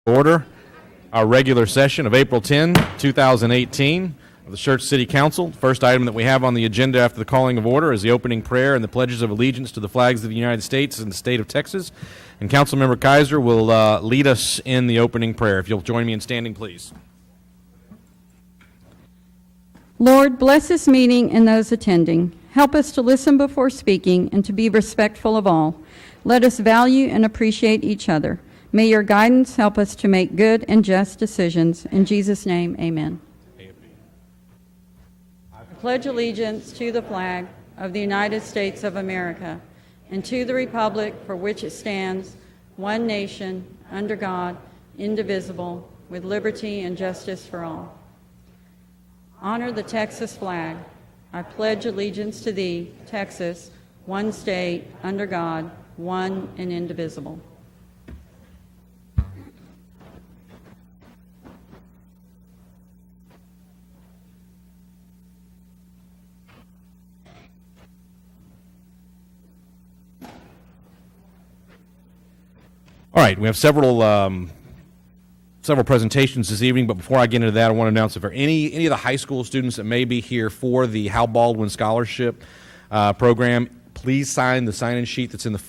Order our regular session of April 10, 2018 of the Schertz City Council. First item that we have on the agenda after the calling of order is the opening prayer and the pledges of allegiance to the flags of the United States and the state of Texas. And Councilmember Kaiser will lead us in the opening prayer. If you'll join me in standing, please. Lord, bless this meeting and those attending. Help us to listen before speaking and to be respectful of all. Let us value and appreciate each other. May your guidance help us to make good and just decisions. In Jesus' name, amen. I pledge allegiance to the flag of the United States of America and to the republic for which it stands, one nation, under God, indivisible, with liberty and justice for all. Honor the Texas flag. I pledge allegiance to thee, Texas, one state, under God, one and indivisible. All right, we have several presentations this evening, but before I get into that, I want to announce if there are any of the high school students that may be here for the Hal Baldwin Scholarship program, please sign the sign-in sheet that's in the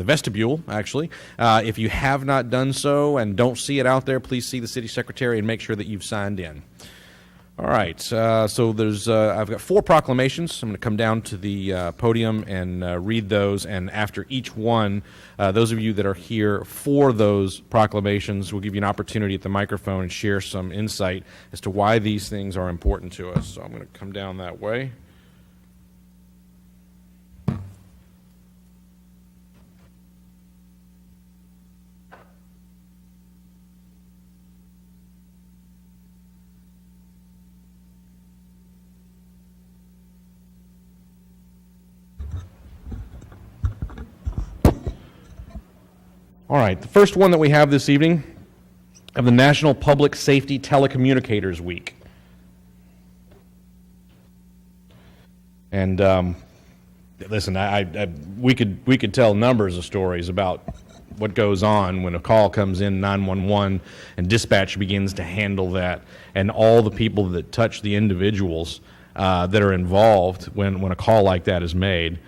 vestibule, actually. If you have not done so and don't see it out there, please see the city secretary and make sure that you've signed in. All right, so there's I've got 4 proclamations. I'm going to come down to the podium and read those, and after each one, those of you that are here for those proclamations will give you an opportunity at the microphone and share some insight as to why these things are important to us. So I'm going to come down that way. All right, the first one that we have this evening of the National Public Safety Telecommunicators Week. And listen, we could tell numbers of stories about what goes on when a call comes in 911 and dispatch begins to handle that, and all the people that touch the individuals that are involved when a call like that is made.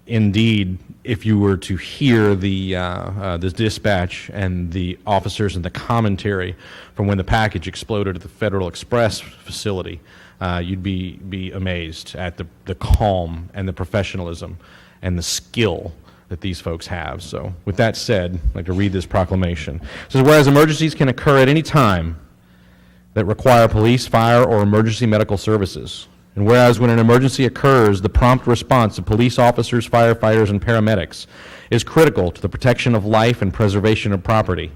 Indeed, if you were to hear the dispatch and the officers and the commentary from when the package exploded at the Federal Express facility, you'd be amazed at the calm and the professionalism and the skill that these folks have. So with that said, I'd like to read this proclamation. It says, whereas emergencies can occur at any time that require police, fire, or emergency medical services, and whereas when an emergency occurs, the prompt response of police officers, firefighters, and paramedics is critical to the protection of life and preservation of property.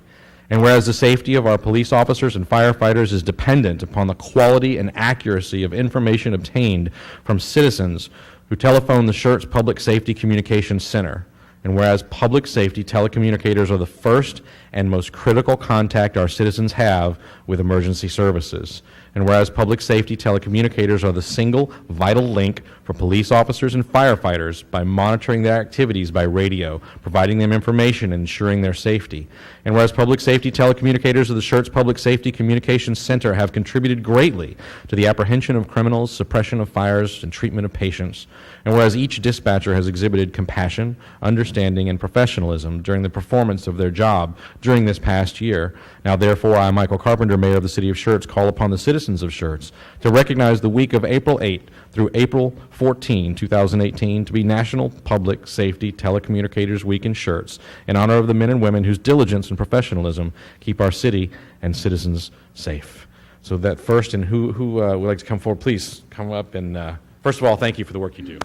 And whereas the safety of our police officers and firefighters is dependent upon the quality and accuracy of information obtained from citizens who telephone the Schertz Public Safety Communications Center. And whereas public safety telecommunicators are the first and most critical contact our citizens have with emergency services. And whereas public safety telecommunicators are the single vital link for police officers and firefighters by monitoring their activities by radio, providing them information, and ensuring their safety. And whereas public safety telecommunicators of the Schertz Public Safety Communications Center have contributed greatly to the apprehension of criminals, suppression of fires, and treatment of patients. And whereas each dispatcher has exhibited compassion, understanding, and professionalism during the performance of their job during this past year. Now, therefore, I, Michael Carpenter, Mayor of the City of Schertz, call upon the citizens of Schertz to recognize the week of April 8 through April 14, 2018, to be National Public Safety Telecommunicators Week in Schertz in honor of the men and women whose diligence and professionalism keep our city and citizens safe. So that first, and who would like to come forward, please come up and first of all, thank you for the work you do.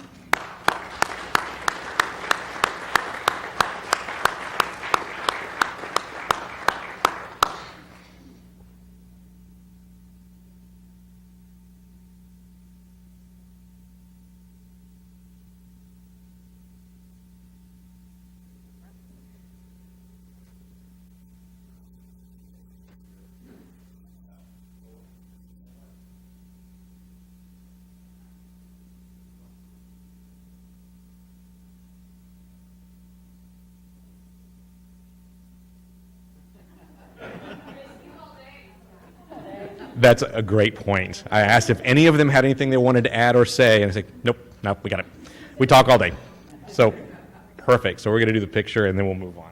That's a great point. I asked if any of them had anything they wanted to add or say, and I said, nope, we got it. We talk all day. So, perfect. So we're going to do the picture, and then we'll move on.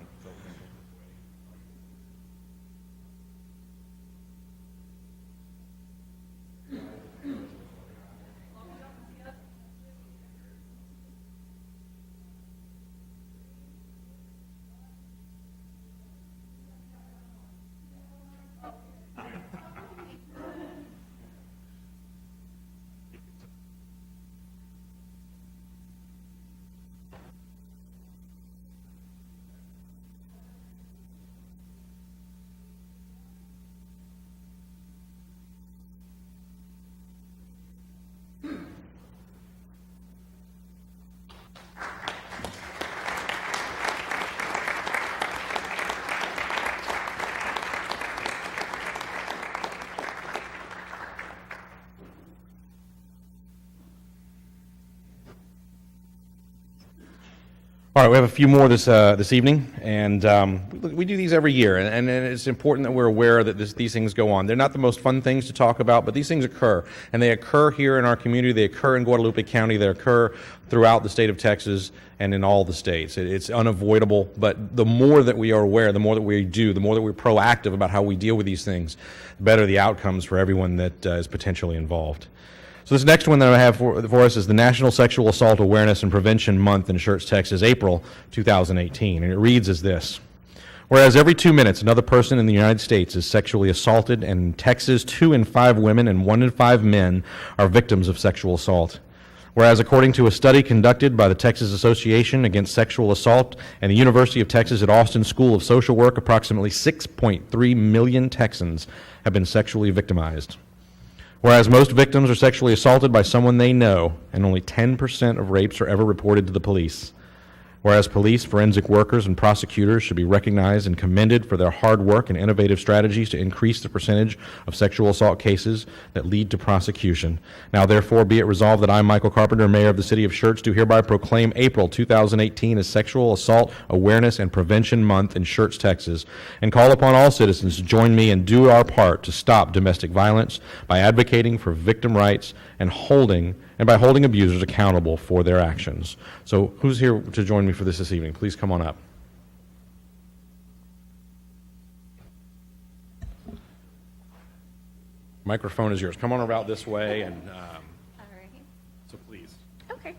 All right, we have a few more this evening, and we do these every year, and it's important that we're aware that these things go on. They're not the most fun things to talk about, but these things occur, and they occur here in our community. They occur in Guadalupe County. They occur throughout the state of Texas and in all the states. It's unavoidable, but the more that we are aware, the more that we do, the more that we're proactive about how we deal with these things, the better the outcomes for everyone that is potentially involved. So this next one that I have for us is the National Sexual Assault Awareness and Prevention Month in Schertz, Texas, April 2018. And it reads as this. Whereas every 2 minutes, another person in the United States is sexually assaulted, and in Texas, 2 in 5 women and 1 in 5 men are victims of sexual assault. Whereas according to a study conducted by the Texas Association Against Sexual Assault and the University of Texas at Austin School of Social Work, approximately 6.3 million Texans have been sexually victimized. Whereas most victims are sexually assaulted by someone they know, and only 10% of rapes are ever reported to the police. Whereas police, forensic workers, and prosecutors should be recognized and commended for their hard work and innovative strategies to increase the percentage of sexual assault cases that lead to prosecution. Now, therefore, be it resolved that I, Michael Carpenter, Mayor of the City of Schertz, do hereby proclaim April 2018 as Sexual Assault Awareness and Prevention Month in Schertz, Texas, and call upon all citizens to join me and do our part to stop domestic violence by advocating for victim rights and by holding abusers accountable for their actions. So who's here to join me for this evening? Please come on up. Microphone is yours. Come on about this way, and All right. so please. Okay.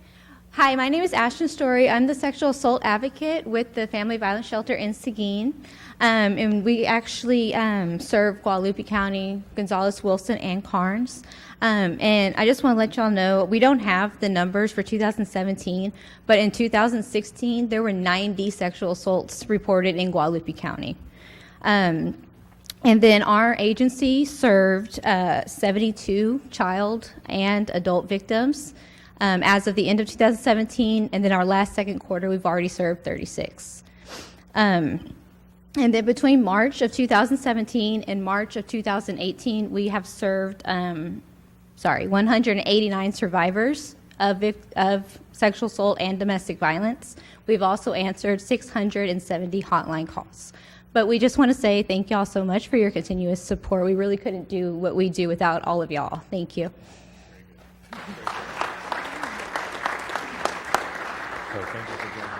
Hi, my name is Ashton Story. I'm the sexual assault advocate with the Family Violence Shelter in Seguin. And we actually serve Guadalupe County, Gonzales, Wilson, and Karnes. And I just want to let y'all know, we don't have the numbers for 2017, but in 2016, there were 90 sexual assaults reported in Guadalupe County. And then our agency served 72 child and adult victims as of the end of 2017, and then our last second quarter, we've already served 36. And then between March of 2017 and March of 2018, we have served 189 survivors of sexual assault and domestic violence. We've also answered 670 hotline calls. But we just want to say thank y'all so much for your continuous support. We really couldn't do what we do without all of y'all. Thank you. So thank you for joining us.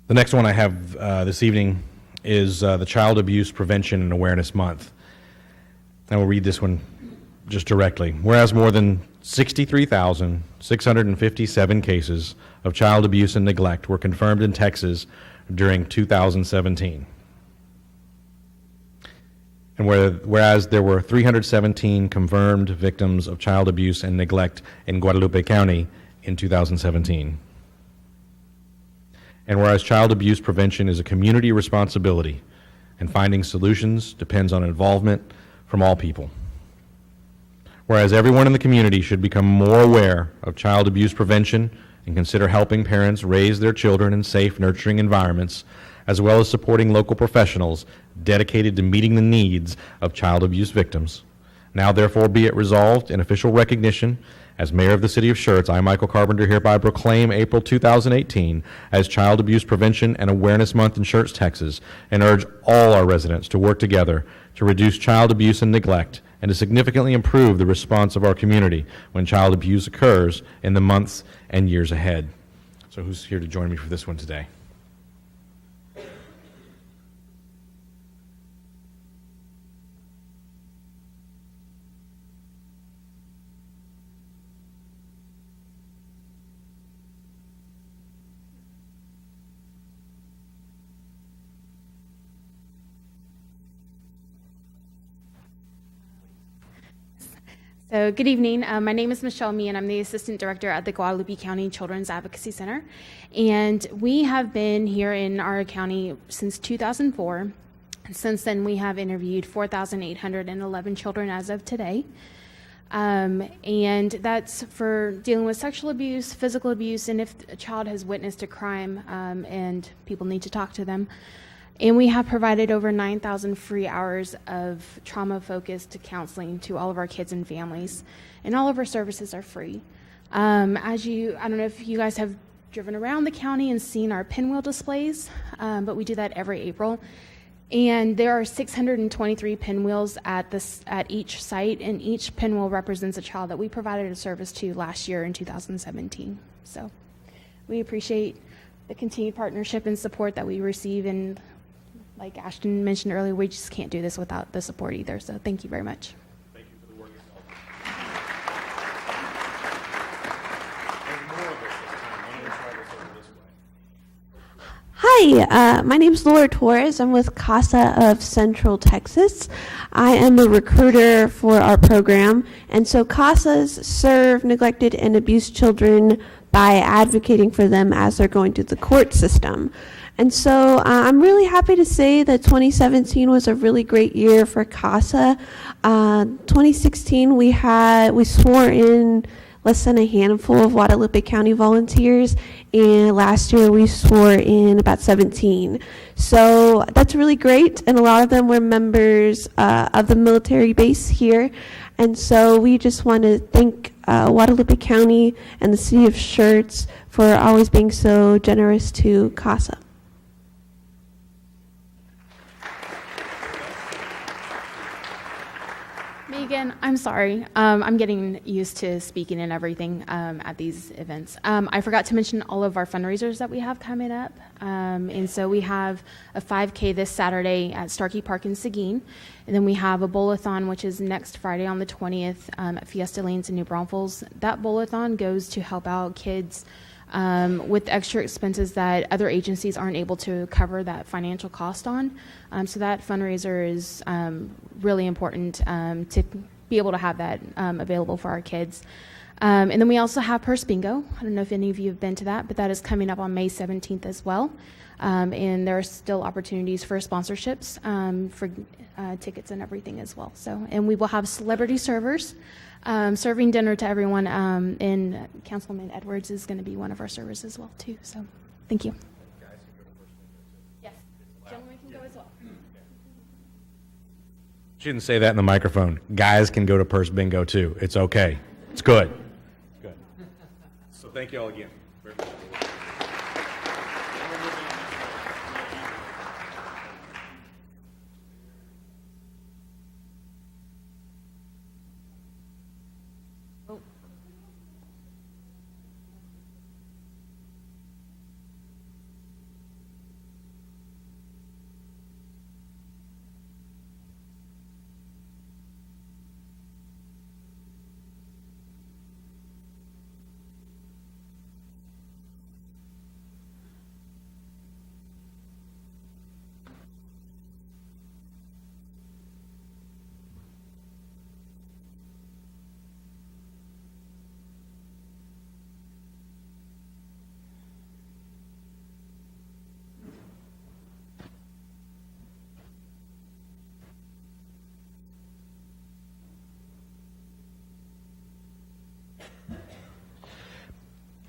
The next one I have this evening is the Child Abuse Prevention and Awareness Month. I will read this one just directly. Whereas more than 63,657 cases of child abuse and neglect were confirmed in Texas during 2017. And whereas there were 317 confirmed victims of child abuse and neglect in Guadalupe County in 2017. And whereas child abuse prevention is a community responsibility, and finding solutions depends on involvement from all people. Whereas everyone in the community should become more aware of child abuse prevention and consider helping parents raise their children in safe, nurturing environments, as well as supporting local professionals dedicated to meeting the needs of child abuse victims. Now therefore be it resolved in official recognition, as Mayor of the City of Schertz, I, Michael Carpenter, hereby proclaim April 2018 as Child Abuse Prevention and Awareness Month in Schertz, Texas, and urge all our residents to work together to reduce child abuse and neglect and to significantly improve the response of our community when child abuse occurs in the months and years ahead. So who's here to join me for this one today? So good evening. My name is Michelle Mee, and I'm the Assistant Director at the Guadalupe County Children's Advocacy Center. And we have been here in our county since 2004. Since then, we have interviewed 4,811 children as of today. And that's for dealing with sexual abuse, physical abuse, and if a child has witnessed a crime and people need to talk to them. And we have provided over 9,000 free hours of trauma-focused counseling to all of our kids and families. And all of our services are free. I don't know if you guys have driven around the county and seen our pinwheel displays, but we do that every April. And there are 623 pinwheels at each site, and each pinwheel represents a child that we provided a service to last year in 2017. So we appreciate the continued partnership and support that we receive, and like Ashton mentioned earlier, we just can't do this without the support either. So thank you very much. Thank you for the work yourself. Hi, my name is Laura Torres. I'm with CASA of Central Texas. I am a recruiter for our program, and so CASAs serve neglected and abused children by advocating for them as they're going through the court system. And so I'm really happy to say that 2017 was a really great year for CASA. 2016 we swore in less than a handful of Guadalupe County volunteers, and last year we swore in about 17. So that's really great, and a lot of them were members of the military base here. And so we just want to thank Guadalupe County and the city of Schertz for always being so generous to CASA. Megan, I'm sorry. I'm getting used to speaking and everything at these events. I forgot to mention all of our fundraisers that we have coming up. And so we have a 5K this Saturday at Starkey Park in Seguin. And then we have a bowl-a-thon, which is next Friday on the 20th at Fiesta Lanes in New Braunfels. That bowl-a-thon goes to help out kids with extra expenses that other agencies aren't able to cover that financial cost on. So that fundraiser is really important to be able to have that available for our kids. And then we also have Purse Bingo. I don't know if any of you have been to that, but that is coming up on May 17th as well. And there are still opportunities for sponsorships for tickets and everything as well. So, and we will have celebrity servers serving dinner to everyone, and Councilman Edwards is going to be one of our servers as well too. So, thank you. Yes, gentlemen can go as well. She didn't say that in the microphone. Guys can go to Purse Bingo too. It's okay. It's good. It's good. So thank you all again.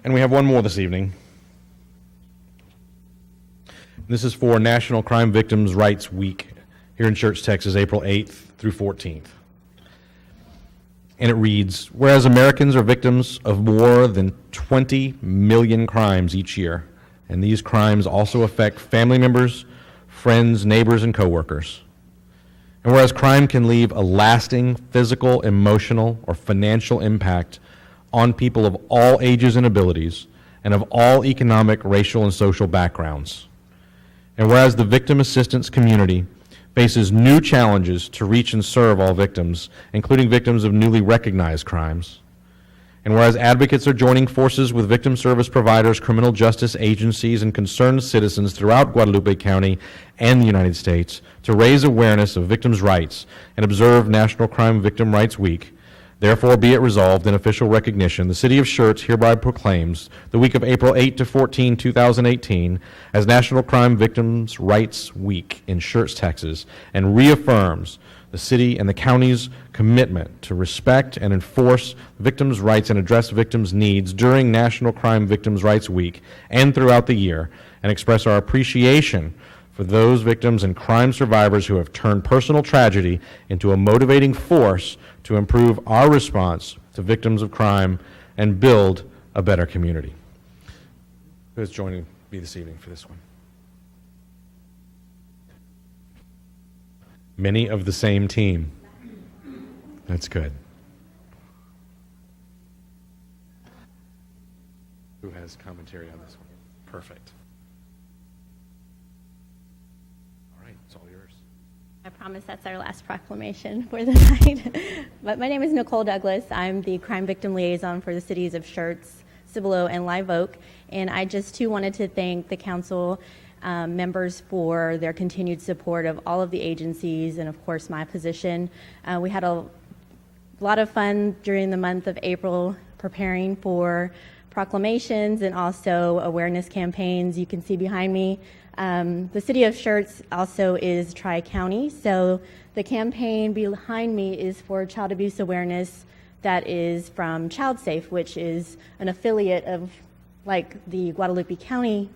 And we have one more this evening. This is for National Crime Victims' Rights Week here in Schertz, Texas, April 8th through 14th. And it reads, whereas Americans are victims of more than 20 million crimes each year, and these crimes also affect family members, friends, neighbors, and coworkers. And whereas crime can leave a lasting physical, emotional, or financial impact on people of all ages and abilities, and of all economic, racial, and social backgrounds. And whereas the victim assistance community faces new challenges to reach and serve all victims, including victims of newly recognized crimes. And whereas advocates are joining forces with victim service providers, criminal justice agencies, and concerned citizens throughout Guadalupe County and the United States to raise awareness of victims' rights and observe National Crime Victim Rights Week, therefore be it resolved in official recognition, the City of Schertz hereby proclaims the week of April 8 to 14, 2018 as National Crime Victims' Rights Week in Schertz, Texas, and reaffirms the city and the county's commitment to respect and enforce victims' rights and address victims' needs during National Crime Victims' Rights Week and throughout the year, and express our appreciation for those victims and crime survivors who have turned personal tragedy into a motivating force to improve our response to victims of crime and build a better community. Who's joining me this evening for this one? Many of the same team. That's good. Who has commentary on this one? Perfect. All right, it's all yours. I promise that's our last proclamation for the night. But my name is Nicole Douglas. I'm the crime victim liaison for the cities of Schertz, Cibolo, and Live Oak. And I just too wanted to thank the council members for their continued support of all of the agencies and of course my position. We had a lot of fun during the month of April preparing for proclamations and also awareness campaigns. You can see behind me the city of Schertz also is Tri-County, so the campaign behind me is for child abuse awareness that is from ChildSafe, which is an affiliate of like the Guadalupe County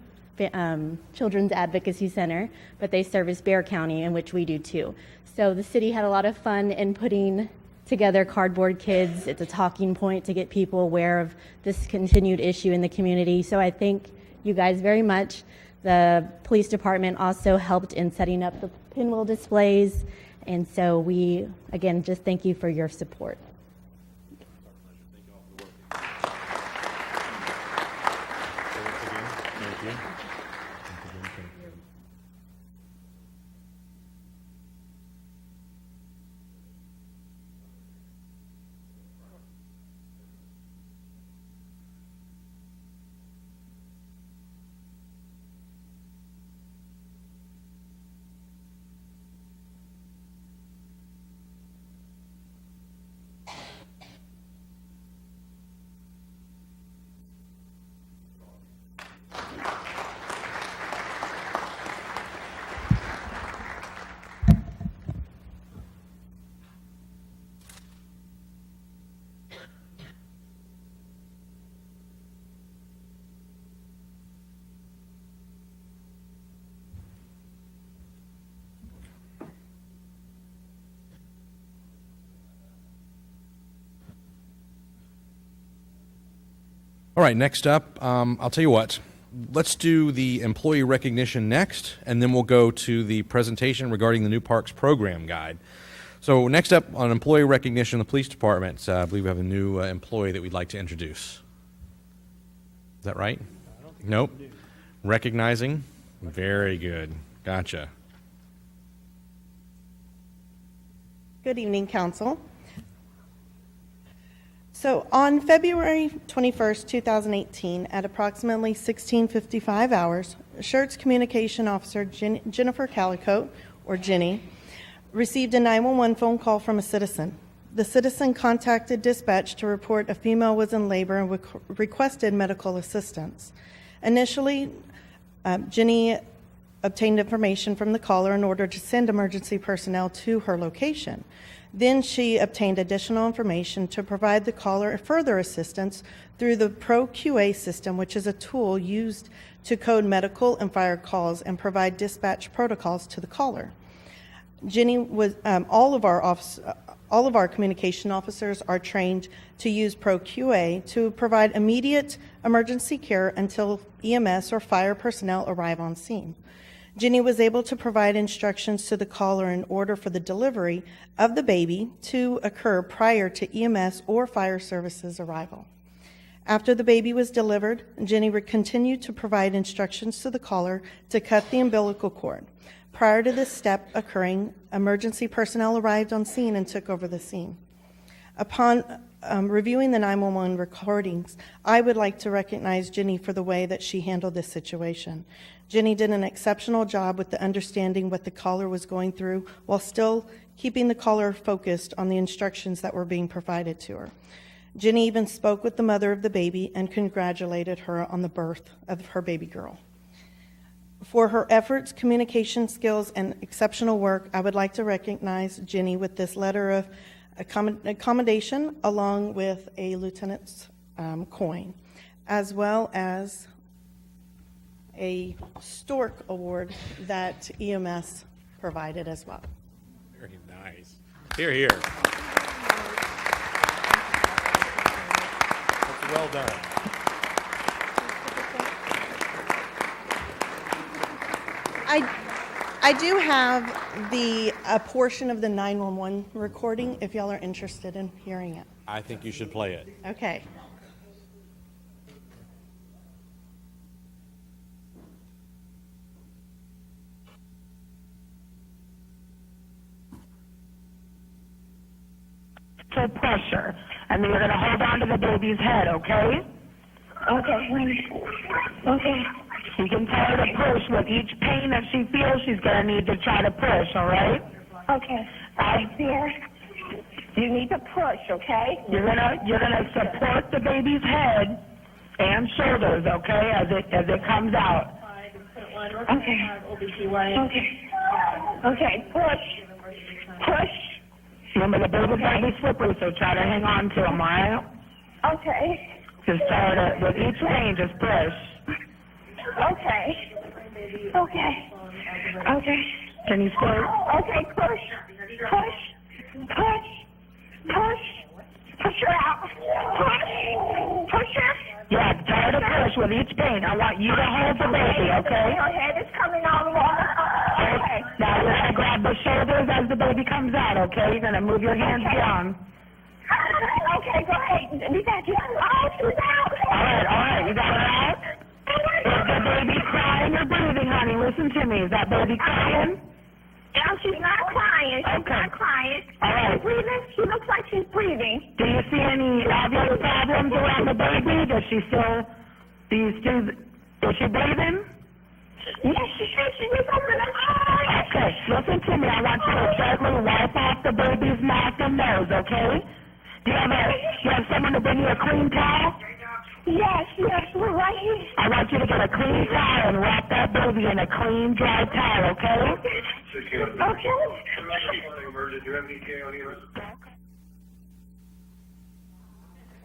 Children's Advocacy Center, but they service Bexar County, in which we do too. So the city had a lot of fun in putting together cardboard kids. It's a talking point to get people aware of this continued issue in the community. So I thank you guys very much. The police department also helped in setting up the pinwheel displays. And so we, again, just thank you for your support. All right, next up, I'll tell you what. Let's do the employee recognition next, and then we'll go to the presentation regarding the new Parks Program Guide. So next up on employee recognition, the police department, I believe we have a new employee that we'd like to introduce. Is that right? I don't think Nope. we do. Recognizing? Very good. Gotcha. Good evening, Council. So on February 21st, 2018, at approximately 16:55 hours, Schertz Communication Officer Jennifer Calicote, or Jenny, received a 911 phone call from a citizen. The citizen contacted dispatch to report a female was in labor and requested medical assistance. Initially, Jenny obtained information from the caller in order to send emergency personnel to her location. Then she obtained additional information to provide the caller further assistance through the ProQA system, which is a tool used to code medical and fire calls and provide dispatch protocols to the caller. Jenny was all of our communication officers are trained to use ProQA to provide immediate emergency care until EMS or fire personnel arrive on scene. Jenny was able to provide instructions to the caller in order for the delivery of the baby to occur prior to EMS or fire services arrival. After the baby was delivered, Jenny would continue to provide instructions to the caller to cut the umbilical cord. Prior to this step occurring, emergency personnel arrived on scene and took over the scene. Upon reviewing the 911 recordings, I would like to recognize Jenny for the way that she handled this situation. Jenny did an exceptional job with the understanding what the caller was going through while still keeping the caller focused on the instructions that were being provided to her. Jenny even spoke with the mother of the baby and congratulated her on the birth of her baby girl. For her efforts, communication skills, and exceptional work, I would like to recognize Jenny with this letter of accommodation along with a lieutenant's coin, as well as a Stork Award that EMS provided as well. Very nice. Here, here. That's well done. I do have a portion of the 911 recording if y'all are interested in hearing it. I think you should play it. Okay. To pressure, and then you're going to hold on to the baby's head, okay? Okay. Okay. You can tell her to push. With each pain that she feels, she's going to need to try to push, all right? Okay. There. You need to push, okay? You're gonna support the baby's head and shoulders, okay, as it comes out. Okay. Okay. Okay. Push. Remember, the baby's going to be slippery, so try to hang on to him, all right? Okay. Just tell her to, with each pain, just push. Okay. Okay. Okay. Can you squirt? Okay. Push. Push her out. Push her. Yeah, tell her to push with each pain. I want you to hold the baby, okay? Her head is coming out of water. Okay. Now you're going to grab the shoulders as the baby comes out, okay? You're going to move your hands down. Okay, go ahead. You got your she's out. All right. You got her out? Is the baby crying or breathing, honey? Listen to me. Is that baby crying? No, she's not crying. She's not crying. All right. She's breathing. She looks like she's breathing. Do you see any obvious problems around the baby? Is she breathing? Yes, she says she needs to open her eyes. Okay, listen to me. I want you to gently wipe off the baby's mouth and nose, okay? Do you have someone to bring you a clean towel? Yes, we're right here. I want you to get a clean towel and wrap that baby in a clean, dry towel, okay? Okay.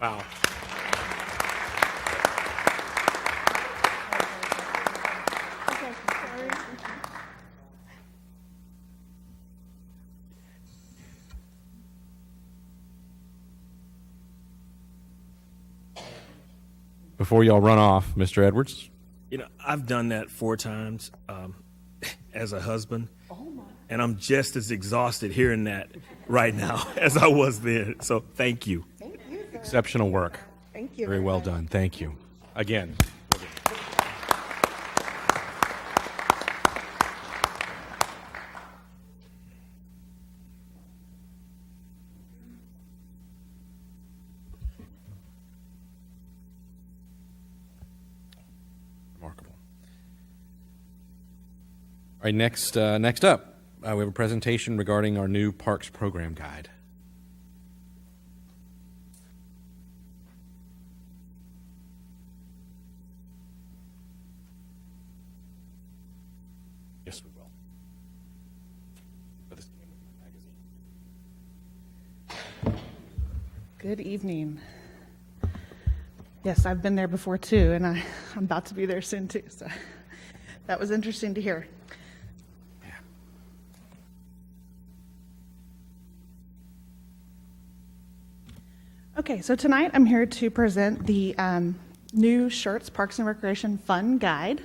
Wow. Before y'all run off, Mr. Edwards. You know, I've done that 4 times as a husband, and I'm just as exhausted hearing that right now as I was then. So thank you. Thank you. Exceptional work. Thank you. Very well done. Thank you. Again. Remarkable. All right, next up, we have a presentation regarding our new Parks Program Guide. Good evening. Yes, I've been there before too, and I'm about to be there soon too. So that was interesting to hear. Okay, so tonight I'm here to present the new Schertz Parks and Recreation Fun Guide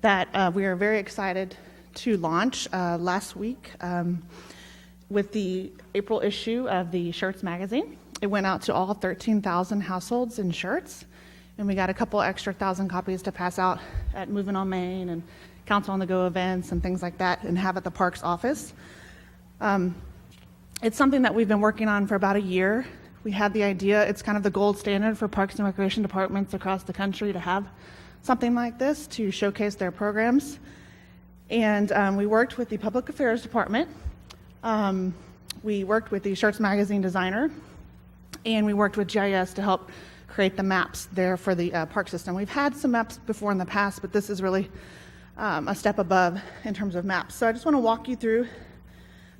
that we are very excited to launch last week with the April issue of the Schertz magazine. It went out to all 13,000 households in Schertz, and we got a couple extra thousand copies to pass out at Moving on Main and Council on the Go events and things like that, and have at the Parks office. It's something that we've been working on for about a year. We had the idea, it's kind of the gold standard for parks and recreation departments across the country to have something like this to showcase their programs. And we worked with the Public Affairs Department. We worked with the Schertz magazine designer, and we worked with GIS to help create the maps there for the park system. We've had some maps before in the past, but this is really a step above in terms of maps. So I just want to walk you through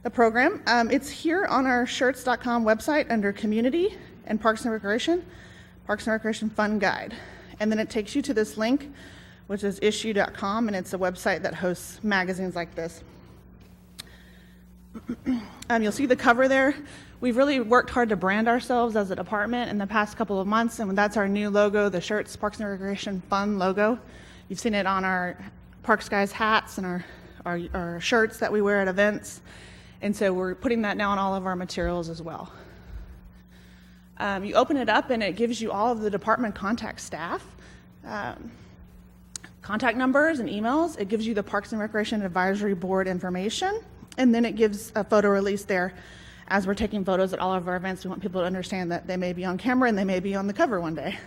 the program. It's here on our Schertz.com website under Community and Parks and Recreation Fun Guide. And then it takes you to this link, which is issue.com, and it's a website that hosts magazines like this. You'll see the cover there. We've really worked hard to brand ourselves as a department in the past couple of months, and that's our new logo, the Schertz Parks and Recreation Fun logo. You've seen it on our Parks Guys hats and our shirts that we wear at events. And so we're putting that now on all of our materials as well. You open it up and it gives you all of the department contact staff, contact numbers and emails. It gives you the Parks and Recreation Advisory Board information. And then it gives a photo release there. As we're taking photos at all of our events, we want people to understand that they may be on camera and they may be on the cover one day.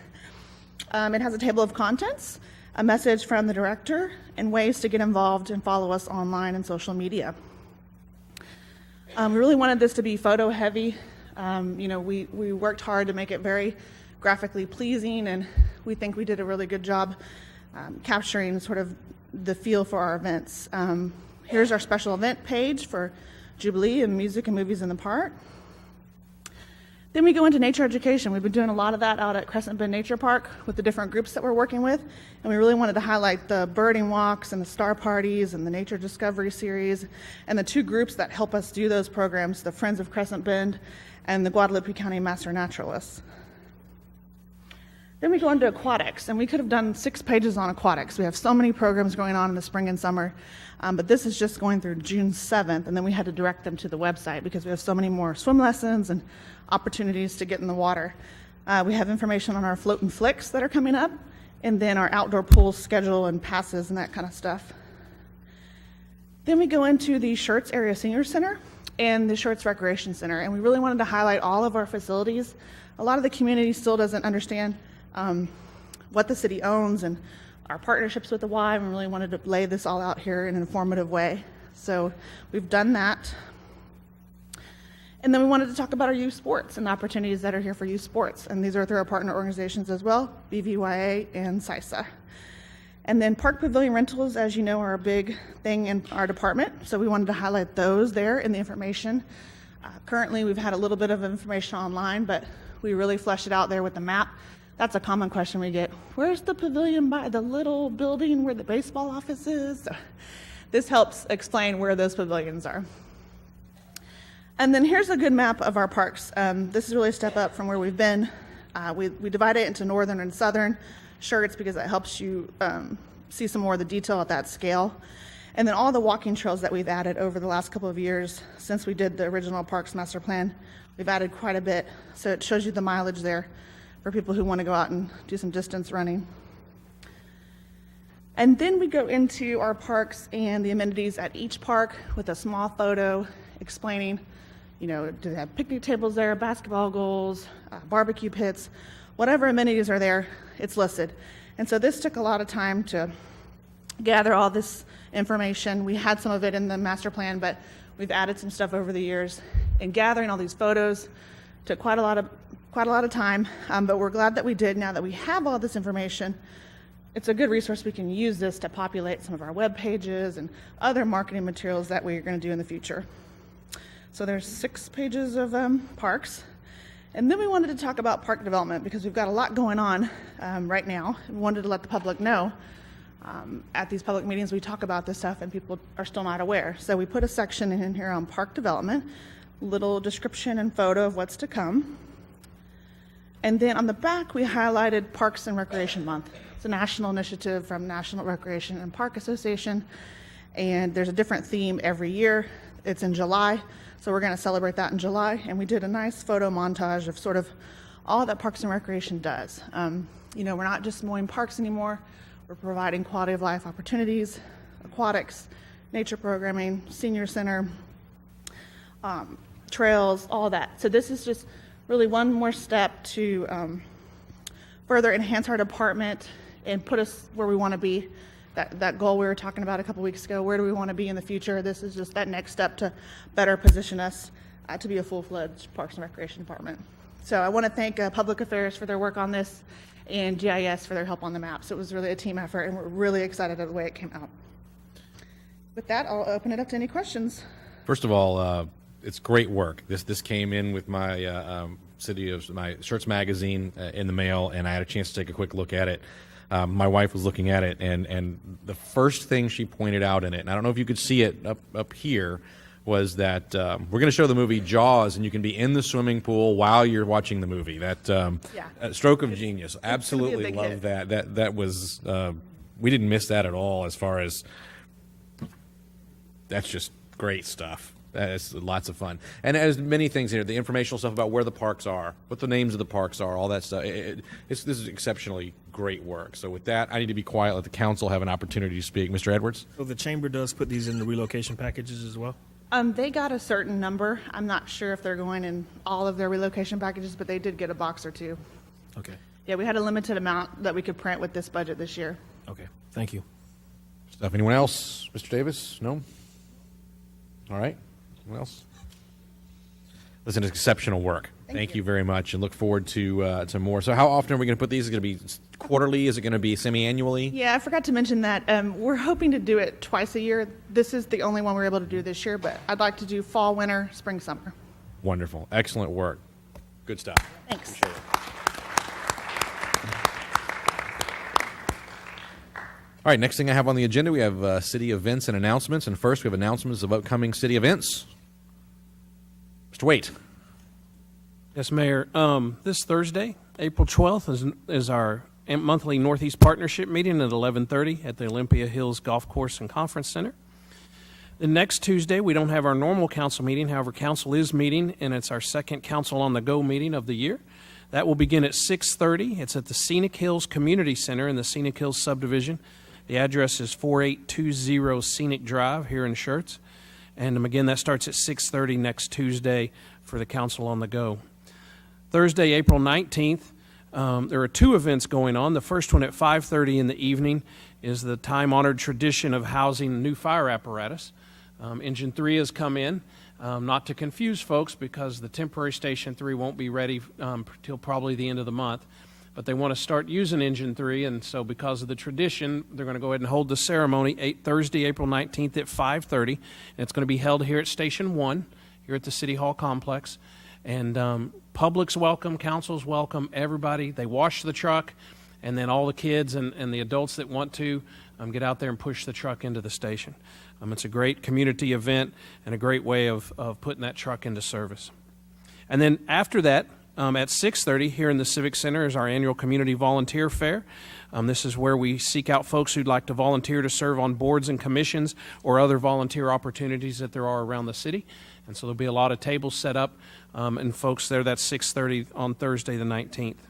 It has a table of contents, a message from the director, and ways to get involved and follow us online and social media. We really wanted this to be photo heavy. We worked hard to make it very graphically pleasing, and we think we did a really good job capturing sort of the feel for our events. Here's our special event page for Jubilee and music and movies in the park. Then we go into nature education. We've been doing a lot of that out at Crescent Bend Nature Park with the different groups that we're working with, and we really wanted to highlight the birding walks and the star parties and the nature discovery series, and the two groups that help us do those programs, the Friends of Crescent Bend and the Guadalupe County Master Naturalists. Then we go into aquatics, and we could have done 6 pages on aquatics. We have so many programs going on in the spring and summer, but this is just going through June 7th, and then we had to direct them to the website because we have so many more swim lessons and opportunities to get in the water. We have information on our float and flicks that are coming up, and then our outdoor pool schedule and passes and that kind of stuff. Then we go into the Schertz Area Senior Center and the Schertz Recreation Center, and we really wanted to highlight all of our facilities. A lot of the community still doesn't understand what the city owns and our partnerships with the Y, and we really wanted to lay this all out here in an informative way. So we've done that. And then we wanted to talk about our youth sports and the opportunities that are here for youth sports. And these are through our partner organizations as well, BVYA and CISA. And then park pavilion rentals, as you know, are a big thing in our department. So we wanted to highlight those there in the information. Currently, we've had a little bit of information online, but we really fleshed it out there with the map. That's a common question we get. Where's the pavilion by the little building where the baseball office is? So this helps explain where those pavilions are. And then here's a good map of our parks. This is really a step up from where we've been. We divide it into northern and southern Schertz because that helps you see some more of the detail at that scale. And then all the walking trails that we've added over the last couple of years since we did the original Parks Master Plan, we've added quite a bit. So it shows you the mileage there for people who want to go out and do some distance running. And then we go into our parks and the amenities at each park with a small photo explaining, do they have picnic tables there, basketball goals, barbecue pits, whatever amenities are there, it's listed. And so this took a lot of time to gather all this information. We had some of it in the master plan, but we've added some stuff over the years. And gathering all these photos took quite a lot of time, but we're glad that we did. Now that we have all this information, it's a good resource. We can use this to populate some of our web pages and other marketing materials that we're going to do in the future. So there's 6 pages of parks. And then we wanted to talk about park development because we've got a lot going on right now. We wanted to let the public know. At these public meetings, we talk about this stuff and people are still not aware. So we put a section in here on park development, little description and photo of what's to come. And then on the back, we highlighted Parks and Recreation Month. It's a national initiative from National Recreation and Park Association. And there's a different theme every year. It's in July. So we're going to celebrate that in July. And we did a nice photo montage of sort of all that Parks and Recreation does. You know, we're not just mowing parks anymore. We're providing quality of life opportunities, aquatics, nature programming, senior center, trails, all that. So this is just really one more step to further enhance our department and put us where we want to be. That goal we were talking about a couple weeks ago, where do we want to be in the future? This is just that next step to better position us to be a full-fledged Parks and Recreation department. So I want to thank Public Affairs for their work on this and GIS for their help on the maps. It was really a team effort, and we're really excited at the way it came out. With that, I'll open it up to any questions. First of all, it's great work. This came in with my my Schertz magazine in the mail, and I had a chance to take a quick look at it. My wife was looking at it, and the first thing she pointed out in it, and I don't know if you could see it up here, was that we're going to show the movie Jaws, and you can be in the swimming pool while you're watching the movie. That stroke of genius. Absolutely love that. That was we didn't miss that at all. As far as that's just great stuff. It's lots of fun, and there's many things here. The informational stuff about where the parks are, what the names of the parks are, all that stuff. This is exceptionally great work. So with that, I need to be quiet. Let the council have an opportunity to speak. Mr. Edwards. So the chamber does put these in the relocation packages as well? They got a certain number. I'm not sure if they're going in all of their relocation packages, but they did get a box or two. Okay. Yeah, we had a limited amount that we could print with this budget this year. Okay. Thank you. Stuff. Anyone else? Mr. Davis? No? All right. Anyone else? Listen, it's exceptional work. Thank you very much, and look forward to more. So how often are we going to put these? Is it going to be quarterly? Is it going to be semi-annually? Yeah, I forgot to mention that. We're hoping to do it twice a year. This is the only one we're able to do this year, but I'd like to do fall, winter, spring, summer. Wonderful. Excellent work. Good stuff. Thanks. Appreciate it. All right, next thing I have on the agenda, we have city events and announcements. And first, we have announcements of upcoming city events. Mr. Waite. Yes, Mayor. This Thursday, April 12th, is our monthly Northeast Partnership meeting at 11:30 at the Olympia Hills Golf Course and Conference Center. The next Tuesday, we don't have our normal council meeting. However, council is meeting, and it's our second Council on the Go meeting of the year. That will begin at 6:30. It's at the Scenic Hills Community Center in the Scenic Hills subdivision. The address is 4820 Scenic Drive here in Schertz. And again, that starts at 6:30 next Tuesday for the Council on the Go. Thursday, April 19th, there are two events going on. The first one at 5:30 in the evening is the time-honored tradition of housing new fire apparatus. Engine 3 has come in, not to confuse folks because the temporary Station 3 won't be ready till probably the end of the month. But they want to start using Engine 3, and so because of the tradition, they're going to go ahead and hold the ceremony Thursday, April 19th at 5:30. And it's going to be held here at Station 1, here at the City Hall complex. And public's welcome, council's welcome, everybody. They wash the truck, and then all the kids and the adults that want to get out there and push the truck into the station. It's a great community event and a great way of putting that truck into service. And then after that, at 6:30 here in the Civic Center is our annual Community Volunteer Fair. This is where we seek out folks who'd like to volunteer to serve on boards and commissions or other volunteer opportunities that there are around the city. And so there'll be a lot of tables set up and folks there. That's 6:30 on Thursday the 19th.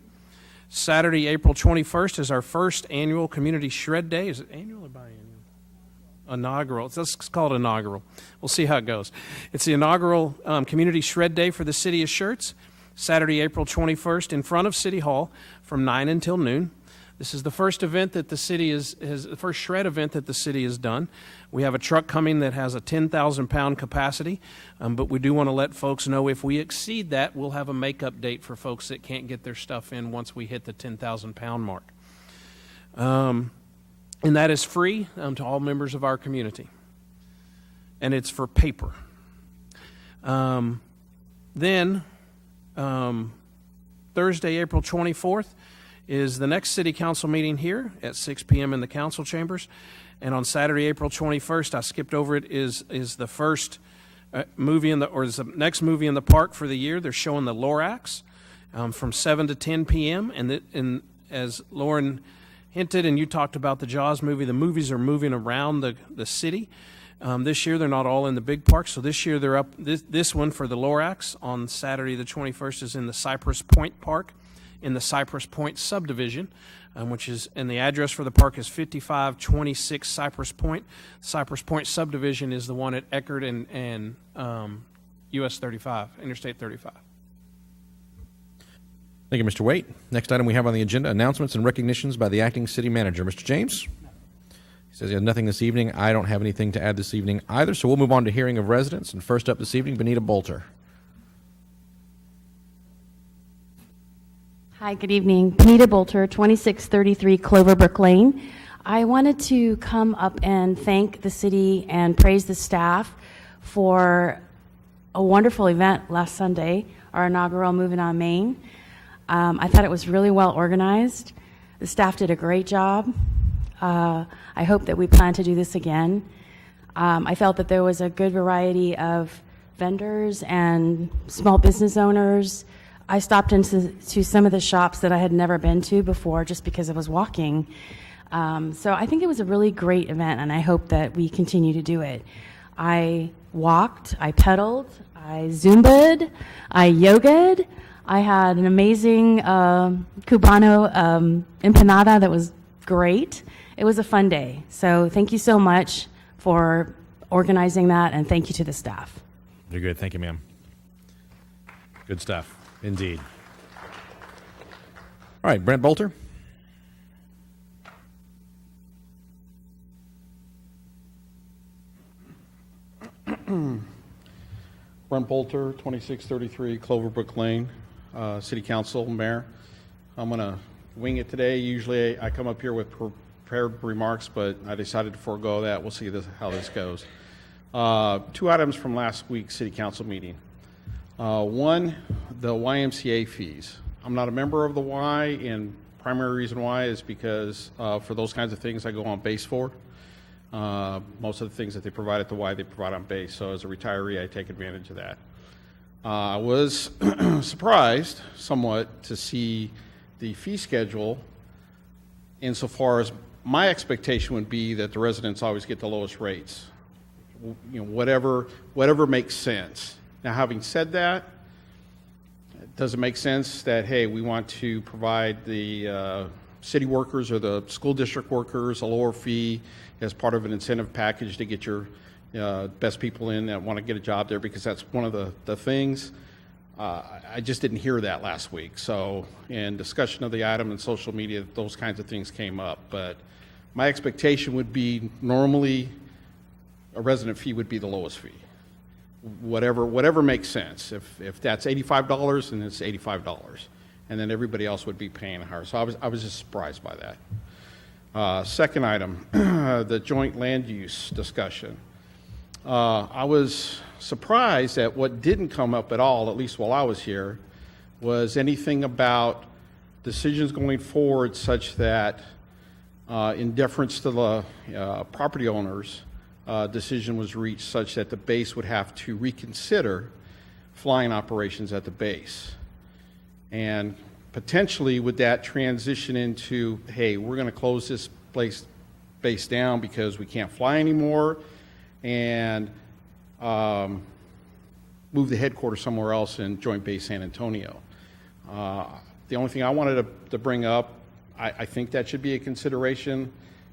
Saturday, April 21st is our first annual Community Shred Day. Is it annual or biannual? Inaugural. Let's call it inaugural. We'll see how it goes. It's the inaugural Community Shred Day for the city of Schertz. Saturday, April 21st, in front of City Hall from 9 until noon. This is the first event that the city the first shred event that the city has done. We have a truck coming that has a 10,000-pound capacity, but we do want to let folks know if we exceed that, we'll have a makeup date for folks that can't get their stuff in once we hit the 10,000-pound mark. And that is free to all members of our community. And it's for paper. Then Thursday, April 24th, is the next city council meeting here at 6 p.m. in the council chambers. And on Saturday, April 21st, I skipped over it, is the first movie is the next movie in the park for the year. They're showing the Lorax from 7 to 10 p.m. And as Lauren hinted, and you talked about the Jaws movie, the movies are moving around the city. This year, they're not all in the big parks. So this year, they're up. This one for the Lorax on Saturday the 21st is in the Cypress Point Park in the Cypress Point subdivision, which is, and the address for the park is 5526 Cypress Point. Cypress Point subdivision is the one at Eckerd and US 35, Interstate 35. Thank you, Mr. Waite. Next item we have on the agenda, announcements and recognitions by the acting city manager. Mr. James? He says he has nothing this evening. I don't have anything to add this evening either, so we'll move on to hearing of residents. And first up this evening, Benita Bolter. Hi, good evening. Benita Bolter, 2633 Cloverbrook Lane. I wanted to come up and thank the city and praise the staff for a wonderful event last Sunday, our inaugural Moving on Main. I thought it was really well organized. The staff did a great job. I hope that we plan to do this again. I felt that there was a good variety of vendors and small business owners. I stopped into some of the shops that I had never been to before just because I was walking. So I think it was a really great event, and I hope that we continue to do it. I walked, I pedaled, I Zumba'd, I yogaed. I had an amazing Cubano empanada that was great. It was a fun day. So thank you so much for organizing that, and thank you to the staff. You're good. Thank you, ma'am. Good stuff, indeed. All right, Brent Bolter. Brent Bolter, 2633 Cloverbrook Lane, City Council, Mayor. I'm going to wing it today. Usually I come up here with prepared remarks, but I decided to forego that. We'll see how this goes. Two items from last week's City Council meeting. One, the YMCA fees. I'm not a member of the Y, and primary reason why is because for those kinds of things I go on base for. Most of the things that they provide at the Y, they provide on base. So as a retiree, I take advantage of that. I was surprised somewhat to see the fee schedule insofar as my expectation would be that the residents always get the lowest rates. You know, whatever makes sense. Now, having said that, does it make sense that, hey, we want to provide the city workers or the school district workers a lower fee as part of an incentive package to get your best people in that want to get a job there, because that's one of the things. I just didn't hear that last week. So in discussion of the item in social media, those kinds of things came up. But my expectation would be normally a resident fee would be the lowest fee. Whatever makes sense. If that's $85, then it's $85. And then everybody else would be paying higher. So I was just surprised by that. Second item, the joint land use discussion. I was surprised at what didn't come up at all, at least while I was here, was anything about decisions going forward such that in deference to the property owners, decision was reached such that the base would have to reconsider flying operations at the base. And potentially would that transition into, hey, we're going to close this base down because we can't fly anymore, and move the headquarters somewhere else in Joint Base San Antonio. The only thing I wanted to bring up, I think that should be a consideration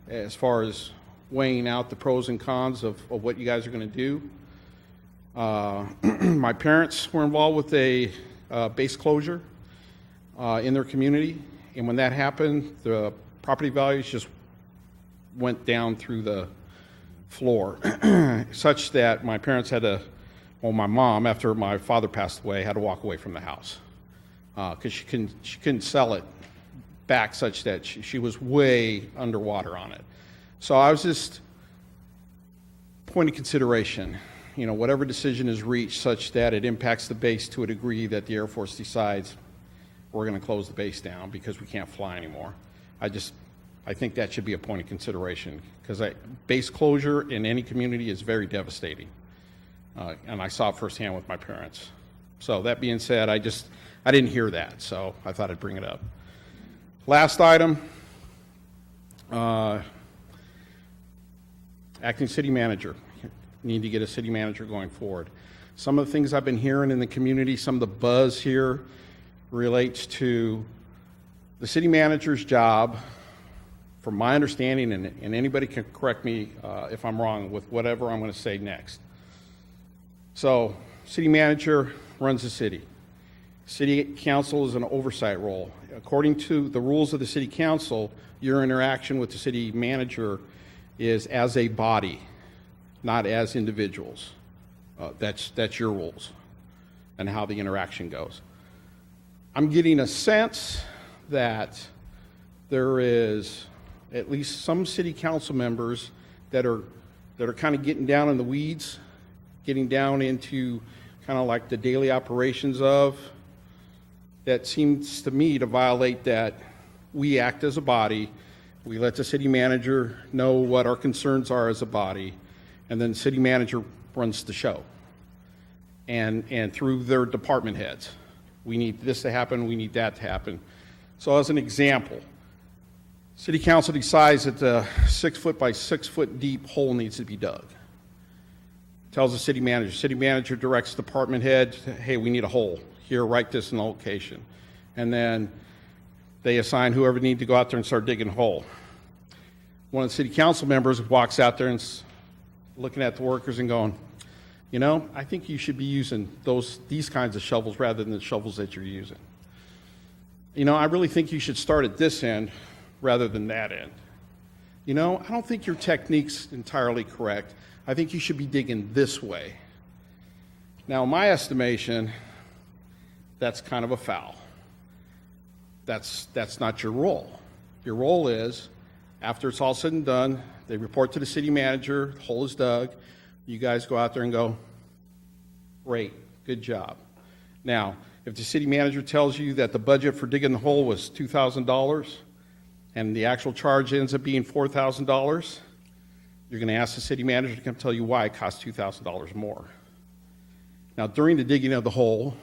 as far as weighing out the pros and cons of what you guys are going to do. My parents were involved with a base closure in their community, and when that happened, the property values just went down through the floor, such that my parents had to, well, my mom, after my father passed away, had to walk away from the house because she couldn't sell it back, such that she was way underwater on it. So I was just point of consideration, you know, whatever decision is reached such that it impacts the base to a degree that the Air Force decides, we're going to close the base down because we can't fly anymore. I think that should be a point of consideration, because base closure in any community is very devastating. And I saw it firsthand with my parents. So that being said, I didn't hear that, so I thought I'd bring it up. Last item, acting city manager. Need to get a city manager going forward. Some of the things I've been hearing in the community, some of the buzz here relates to the city manager's job, from my understanding, and anybody can correct me if I'm wrong with whatever I'm going to say next. So, city manager runs the city. City council is an oversight role. According to the rules of the city council, your interaction with the city manager is as a body, not as individuals. That's your rules and how the interaction goes. I'm getting a sense that there is at least some city council members that are kind of getting down in the weeds, getting down into kind of like the daily operations of, that seems to me to violate that we act as a body, we let the city manager know what our concerns are as a body, and then the city manager runs the show. And through their department heads. We need this to happen, we need that to happen. So as an example, city council decides that the 6 foot by 6 foot deep hole needs to be dug. Tells the city manager directs department head, hey, we need a hole here, write this in the location. And then they assign whoever needs to go out there and start digging a hole. One of the city council members walks out there and looking at the workers and going, you know, I think you should be using these kinds of shovels rather than the shovels that you're using. You know, I really think you should start at this end rather than that end. You know, I don't think your technique's entirely correct. I think you should be digging this way. Now, in my estimation, that's kind of a foul. That's not your role. Your role is, after it's all said and done, they report to the city manager, the hole is dug, you guys go out there and go, great, good job. Now, if the city manager tells you that the budget for digging the hole was $2,000 and the actual charge ends up being $4,000, you're going to ask the city manager to come tell you why it costs $2,000 more. Now, during the digging of the hole,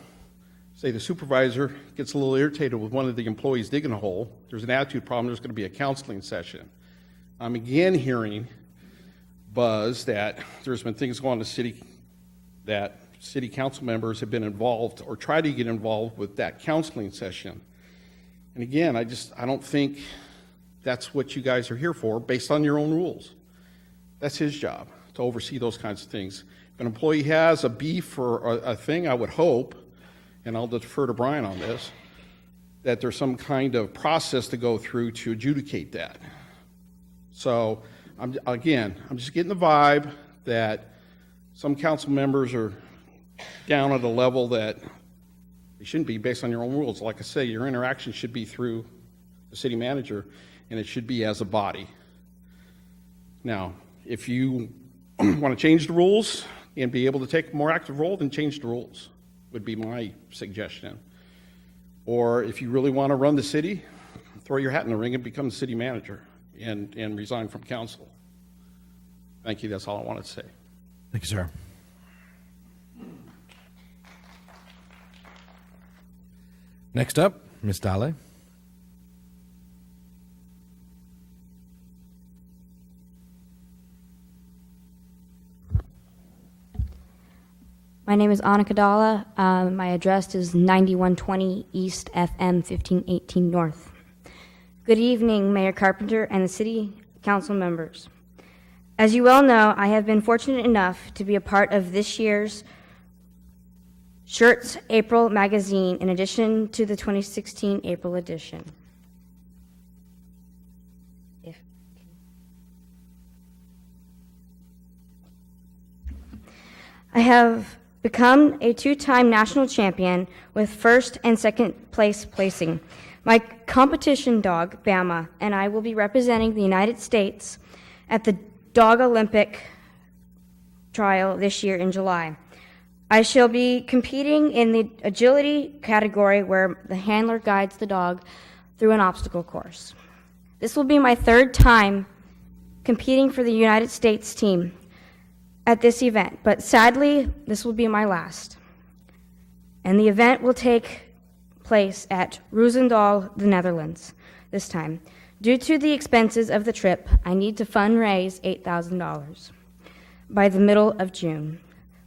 say the supervisor gets a little irritated with one of the employees digging a hole, there's an attitude problem, there's going to be a counseling session. I'm again hearing buzz that there's been things going on in the city that city council members have been involved or try to get involved with that counseling session. And again, I don't think that's what you guys are here for based on your own rules. That's his job, to oversee those kinds of things. If an employee has a beef or a thing, I would hope, and I'll defer to Brian on this, that there's some kind of process to go through to adjudicate that. So, I'm just getting the vibe that some council members are down at a level that they shouldn't be based on your own rules. Like I say, your interaction should be through the city manager, and it should be as a body. Now, if you want to change the rules and be able to take a more active role, then change the rules, would be my suggestion. Or if you really want to run the city, throw your hat in the ring and become the city manager and resign from council. Thank you. That's all I wanted to say. Thank you, sir. Next up, Ms. Dale. My name is Anna Kadala. My address is 9120 East FM 1518 North. Good evening, Mayor Carpenter and the City Council members. As you well know, I have been fortunate enough to be a part of this year's Schertz April magazine in addition to the 2016 April edition. I have become a two-time national champion with first and second place placing. My competition dog, Bama, and I will be representing the United States at the Dog Olympic trial this year in July. I shall be competing in the agility category where the handler guides the dog through an obstacle course. This will be my third time competing for the United States team at this event, but sadly, this will be my last. And the event will take place at Roosendaal, the Netherlands, this time. Due to the expenses of the trip, I need to fundraise $8,000 by the middle of June.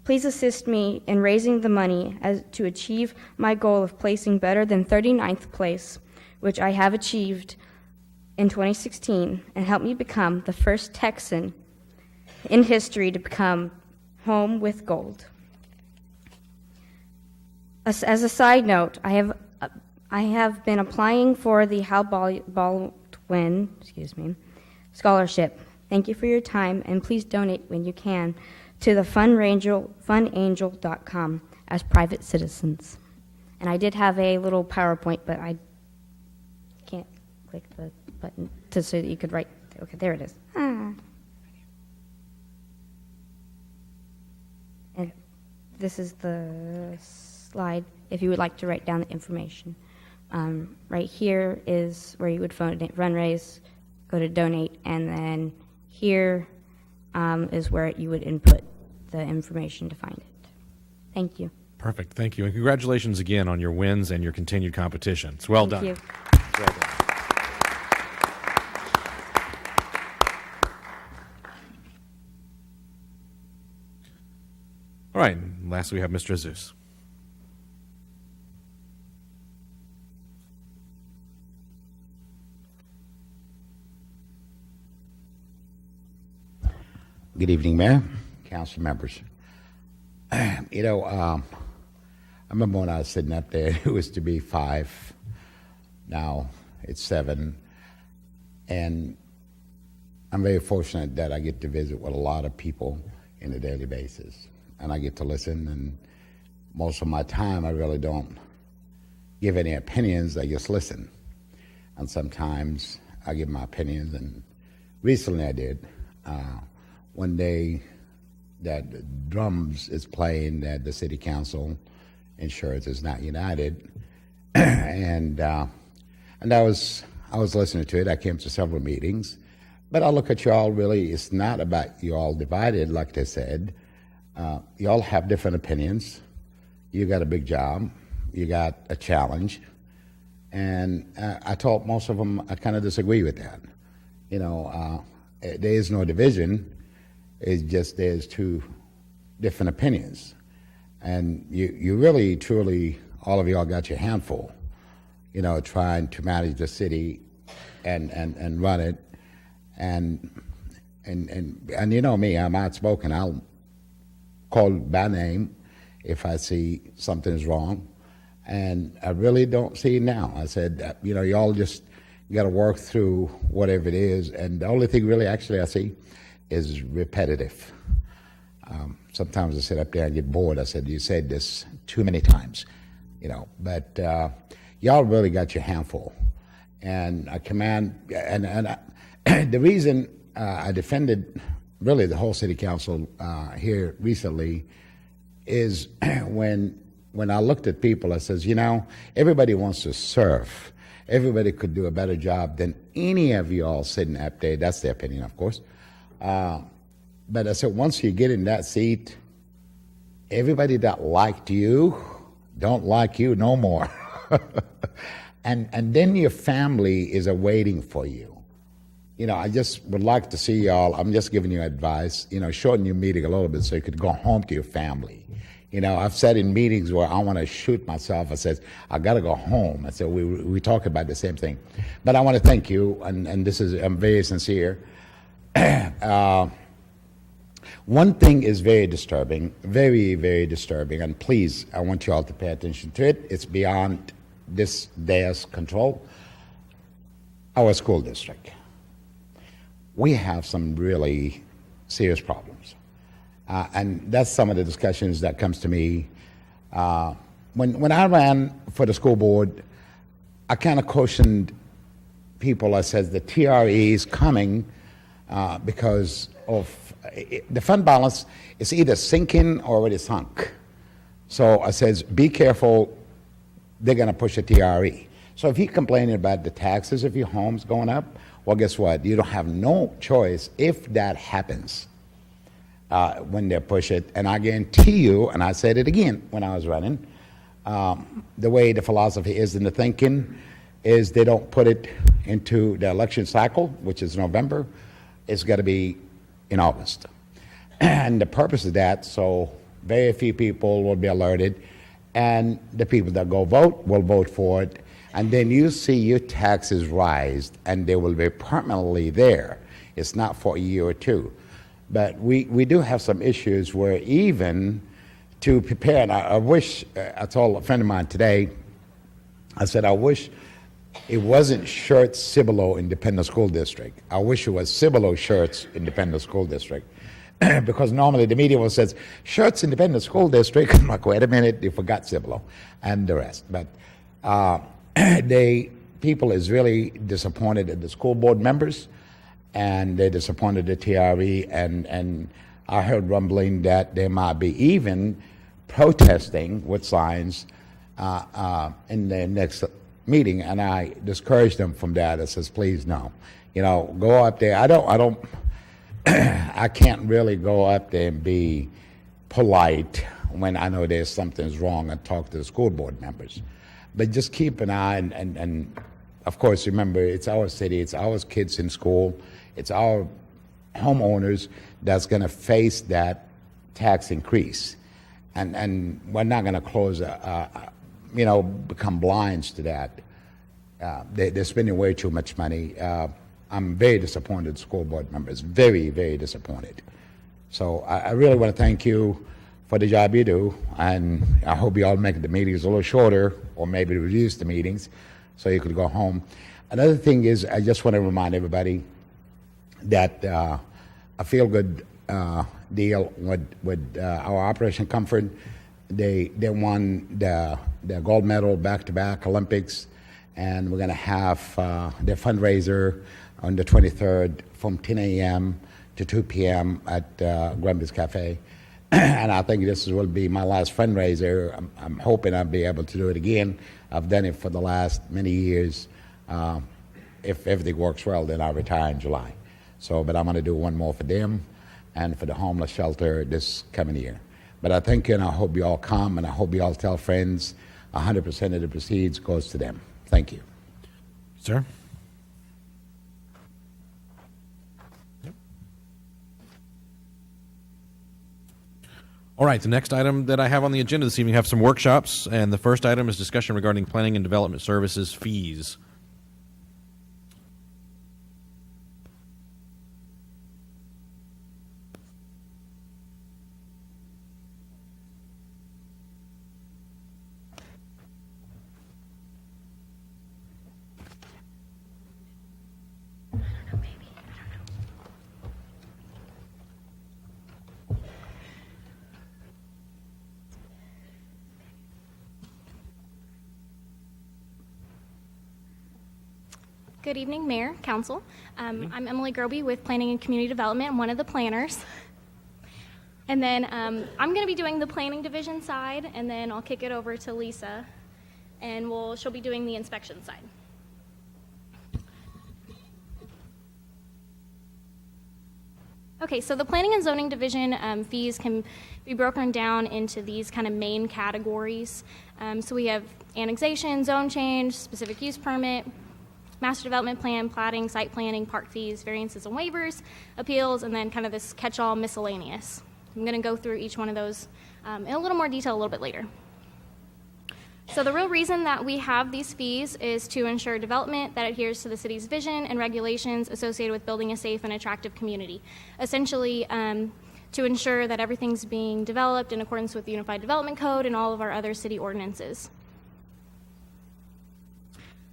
Please assist me in raising the money to achieve my goal of placing better than 39th place, which I have achieved in 2016, and help me become the first Texan in history to become home with gold. As a side note, I have been applying for the Hal Baldwin scholarship. Thank you for your time, and please donate when you can to the funangel.com as private citizens. And I did have a little PowerPoint, but I can't click the button so that you could write. Okay, there it is. And this is the slide if you would like to write down the information. Right here is where you would fundraise, go to donate, and then here is where you would input the information to find it. Thank you. Perfect. Thank you. And congratulations again on your wins and your continued competition. It's well done. Thank you. Well done. All right. And lastly, we have Mr. Jesus. Good evening, Mayor, council members. I remember when I was sitting up there, it was to be 5. Now it's 7. And I'm very fortunate that I get to visit with a lot of people on a daily basis. And I get to listen, and most of my time I really don't give any opinions, I just listen. And sometimes I give my opinions, and recently I did. One day that drums is playing at the city council in Schertz is not united, and I was listening to it. I came to several meetings, but I look at y'all. Really, it's not about you all divided, like they said. Y'all have different opinions. You got a big job. You got a challenge, and I told most of them I kind of disagree with that. There is no division. It's just there's two different opinions. And you really, truly, all of y'all got your handful, trying to manage the city and run it. And you know me, I'm outspoken. I'll call by name if I see something's wrong. And I really don't see it now. I said, y'all just got to work through whatever it is. And the only thing really actually I see is repetitive. Sometimes I sit up there and get bored. I said, you said this too many times, but y'all really got your handful. And I command, the reason I defended really the whole city council here recently is when I looked at people, I says, everybody wants to serve. Everybody could do a better job than any of y'all sitting up there. That's their opinion, of course. But I said, once you get in that seat, everybody that liked you don't like you no more. and then your family is awaiting for you. I just would like to see y'all, I'm just giving you advice, shorten your meeting a little bit so you could go home to your family. I've said in meetings where I want to shoot myself, I said, I got to go home. I said, we talk about the same thing. But I want to thank you, and I'm very sincere. One thing is very disturbing, very, very disturbing, and please, I want you all to pay attention to it. It's beyond this day's control. Our school district. We have some really serious problems. And that's some of the discussions that comes to me. When I ran for the school board, I kind of cautioned people. I said the TRE is coming because of the fund balance is either sinking or it is sunk. So I says, be careful, they're going to push a TRE. So if you're complaining about the taxes of your homes going up, well, guess what? You don't have no choice if that happens when they push it. And I guarantee you, and I said it again when I was running, the way the philosophy is in the thinking is they don't put it into the election cycle, which is November. It's got to be in August. And the purpose of that, so very few people will be alerted, and the people that go vote will vote for it, and then you see your taxes rise, and they will be permanently there. It's not for a year or two. But we do have some issues where even to prepare, and I wish, I told a friend of mine today, I said, I wish it wasn't Schertz Cibolo Independent School District. I wish it was Cibolo Schertz Independent School District. Because normally the media will says, Schertz Independent School District. I'm like, wait a minute, you forgot Cibolo and the rest. But people is really disappointed at the school board members, and they're disappointed at TRE, and I heard rumbling that they might be even protesting with signs in the next meeting, and I discouraged them from that. I says, please, no. You know, go up there. I can't really go up there and be polite when I know there's something's wrong and talk to the school board members. But just keep an eye, and of course, remember, it's our city, it's our kids in school, it's our homeowners that's going to face that tax increase. And we're not going to close, become blinds to that. They're spending way too much money. I'm very disappointed, school board members, very, very disappointed. So I really want to thank you for the job you do, and I hope you all make the meetings a little shorter, or maybe reduce the meetings so you could go home. Another thing is, I just want to remind everybody that a feel-good deal with our Operation Comfort. They won the gold medal back-to-back Olympics, and we're going to have their fundraiser on the 23rd from 10 a.m. to 2 p.m. at Grumpy's Cafe. And I think this will be my last fundraiser. I'm hoping I'll be able to do it again. I've done it for the last many years. If everything works well, then I'll retire in July. But I'm going to do one more for them and for the homeless shelter this coming year. But I thank you, and I hope you all come, and I hope you all tell friends 100% of the proceeds goes to them. Thank you. Sir? All right, the next item that I have on the agenda this evening, have some workshops, and the first item is discussion regarding planning and development services fees. Good evening, Mayor, Council. I'm Emily Groby with Planning and Community Development. I'm one of the planners. And then I'm going to be doing the planning division side, and then I'll kick it over to Lisa, and she'll be doing the inspection side. Okay, so the planning and zoning division fees can be broken down into these kind of main categories. So we have annexation, zone change, specific use permit, master development plan, platting, site planning, park fees, variances and waivers, appeals, and then kind of this catch-all miscellaneous. I'm going to go through each one of those in a little more detail a little bit later. So the real reason that we have these fees is to ensure development that adheres to the city's vision and regulations associated with building a safe and attractive community. Essentially, to ensure that everything's being developed in accordance with the Unified Development Code and all of our other city ordinances.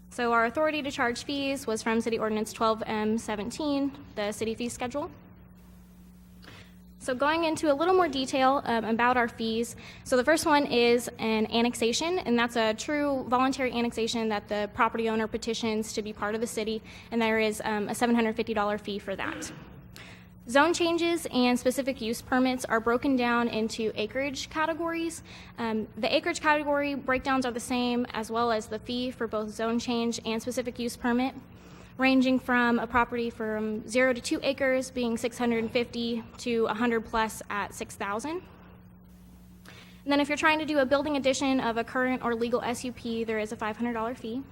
So our authority to charge fees was from City Ordinance 12M17, the city fee schedule. So going into a little more detail about our fees. So the first one is an annexation, and that's a true voluntary annexation that the property owner petitions to be part of the city, and there is a $750 fee for that. Zone changes and specific use permits are broken down into acreage categories. The acreage category breakdowns are the same, as well as the fee for both zone change and specific use permit, ranging from a property from 0 to 2 acres being $650 to 100 plus at $6,000. And then if you're trying to do a building addition of a current or legal SUP, there is a $500 fee.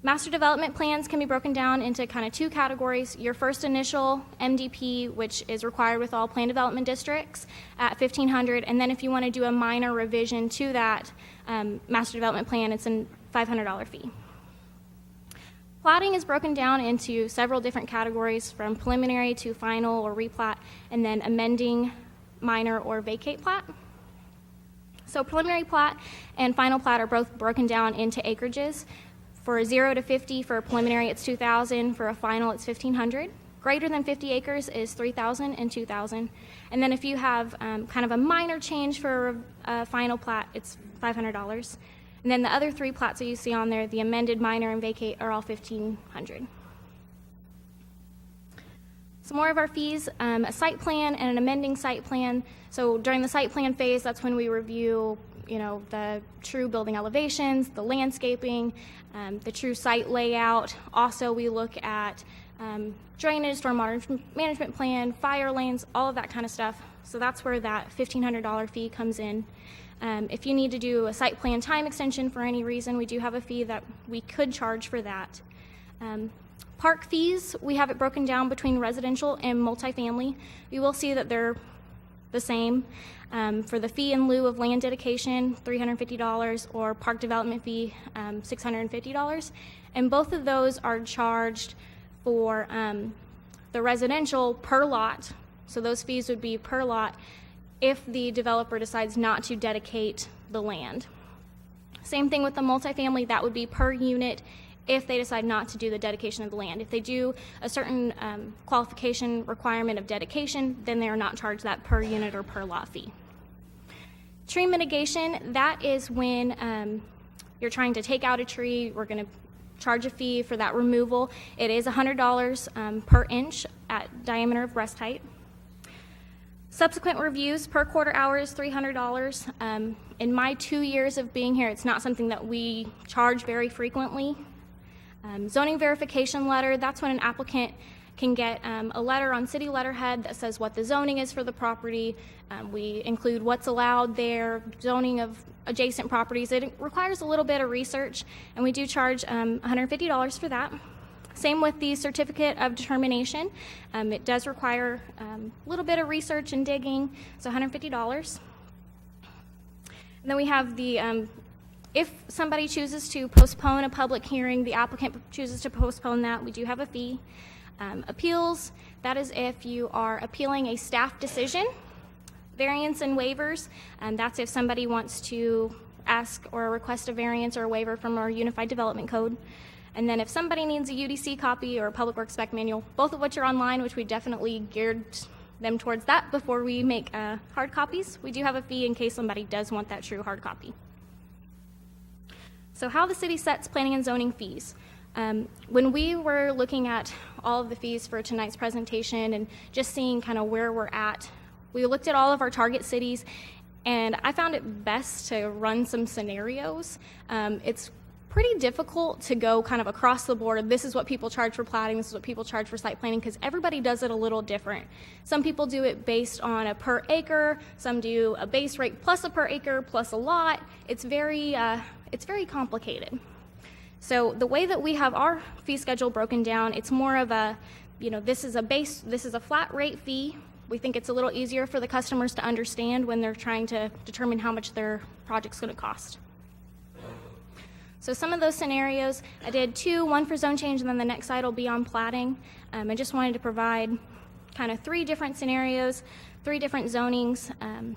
Master development plans can be broken down into kind of 2 categories. Your first initial MDP, which is required with all plan development districts, at $1,500, and then if you want to do a minor revision to that master development plan, it's a $500 fee. Platting is broken down into several different categories, from preliminary to final or replat, and then amending, minor, or vacate plat. So preliminary plat and final plat are both broken down into acreages. For 0 to 50, for a preliminary, it's 2,000. For a final, it's 1,500. Greater than 50 acres is 3,000 and 2,000. And then if you have kind of a minor change for a final plat, it's $500. And then the other 3 plats that you see on there, the amended, minor, and vacate, are all 1,500. Some more of our fees, a site plan and an amending site plan. So during the site plan phase, that's when we review the true building elevations, the landscaping, the true site layout. Also, we look at drainage, stormwater management plan, fire lanes, all of that kind of stuff. So that's where that $1,500 fee comes in. If you need to do a site plan time extension for any reason, we do have a fee that we could charge for that. Park fees, we have it broken down between residential and multifamily. You will see that they're the same. For the fee in lieu of land dedication, $350, or park development fee, $650. And both of those are charged for the residential per lot. So those fees would be per lot if the developer decides not to dedicate the land. Same thing with the multifamily, that would be per unit if they decide not to do the dedication of the land. If they do a certain qualification requirement of dedication, then they are not charged that per unit or per lot fee. Tree mitigation, that is when you're trying to take out a tree. We're going to charge a fee for that removal. It is $100 per inch at diameter of breast height. Subsequent reviews per quarter hour is $300. In my 2 years of being here, it's not something that we charge very frequently. Zoning verification letter, that's when an applicant can get a letter on city letterhead that says what the zoning is for the property. We include what's allowed there, zoning of adjacent properties. It requires a little bit of research, and we do charge $150 for that. Same with the certificate of determination. It does require a little bit of research and digging, so $150. And then we have the, if somebody chooses to postpone a public hearing, the applicant chooses to postpone that, we do have a fee. Appeals, that is if you are appealing a staff decision. Variance and waivers, that's if somebody wants to ask or request a variance or a waiver from our Unified Development Code. And then if somebody needs a UDC copy or a Public Works Spec Manual, both of which are online, which we definitely geared them towards that before we make hard copies, we do have a fee in case somebody does want that true hard copy. So how the city sets planning and zoning fees. When we were looking at all of the fees for tonight's presentation and just seeing kind of where we're at, we looked at all of our target cities, and I found it best to run some scenarios. It's pretty difficult to go kind of across the board. This is what people charge for platting, this is what people charge for site planning, because everybody does it a little different. Some people do it based on a per acre, some do a base rate plus a per acre plus a lot. It's very complicated. So the way that we have our fee schedule broken down, it's more of a, this is a flat rate fee. We think it's a little easier for the customers to understand when they're trying to determine how much their project's going to cost. So some of those scenarios, I did 2, one for zone change, and then the next slide will be on platting. I just wanted to provide kind of 3 different scenarios, 3 different zonings, and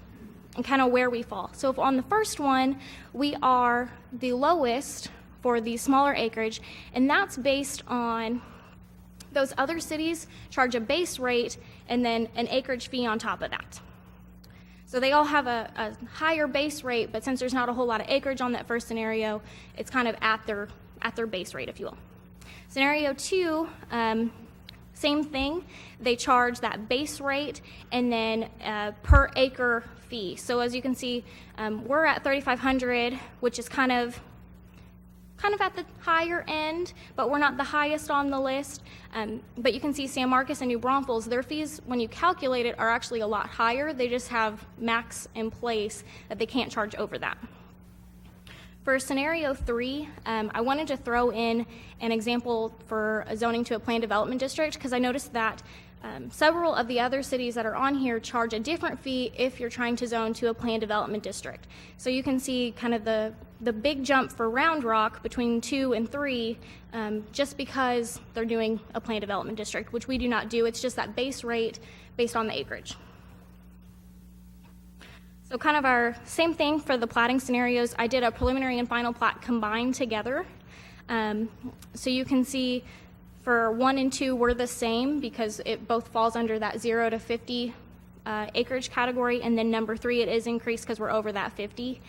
kind of where we fall. So if on the first one, we are the lowest for the smaller acreage, and that's based on those other cities charge a base rate and then an acreage fee on top of that. So they all have a higher base rate, but since there's not a whole lot of acreage on that first scenario, it's kind of at their base rate, if you will. Scenario 2, Same thing, they charge that base rate and then per acre fee. So as you can see, we're at 3,500, which is kind of at the higher end, but we're not the highest on the list. But you can see San Marcos and New Braunfels, their fees, when you calculate it, are actually a lot higher. They just have max in place that they can't charge over that. For scenario 3, I wanted to throw in an example for a zoning to a planned development district, because I noticed that several of the other cities that are on here charge a different fee if you're trying to zone to a planned development district. So you can see kind of the big jump for Round Rock between 2 and 3, just because they're doing a planned development district, which we do not do. It's just that base rate based on the acreage. So kind of our same thing for the platting scenarios. I did a preliminary and final plat combined together. So you can see for 1 and 2, we're the same because it both falls under that 0 to 50 acreage category. And then number 3, it is increased because we're over that 50.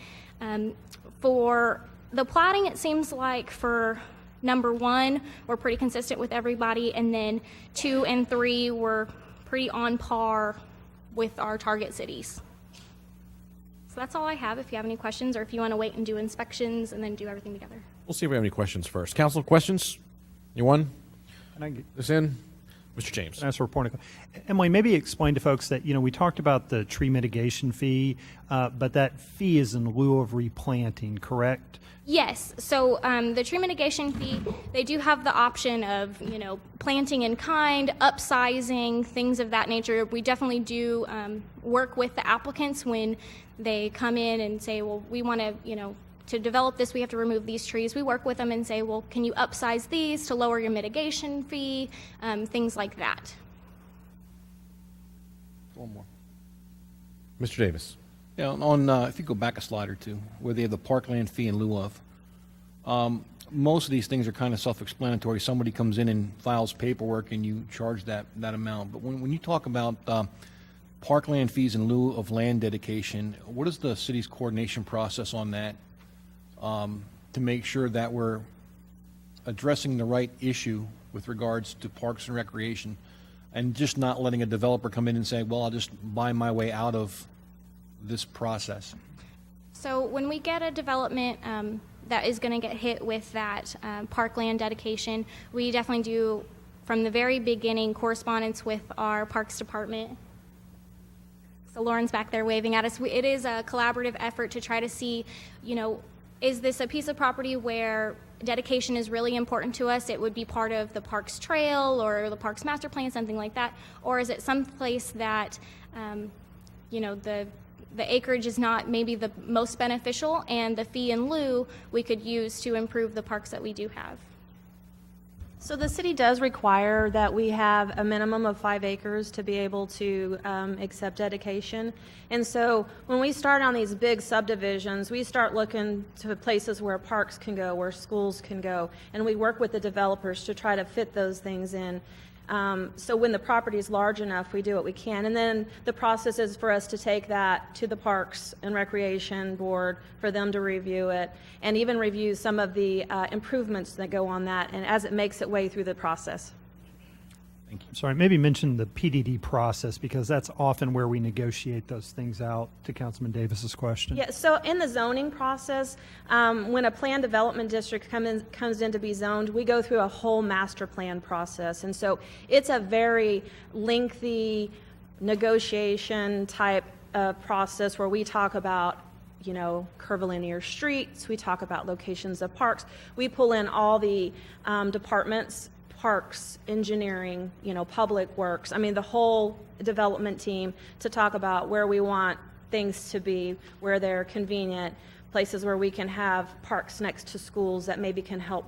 For the platting, it seems like for number 1, we're pretty consistent with everybody. And then 2 and 3, we're pretty on par with our target cities. So that's all I have. If you have any questions, or if you want to wait and do inspections and then do everything together. We'll see if we have any questions first. Council, questions? Anyone? Can I get this in? Mr. James. Can I ask for a point? Emily, maybe explain to folks that, we talked about the tree mitigation fee, but that fee is in lieu of replanting, correct? Yes. So the tree mitigation fee, they do have the option of, planting in kind, upsizing, things of that nature. We definitely do work with the applicants when they come in and say, well, we want to develop this, we have to remove these trees. We work with them and say, well, can you upsize these to lower your mitigation fee, things like that. One more. Mr. Davis. Yeah, on if you go back a slide or two, where they have the parkland fee in lieu of, most of these things are kind of self-explanatory. Somebody comes in and files paperwork and you charge that amount. But when you talk about parkland fees in lieu of land dedication, what is the city's coordination process on that to make sure that we're addressing the right issue with regards to parks and recreation, and just not letting a developer come in and say, well, I'll just buy my way out of this process? So when we get a development that is going to get hit with that parkland dedication, we definitely do, from the very beginning, correspondence with our Parks Department. So Lauren's back there waving at us. It is a collaborative effort to try to see, is this a piece of property where dedication is really important to us? It would be part of the Parks Trail or the Parks Master Plan, something like that. Or is it someplace that, the acreage is not maybe the most beneficial, and the fee in lieu we could use to improve the parks that we do have? So the city does require that we have a minimum of 5 acres to be able to accept dedication. And so when we start on these big subdivisions, we start looking to places where parks can go, where schools can go, and we work with the developers to try to fit those things in. So when the property is large enough, we do what we can. And then the process is for us to take that to the Parks and Recreation Board for them to review it, and even review some of the improvements that go on that, and as it makes its way through the process. Thank you. Sorry, maybe mention the PDD process, because that's often where we negotiate those things out, to Councilman Davis's question. Yeah, so in the zoning process, when a planned development district comes in to be zoned, we go through a whole master plan process. And so it's a very lengthy negotiation type process where we talk about curvilinear streets, we talk about locations of parks. We pull in all the departments, parks, engineering, public works, the whole development team, to talk about where we want things to be, where they're convenient, places where we can have parks next to schools that maybe can help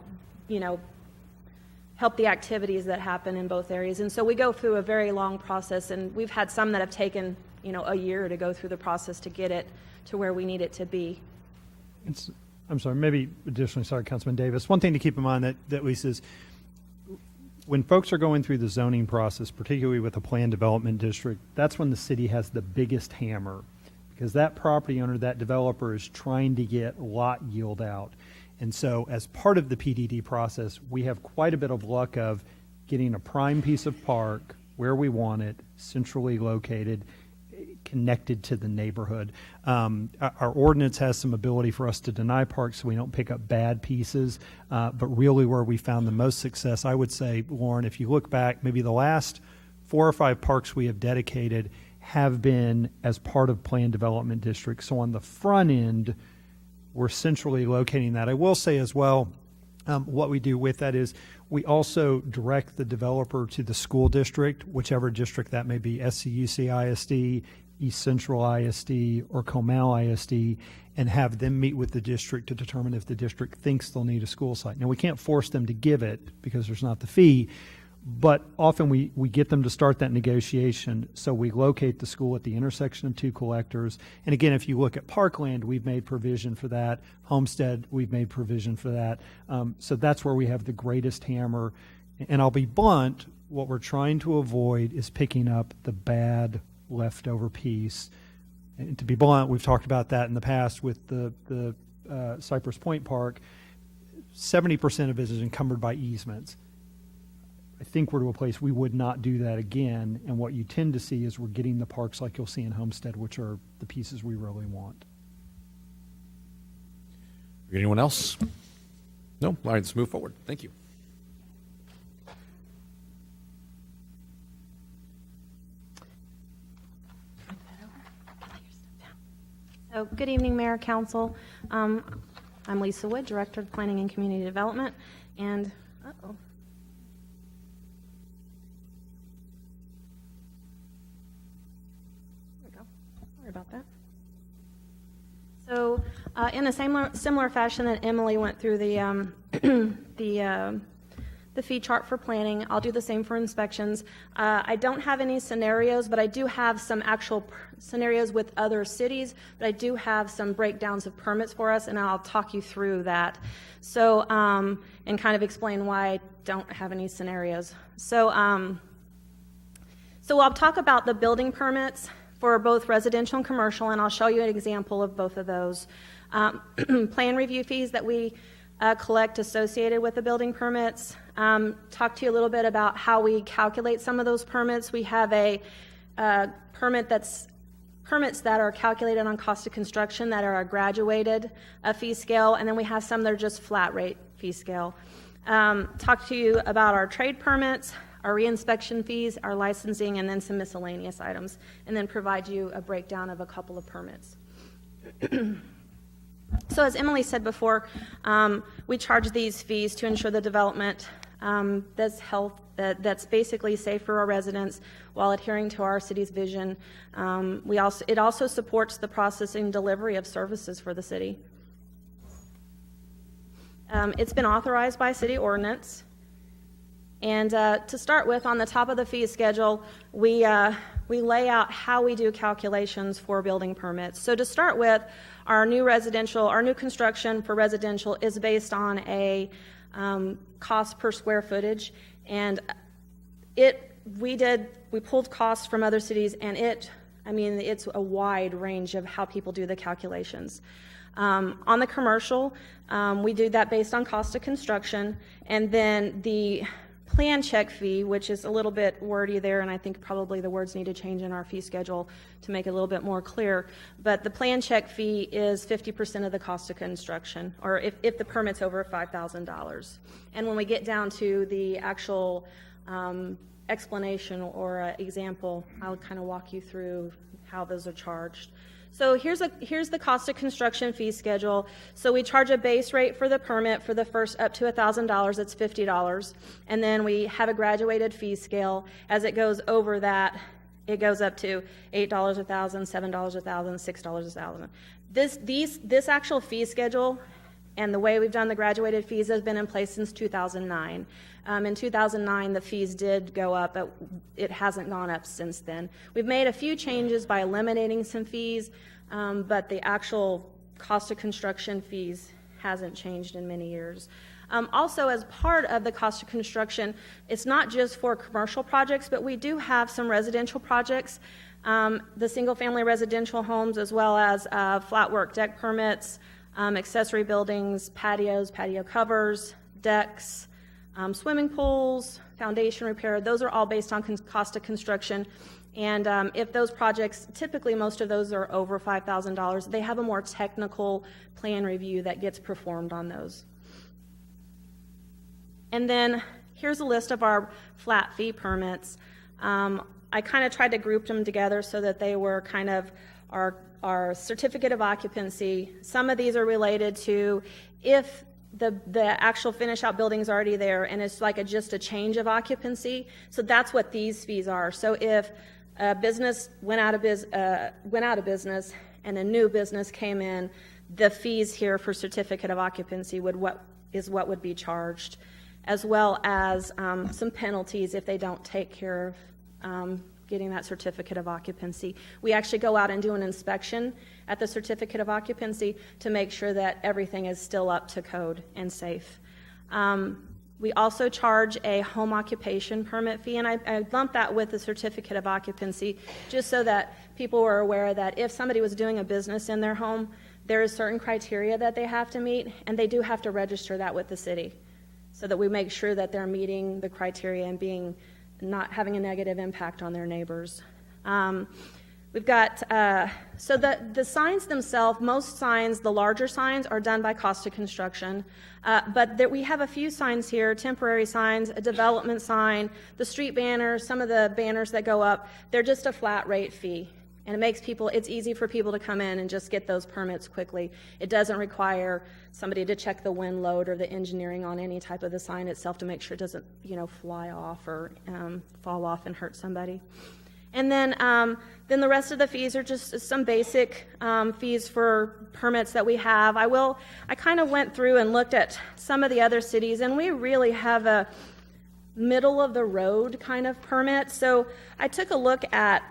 the activities that happen in both areas. And so we go through a very long process, and we've had some that have taken, a year to go through the process to get it to where we need it to be. I'm sorry, maybe additionally, sorry, Councilman Davis, one thing to keep in mind that at least is, when folks are going through the zoning process, particularly with a planned development district, that's when the city has the biggest hammer, because that property owner, that developer, is trying to get lot yield out. And so as part of the PDD process, we have quite a bit of luck of getting a prime piece of park where we want it, centrally located, connected to the neighborhood. Our ordinance has some ability for us to deny parks so we don't pick up bad pieces, but really where we found the most success, I would say, Lauren, if you look back, maybe the last 4 or 5 parks we have dedicated have been as part of planned development districts. So on the front end, we're centrally locating that. I will say as well, what we do with that is we also direct the developer to the school district, whichever district that may be, SCUC ISD, East Central ISD, or Comal ISD, and have them meet with the district to determine if the district thinks they'll need a school site. Now, we can't force them to give it because there's not the fee, but often we get them to start that negotiation. So we locate the school at the intersection of 2 collectors. And again, if you look at Parkland, we've made provision for that. Homestead, we've made provision for that. So that's where we have the greatest hammer. And I'll be blunt, what we're trying to avoid is picking up the bad leftover piece. And to be blunt, we've talked about that in the past with the Cypress Point Park. 70% of it is encumbered by easements. I think we're to a place we would not do that again, and what you tend to see is we're getting the parks like you'll see in Homestead, which are the pieces we really want. Anyone else? No? All right, let's move forward. Thank you. So, good evening, Mayor, Council. I'm Lisa Wood, Director of Planning and Community Development, and Sorry about that. So, in a similar fashion that Emily went through the fee chart for planning, I'll do the same for inspections. I don't have any scenarios, but I do have some actual scenarios with other cities, but I do have some breakdowns of permits for us, and I'll talk you through that. So, and kind of explain why I don't have any scenarios. So I'll talk about the building permits for both residential and commercial, and I'll show you an example of both of those. Plan review fees that we collect associated with the building permits. Talk to you a little bit about how we calculate some of those permits. We have a permits that are calculated on cost of construction that are a graduated fee scale, and then we have some that are just flat rate fee scale. Talk to you about our trade permits, our reinspection fees, our licensing, and then some miscellaneous items, and then provide you a breakdown of a couple of permits. So as Emily said before, we charge these fees to ensure the development that's basically safe for our residents while adhering to our city's vision. It also supports the processing and delivery of services for the city. It's been authorized by city ordinance. And to start with, on the top of the fee schedule, we lay out how we do calculations for building permits. So to start with, our new construction for residential is based on a cost per square footage, and we pulled costs from other cities, and it's a wide range of how people do the calculations. On the commercial, we do that based on cost of construction, and then the plan check fee, which is a little bit wordy there, and I think probably the words need to change in our fee schedule to make it a little bit more clear. But the plan check fee is 50% of the cost of construction, or if the permit's over $5,000. And when we get down to the actual explanation or example, I'll kind of walk you through how those are charged. So here's the cost of construction fee schedule. So we charge a base rate for the permit for the first up to $1,000. It's $50, and then we have a graduated fee scale. As it goes over that, it goes up to $8 $1,000, $7 $1,000, $6 $1,000. This actual fee schedule and the way we've done the graduated fees has been in place since 2009. In 2009, the fees did go up, but it hasn't gone up since then. We've made a few changes by eliminating some fees, but the actual cost of construction fees hasn't changed in many years. Also, as part of the cost of construction, it's not just for commercial projects, but we do have some residential projects, the single-family residential homes, as well as flat work deck permits, accessory buildings, patios, patio covers, decks, swimming pools, foundation repair, those are all based on cost of construction. And if those projects, typically most of those are over $5,000, they have a more technical plan review that gets performed on those. And then here's a list of our flat fee permits. I kind of tried to group them together so that they were kind of our certificate of occupancy. Some of these are related to if the actual finish out building is already there and it's like just a change of occupancy. So that's what these fees are. So if a business went out of business and a new business came in, the fees here for certificate of occupancy would what would be charged, as well as some penalties if they don't take care of getting that certificate of occupancy. We actually go out and do an inspection at the certificate of occupancy to make sure that everything is still up to code and safe. We also charge a home occupation permit fee, and I lump that with the certificate of occupancy just so that people were aware that if somebody was doing a business in their home, there is certain criteria that they have to meet, and they do have to register that with the city so that we make sure that they're meeting the criteria and not having a negative impact on their neighbors. We've got, so the signs themselves, most signs, the larger signs, are done by cost of construction. But we have a few signs here, temporary signs, a development sign, the street banners, some of the banners that go up, they're just a flat rate fee. And it's easy for people to come in and just get those permits quickly. It doesn't require somebody to check the wind load or the engineering on any type of the sign itself to make sure it doesn't, fly off or fall off and hurt somebody. And then the rest of the fees are just some basic fees for permits that we have. I kind of went through and looked at some of the other cities, and we really have a middle of the road kind of permit. So I took a look at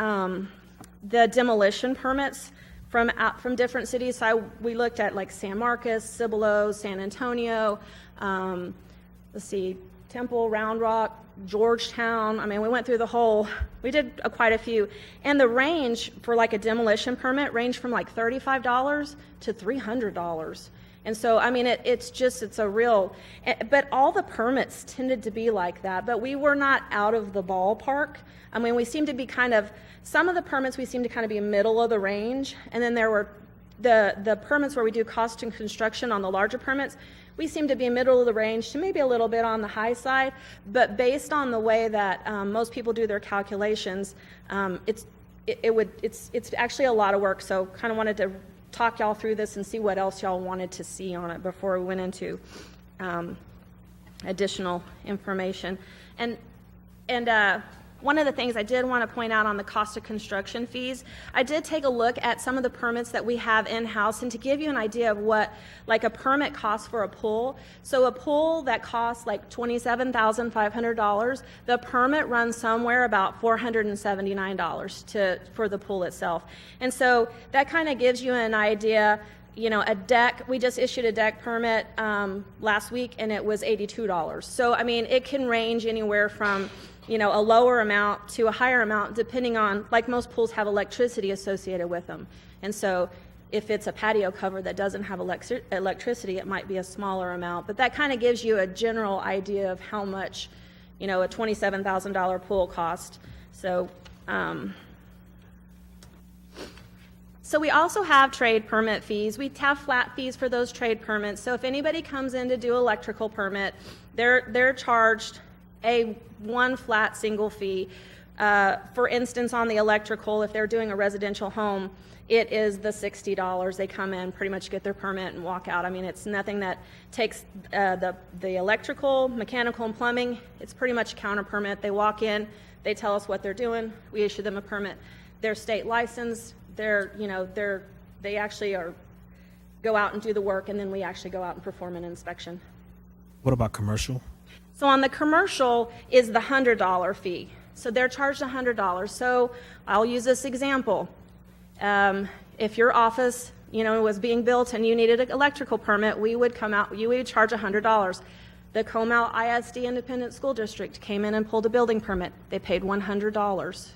the demolition permits from different cities. So we looked at like San Marcos, Cibolo, San Antonio, Temple, Round Rock, Georgetown. I mean, we went through we did quite a few. And the range for like a demolition permit ranged from like $35 to $300. And so, I mean, it's a real, but all the permits tended to be like that, but we were not out of the ballpark. I mean, we seem to be some of the permits we seem to kind of be middle of the range, and then there were the permits where we do cost and construction on the larger permits, we seem to be middle of the range to maybe a little bit on the high side, but based on the way that most people do their calculations, it's actually a lot of work, so kind of wanted to talk y'all through this and see what else y'all wanted to see on it before we went into additional information. And one of the things I did want to point out on the cost of construction fees, I did take a look at some of the permits that we have in-house, and to give you an idea of what like a permit costs for a pool. So a pool that costs like $27,500, the permit runs somewhere about $479 for the pool itself. And so that kind of gives you an idea. A deck, we just issued a deck permit last week, and it was $82. So, I mean, it can range anywhere from, a lower amount to a higher amount, depending on, like most pools have electricity associated with them. And so if it's a patio cover that doesn't have electricity, it might be a smaller amount. But that kind of gives you a general idea of how much, a $27,000 pool cost. So, So we also have trade permit fees. We have flat fees for those trade permits. So if anybody comes in to do electrical permit, they're charged one flat single fee. For instance, on the electrical, if they're doing a residential home, it is the $60. They come in, pretty much get their permit and walk out. I mean, it's nothing that takes the electrical, mechanical, and plumbing. It's pretty much a counter permit. They walk in, they tell us what they're doing, we issue them a permit. They're state licensed. They actually go out and do the work, and then we actually go out and perform an inspection. What about commercial? So on the commercial is the $100 fee. So they're charged $100. So I'll use this example. If your office, was being built and you needed an electrical permit, we would come out, you would charge $100. The Comal ISD Independent School District came in and pulled a building permit. They paid $100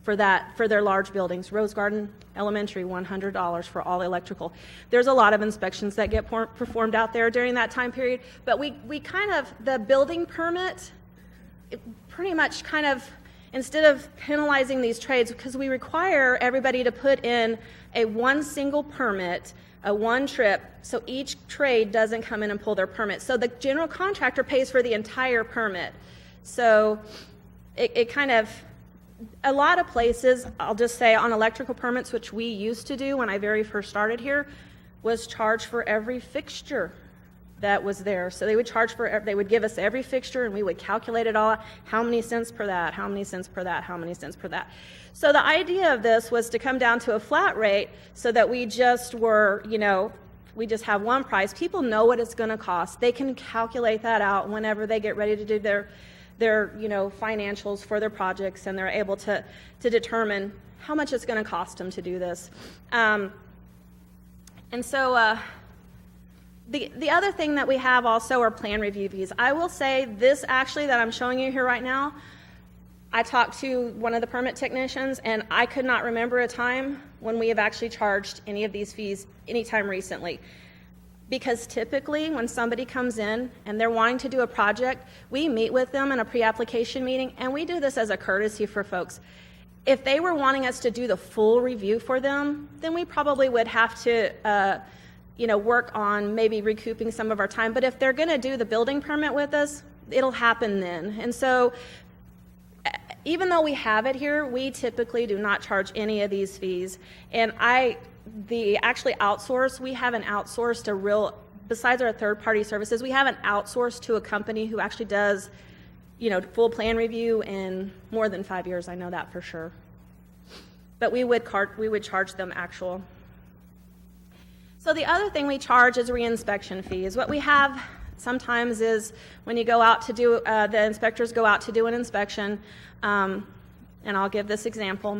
for that, for their large buildings. Rose Garden Elementary, $100 for all electrical. There's a lot of inspections that get performed out there during that time period, but we kind of, the building permit pretty much kind of, instead of penalizing these trades, because we require everybody to put in a one single permit, a one trip, so each trade doesn't come in and pull their permit. So the general contractor pays for the entire permit. So it kind of, a lot of places, I'll just say on electrical permits, which we used to do when I very first started here, was charged for every fixture that was there. So they would charge for, they would give us every fixture and we would calculate it all, how many cents per that, how many cents per that, how many cents per that. So the idea of this was to come down to a flat rate so that we just were, we just have one price. People know what it's going to cost. They can calculate that out whenever they get ready to do their financials for their projects, and they're able to determine how much it's going to cost them to do this. And so the other thing that we have also are plan review fees. I will say this actually that I'm showing you here right now, I talked to one of the permit technicians, and I could not remember a time when we have actually charged any of these fees anytime recently. Because typically when somebody comes in and they're wanting to do a project, we meet with them in a pre-application meeting, and we do this as a courtesy for folks. If they were wanting us to do the full review for them, then we probably would have to work on maybe recouping some of our time. But if they're going to do the building permit with us, it'll happen then. And so even though we have it here, we typically do not charge any of these fees. And actually outsource, we haven't outsourced besides our third-party services, we haven't outsourced to a company who actually does, full plan review in more than 5 years. I know that for sure. But we would charge them actual. So the other thing we charge is reinspection fees. What we have sometimes is when you go out to do, the inspectors go out to do an inspection, and I'll give this example,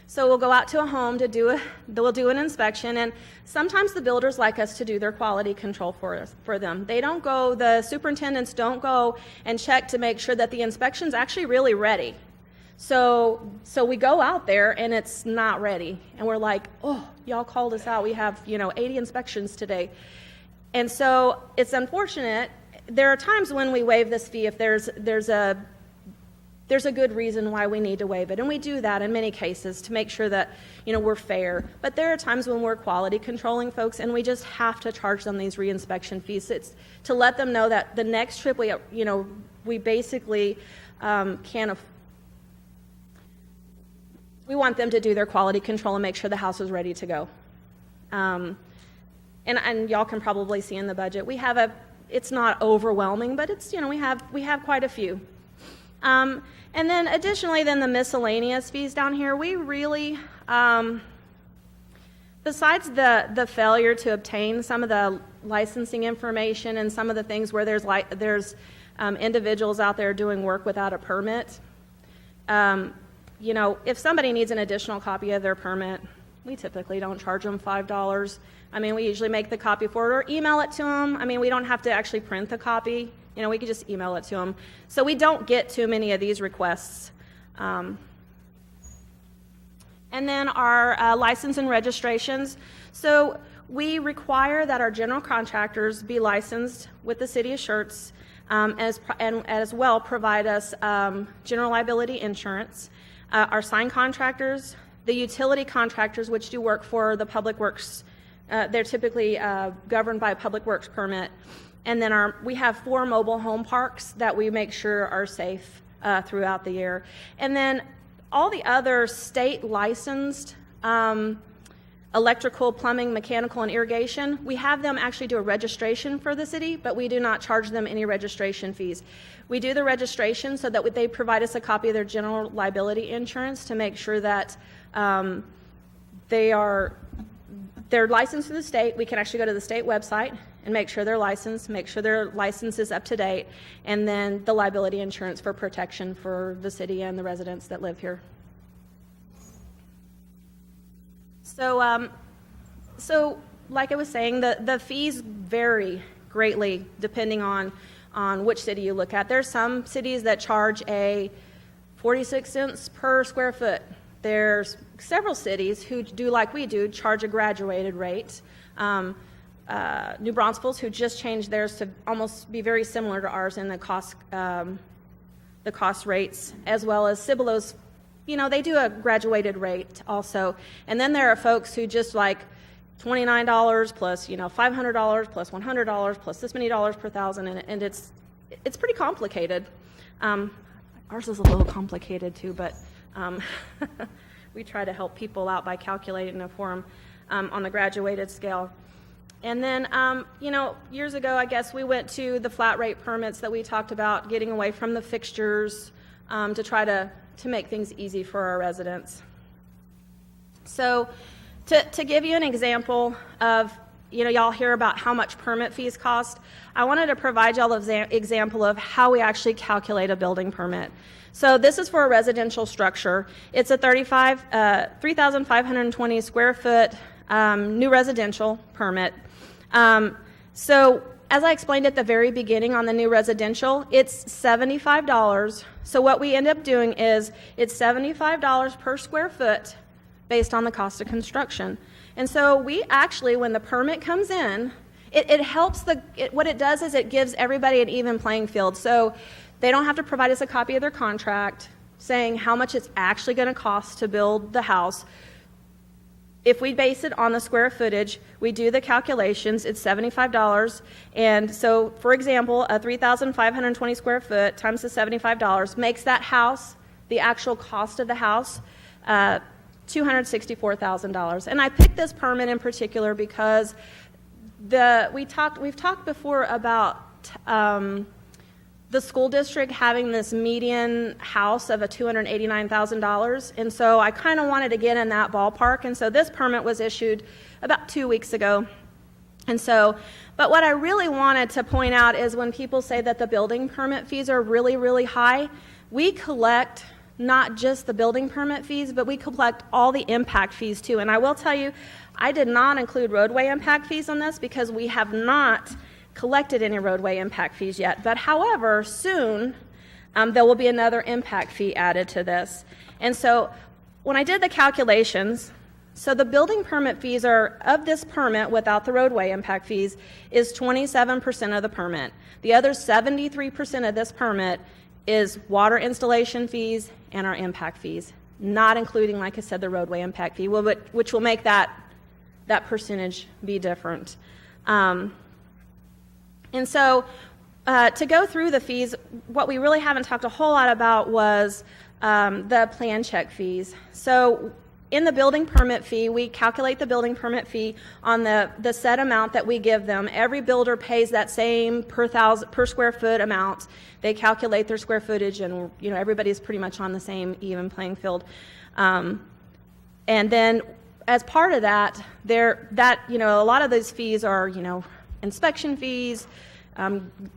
so we'll go out to a home we'll do an inspection, and sometimes the builders like us to do their quality control for them. The superintendents don't go and check to make sure that the inspection's actually really ready. So we go out there and it's not ready, and we're like, oh, y'all called us out. We have 80 inspections today. And so it's unfortunate. There are times when we waive this fee if there's a good reason why we need to waive it, and we do that in many cases to make sure that we're fair. But there are times when we're quality controlling folks, and we just have to charge them these reinspection fees. It's to let them know that the next trip we basically we want them to do their quality control and make sure the house is ready to go. And y'all can probably see in the budget it's not overwhelming, but it's we have quite a few. And then additionally, the miscellaneous fees down here, we really, besides the failure to obtain some of the licensing information and some of the things where there's individuals out there doing work without a permit, if somebody needs an additional copy of their permit, we typically don't charge them $5. We usually make the copy for it or email it to them. We don't have to actually print the copy. We could just email it to them. So we don't get too many of these requests. And then our license and registrations. So we require that our general contractors be licensed with the city of Schertz, and as well provide us general liability insurance. Our sign contractors, the utility contractors, which do work for the public works, they're typically governed by a public works permit. And then we have 4 mobile home parks that we make sure are safe throughout the year. And then all the other state licensed electrical, plumbing, mechanical, and irrigation, we have them actually do a registration for the city, but we do not charge them any registration fees. We do the registration so that they provide us a copy of their general liability insurance to make sure that they're licensed through the state. We can actually go to the state website and make sure they're licensed, make sure their license is up to date, and then the liability insurance for protection for the city and the residents that live here. So like I was saying, the fees vary greatly depending on which city you look at. There's some cities that charge a 46 cents per square foot. There's several cities who do like we do, charge a graduated rate. New Braunfels, who just changed theirs to almost be very similar to ours in the the cost rates, as well as Cibelo's, they do a graduated rate also. And then there are folks who just like $29 plus, $500 plus $100 plus this many dollars per thousand, and it's pretty complicated. Ours is a little complicated too, but we try to help people out by calculating it for them on the graduated scale. And then, years ago, I guess we went to the flat rate permits that we talked about, getting away from the fixtures to try to make things easy for our residents. So to give you an example of, y'all hear about how much permit fees cost, I wanted to provide y'all an example of how we actually calculate a building permit. So this is for a residential structure. It's a 3,520 square foot new residential permit. So as I explained at the very beginning on the new residential, it's $75. So what we end up doing is it's $75 per square foot based on the cost of construction. And so we actually, when the permit comes in, it helps what it does is it gives everybody an even playing field. So they don't have to provide us a copy of their contract saying how much it's actually going to cost to build the house. If we base it on the square footage, we do the calculations, it's $75. And so, for example, a 3,520 square foot times the $75 makes that house, the actual cost of the house, $264,000. And I picked this permit in particular because we've talked before about the school district having this median house of $289,000, and so I kind of wanted to get in that ballpark, and so this permit was issued about 2 weeks ago. And so, but what I really wanted to point out is when people say that the building permit fees are really, really high, we collect not just the building permit fees, but we collect all the impact fees too. And I will tell you, I did not include roadway impact fees on this because we have not collected any roadway impact fees yet. But however, soon there will be another impact fee added to this. And so when I did the calculations, so the building permit fees are, of this permit without the roadway impact fees, is 27% of the permit. The other 73% of this permit is water installation fees and our impact fees, not including, like I said, the roadway impact fee, which will make that percentage be different. And so to go through the fees, what we really haven't talked a whole lot about was the plan check fees. So in the building permit fee, we calculate the building permit fee on the set amount that we give them. Every builder pays that same per square foot amount. They calculate their square footage, and everybody's pretty much on the same even playing field. And then as part of that, a lot of those fees are inspection fees,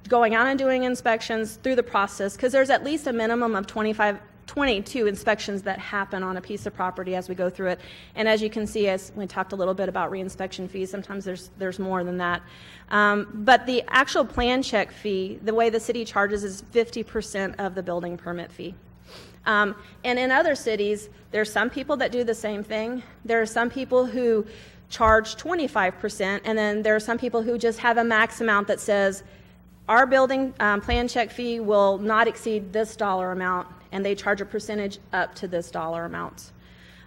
going out and doing inspections through the process, because there's at least a minimum of 22 inspections that happen on a piece of property as we go through it. And as you can see, as we talked a little bit about reinspection fees, sometimes there's more than that. But the actual plan check fee, the way the city charges, is 50% of the building permit fee. And in other cities, there's some people that do the same thing. There are some people who charge 25%, and then there are some people who just have a max amount that says, our building plan check fee will not exceed this dollar amount, and they charge a percentage up to this dollar amount.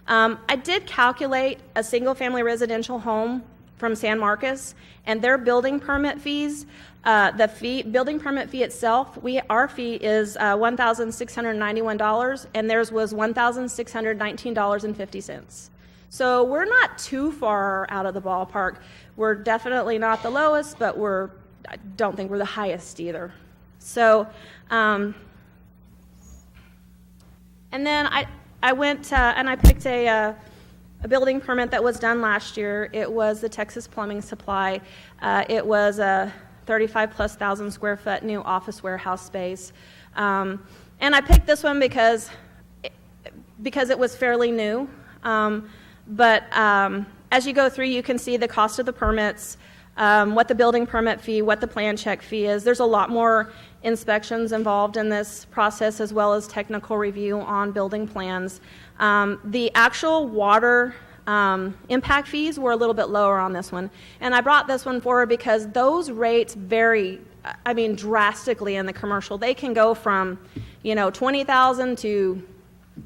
I did calculate a single-family residential home from San Marcos, and their building permit fees, building permit fee itself, our fee is $1,691, and theirs was $1,619.50. So we're not too far out of the ballpark. We're definitely not the lowest, but I don't think we're the highest either. So, and then I went and I picked a building permit that was done last year. It was the Texas Plumbing Supply. It was a 35,000+ square foot new office warehouse space. And I picked this one because it was fairly new. But as you go through, you can see the cost of the permits, what the building permit fee, what the plan check fee is. There's a lot more inspections involved in this process, as well as technical review on building plans. The actual water impact fees were a little bit lower on this one. And I brought this one forward because those rates vary I mean, drastically in the commercial. They can go from, 20,000 to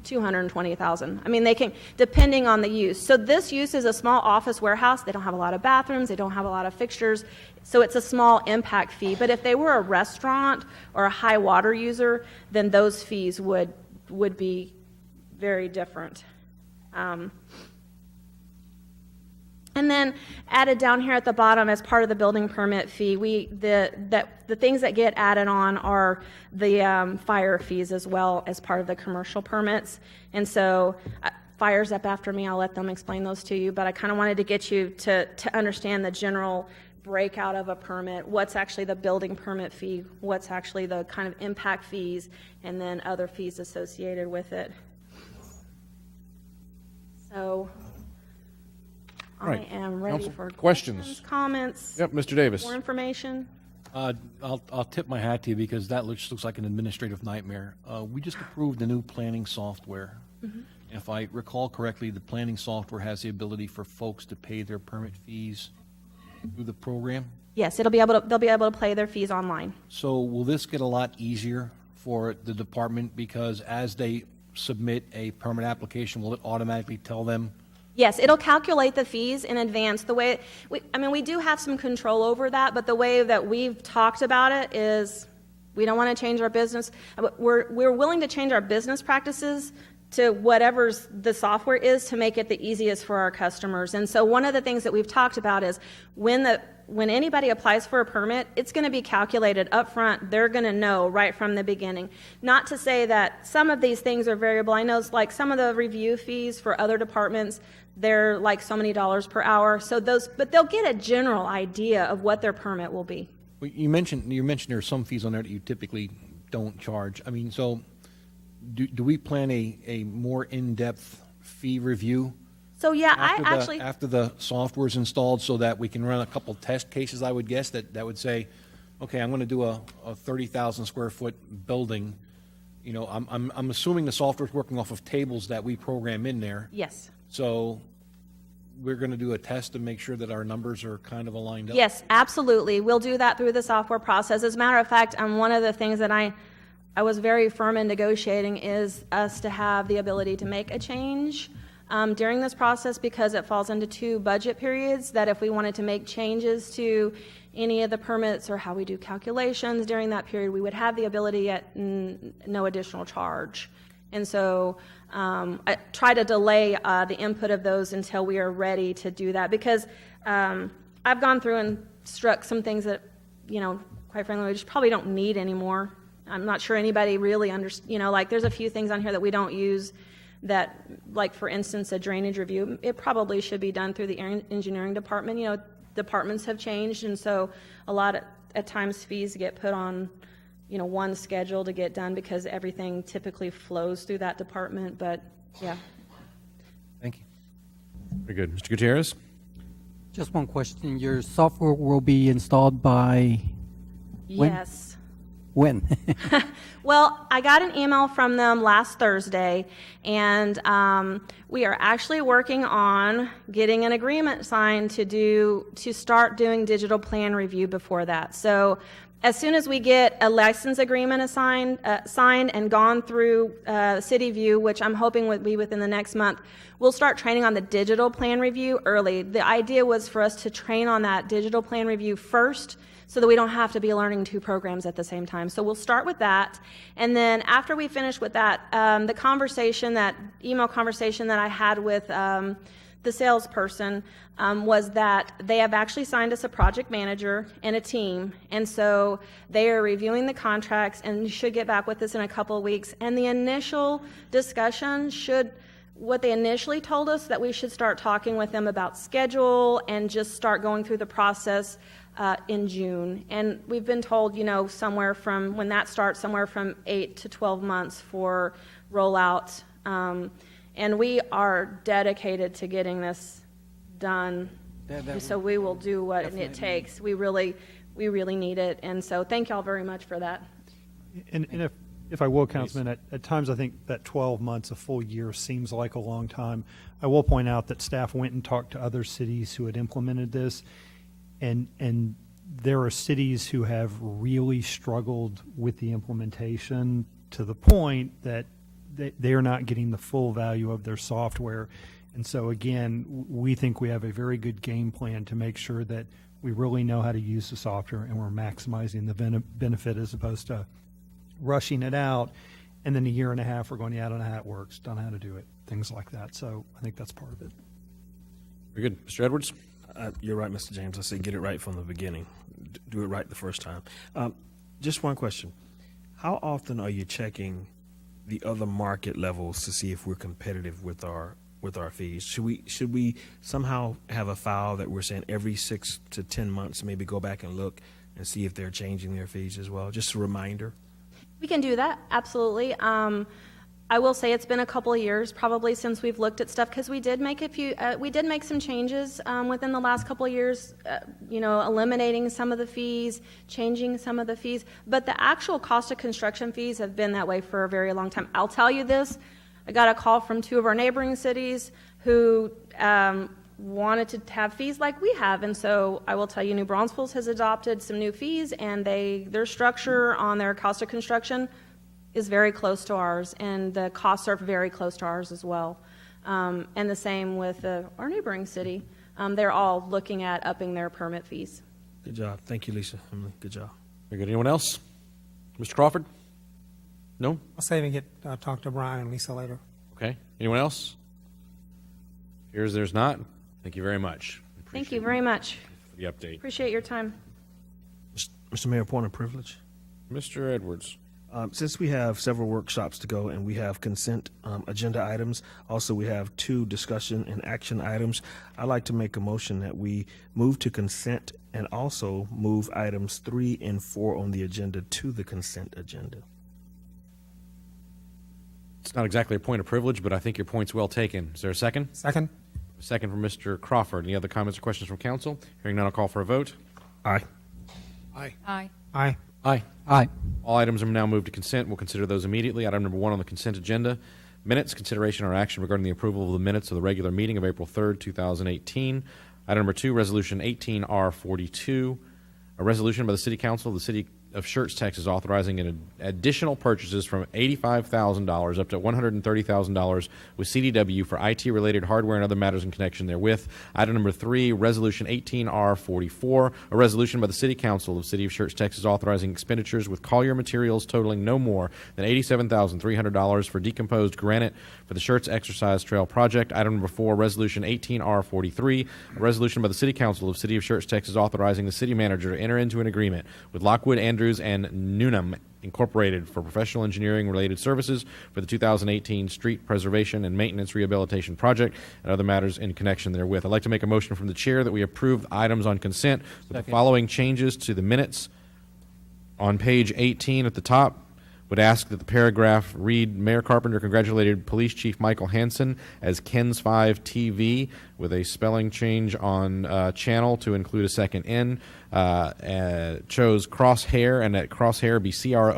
220,000. I mean, they can, depending on the use. So this use is a small office warehouse. They don't have a lot of bathrooms. They don't have a lot of fixtures. So it's a small impact fee. But if they were a restaurant or a high water user, then those fees would be very different. And then added down here at the bottom as part of the building permit fee, the things that get added on are the fire fees as well as part of the commercial permits. And so fire's up after me. I'll let them explain those to you. But I kind of wanted to get you to understand the general breakout of a permit, what's actually the building permit fee, what's actually the kind of impact fees, and then other fees associated with it. So Right. I am ready Council, for questions, comments. Yep, Mr. Davis. More information. I'll tip my hat to you because that looks like an administrative nightmare. We just approved the new planning software. Mhm. If I recall correctly, the planning software has the ability for folks to pay their permit fees through the program. Yes, they'll be able to pay their fees online. So will this get a lot easier for the department because as they submit a permit application, will it automatically tell them? Yes, it'll calculate the fees in advance. The way we do have some control over that, but the way that we've talked about it is we don't want to change our business. We're willing to change our business practices to whatever the software is to make it the easiest for our customers. And so one of the things that we've talked about is when anybody applies for a permit, it's going to be calculated up front. They're going to know right from the beginning. Not to say that some of these things are variable. I know like some of the review fees for other departments, they're like so many dollars per hour. So but they'll get a general idea of what their permit will be. Well, you mentioned there are some fees on there that you typically don't charge. I mean, so do we plan a more in-depth fee review? So yeah, after the software is installed, so that we can run a couple test cases, I would guess that would say, okay, I'm going to do a 30,000 square foot building. I'm assuming the software is working off of tables that we program in there. Yes. So we're going to do a test to make sure that our numbers are kind of aligned up. Yes, absolutely. We'll do that through the software process. As a matter of fact, one of the things that I was very firm in negotiating is us to have the ability to make a change during this process because it falls into 2 budget periods, that if we wanted to make changes to any of the permits or how we do calculations during that period, we would have the ability at no additional charge. And so I try to delay the input of those until we are ready to do that because I've gone through and struck some things that, quite frankly, we just probably don't need anymore. I'm not sure anybody really understands, like there's a few things on here that we don't use that, like for instance, a drainage review, it probably should be done through the engineering department. Departments have changed, and so a lot at times fees get put on, one schedule to get done because everything typically flows through that department, but yeah. Thank you. Very good. Mr. Gutierrez? Just one question. Your software will be installed by when? Yes. When? Well, I got an email from them last Thursday, and we are actually working on getting an agreement signed to start doing digital plan review before that. So as soon as we get a license agreement signed and gone through City View, which I'm hoping would be within the next month, we'll start training on the digital plan review early. The idea was for us to train on that digital plan review first so that we don't have to be learning 2 programs at the same time. So we'll start with that. And then after we finish with that, that email conversation that I had with the salesperson was that they have actually signed us a project manager and a team. And so they are reviewing the contracts and should get back with us in a couple of weeks. And the initial discussion what they initially told us that we should start talking with them about schedule and just start going through the process in June. And we've been told, somewhere from when that starts, somewhere from 8 to 12 months for rollout. And we are dedicated to getting this done. So we will do what it takes. We really need it. And so thank y'all very much for that. And if I will, Councilman, at times I think that 12 months, a full year, seems like a long time. I will point out that staff went and talked to other cities who had implemented this, and there are cities who have really struggled with the implementation to the point that they are not getting the full value of their software. And so again, we think we have a very good game plan to make sure that we really know how to use the software and we're maximizing the benefit as opposed to rushing it out. And then a year and a half, we're going, yeah, I don't know how it works, don't know how to do it, things like that. So I think that's part of it. Very good. Mr. Edwards? You're right, Mr. James. I say get it right from the beginning. Do it right the first time. Just one question. How often are you checking the other market levels to see if we're competitive with our fees? Should we somehow have a file that we're saying every 6 to 10 months, maybe go back and look and see if they're changing their fees as well? Just a reminder. We can do that, absolutely. I will say it's been a couple of years probably since we've looked at stuff because we did make some changes within the last couple of years, eliminating some of the fees, changing some of the fees, but the actual cost of construction fees have been that way for a very long time. I'll tell you this, I got a call from 2 of our neighboring cities who wanted to have fees like we have, and so I will tell you New Braunfels has adopted some new fees, and their structure on their cost of construction is very close to ours, and the costs are very close to ours as well. And the same with our neighboring city. They're all looking at upping their permit fees. Good job. Thank you, Lisa. Emily, good job. Very good. Anyone else? Mr. Crawford? No? I'll save and talk to Brian and Lisa later. Okay. Anyone else? Here's there's not. Thank you very much. Thank you very much. For the update. Appreciate your time. Mr. Mayor, point of privilege. Mr. Edwards. Since we have several workshops to go and we have consent agenda items, also we have 2 discussion and action items, I'd like to make a motion that we move to consent and also move items 3 and 4 on the agenda to the consent agenda. It's not exactly a point of privilege, but I think your point's well taken. Is there a second? Second. A second from Mr. Crawford. Any other comments or questions from council? Hearing none, I'll call for a vote. Aye. Aye. Aye. Aye. Aye. Aye. All items are now moved to consent. We'll consider those immediately. Item number 1 on the consent agenda. Minutes, consideration or action regarding the approval of the minutes of the regular meeting of April 3rd, 2018. Item number 2, Resolution 18R42, a resolution by the City Council of the City of Schertz, Texas, authorizing an additional purchases from $85,000 up to $130,000 with CDW for IT-related hardware and other matters in connection therewith. Item number 3, Resolution 18R44, a resolution by the City Council of the City of Schertz, Texas, authorizing expenditures with Collier Materials totaling no more than $87,300 for decomposed granite for the Schertz Exercise Trail project. Item number 4, Resolution 18R43, a resolution by the City Council of the City of Schertz, Texas, authorizing the city manager to enter into an agreement with Lockwood Andrews and Newnham Incorporated for professional engineering related services for the 2018 street preservation and maintenance rehabilitation project and other matters in connection therewith. I'd like to make a motion from the chair that we approve items on consent with the following changes to the minutes. On page 18 at the top, would ask that the paragraph read, Mayor Carpenter congratulated Police Chief Michael Hansen as Ken's 5 TV with a spelling change on channel to include a second N. Chose crosshair, and that crosshair be CROSS-HARE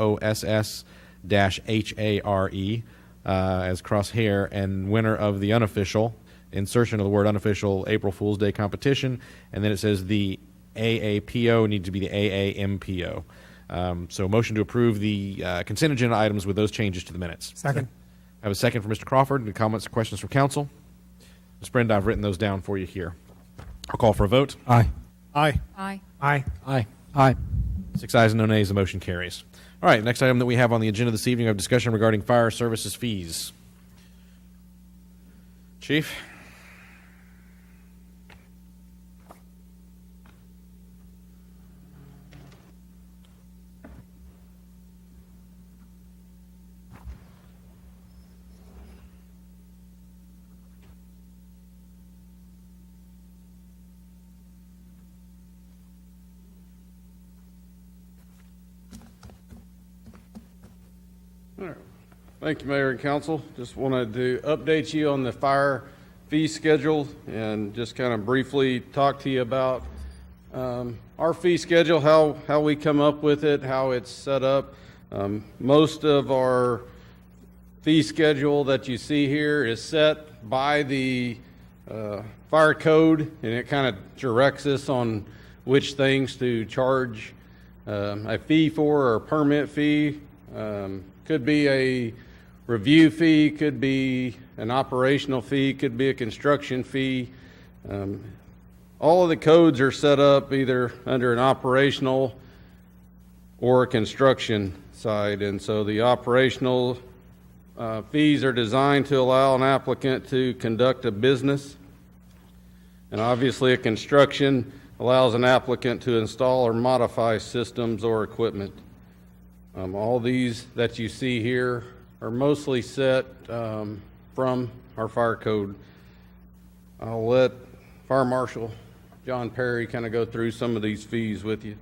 as crosshair, and winner of the unofficial, insertion of the word unofficial, April Fool's Day competition, and then it says the AAPO needs to be the AAMPO. So motion to approve the consent agenda items with those changes to the minutes. Second. I have a second from Mr. Crawford. Any comments or questions from council? Ms. Brenda, I've written those down for you here. I'll call for a vote. Aye. Aye. Aye. Aye. Aye. Aye. 6 ayes and no nays. The motion carries. All right, next item that we have on the agenda this evening, we have discussion regarding fire services fees. Chief? All right. Thank you, Mayor and Council. Just wanted to update you on the fire fee schedule and just kind of briefly talk to you about our fee schedule, how we come up with it, how it's set up. Most of our fee schedule that you see here is set by the fire code, and it kind of directs us on which things to charge a fee for, or a permit fee. Could be a review fee, could be an operational fee, could be a construction fee. All of the codes are set up either under an operational or a construction side, and so the operational fees are designed to allow an applicant to conduct a business, and obviously a construction allows an applicant to install or modify systems or equipment. All these that you see here are mostly set from our fire code. I'll let Fire Marshal John Perry kind of go through some of these fees with you.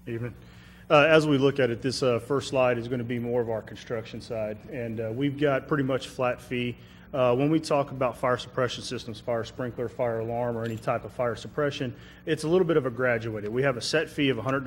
Evening. As we look at it, this first slide is going to be more of our construction side, and we've got pretty much flat fee. When we talk about fire suppression systems, fire sprinkler, fire alarm, or any type of fire suppression, it's a little bit of a graduated. We have a set fee of $100,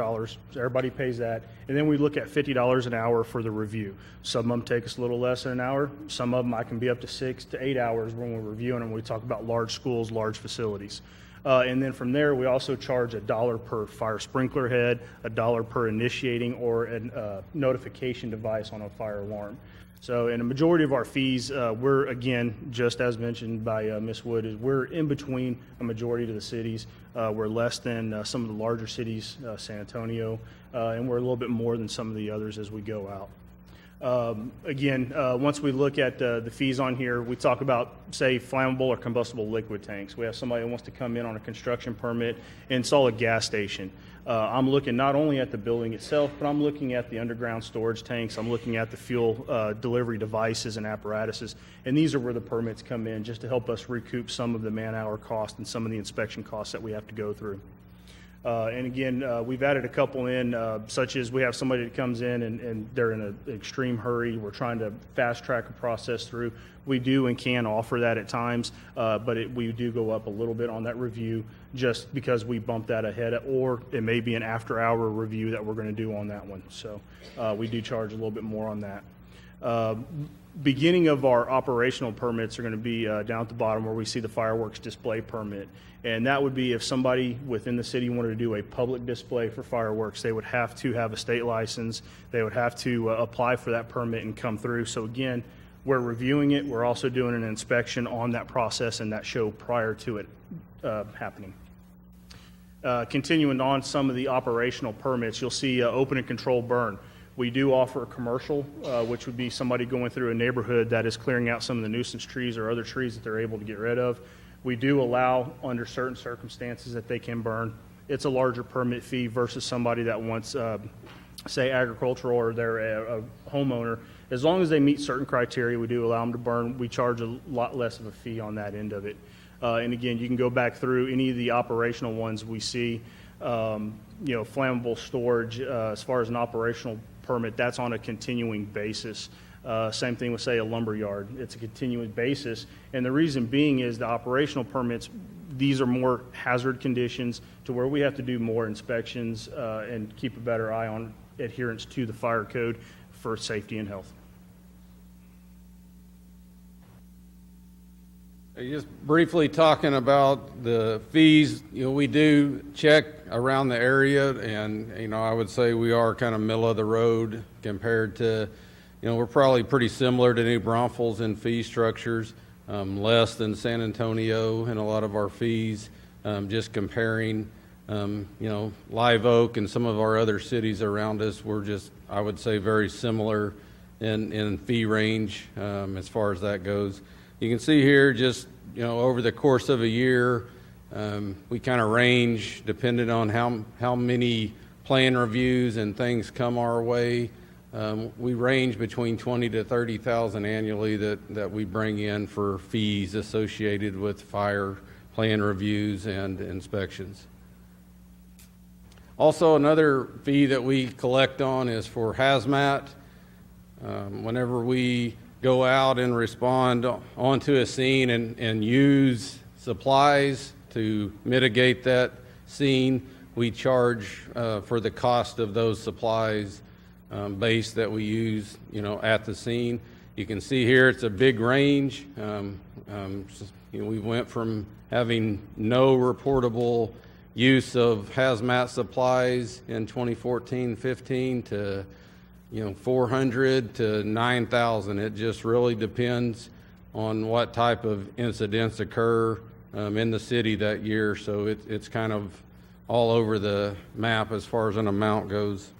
so everybody pays that, and then we look at $50 an hour for the review. Some of them take us a little less than an hour. Some of them I can be up to 6 to 8 hours when we're reviewing them. We talk about large schools, large facilities. And then from there, we also charge $1 per fire sprinkler head, $1 per initiating or a notification device on a fire alarm. So in a majority of our fees, we're, again, just as mentioned by Ms. Wood, is we're in between a majority of the cities. We're less than some of the larger cities, San Antonio, and we're a little bit more than some of the others as we go out. Again, once we look at the fees on here, we talk about, say, flammable or combustible liquid tanks. We have somebody who wants to come in on a construction permit and install a gas station. I'm looking not only at the building itself, but I'm looking at the underground storage tanks. I'm looking at the fuel delivery devices and apparatuses. And these are where the permits come in, just to help us recoup some of the man-hour cost and some of the inspection costs that we have to go through. And again, we've added a couple in, such as we have somebody that comes in and they're in an extreme hurry. We're trying to fast track a process through. We do and can offer that at times, but we do go up a little bit on that review just because we bump that ahead, or it may be an after-hour review that we're going to do on that one. So we do charge a little bit more on that. Beginning of our operational permits are going to be down at the bottom where we see the fireworks display permit. And that would be if somebody within the city wanted to do a public display for fireworks, they would have to have a state license. They would have to apply for that permit and come through. So again, we're reviewing it. We're also doing an inspection on that process and that show prior to it happening. Continuing on some of the operational permits, you'll see open and control burn. We do offer a commercial, which would be somebody going through a neighborhood that is clearing out some of the nuisance trees or other trees that they're able to get rid of. We do allow, under certain circumstances, that they can burn. It's a larger permit fee versus somebody that wants, say, agricultural, or they're a homeowner. As long as they meet certain criteria, we do allow them to burn. We charge a lot less of a fee on that end of it. And again, you can go back through any of the operational ones we see. Flammable storage, as far as an operational permit, that's on a continuing basis. Same thing with, say, a lumber yard. It's a continuing basis. And the reason being is the operational permits, these are more hazard conditions to where we have to do more inspections and keep a better eye on adherence to the fire code for safety and health. Just briefly talking about the fees, we do check around the area, and, I would say we are kind of middle of the road compared to, we're probably pretty similar to New Braunfels in fee structures, less than San Antonio in a lot of our fees, just comparing, Live Oak and some of our other cities around us, we're just, I would say, very similar in fee range as far as that goes. You can see here just, over the course of a year, we kind of range depending on how many plan reviews and things come our way. We range between $20,000 to $30,000 annually that we bring in for fees associated with fire plan reviews and inspections. Also, another fee that we collect on is for hazmat. Whenever we go out and respond onto a scene and use supplies to mitigate that scene, we charge for the cost of those supplies base that we use, at the scene. You can see here it's a big range. We went from having no reportable use of hazmat supplies in 2014-15 to 400 to 9,000. It just really depends on what type of incidents occur in the city that year. So it's kind of all over the map as far as an amount goes.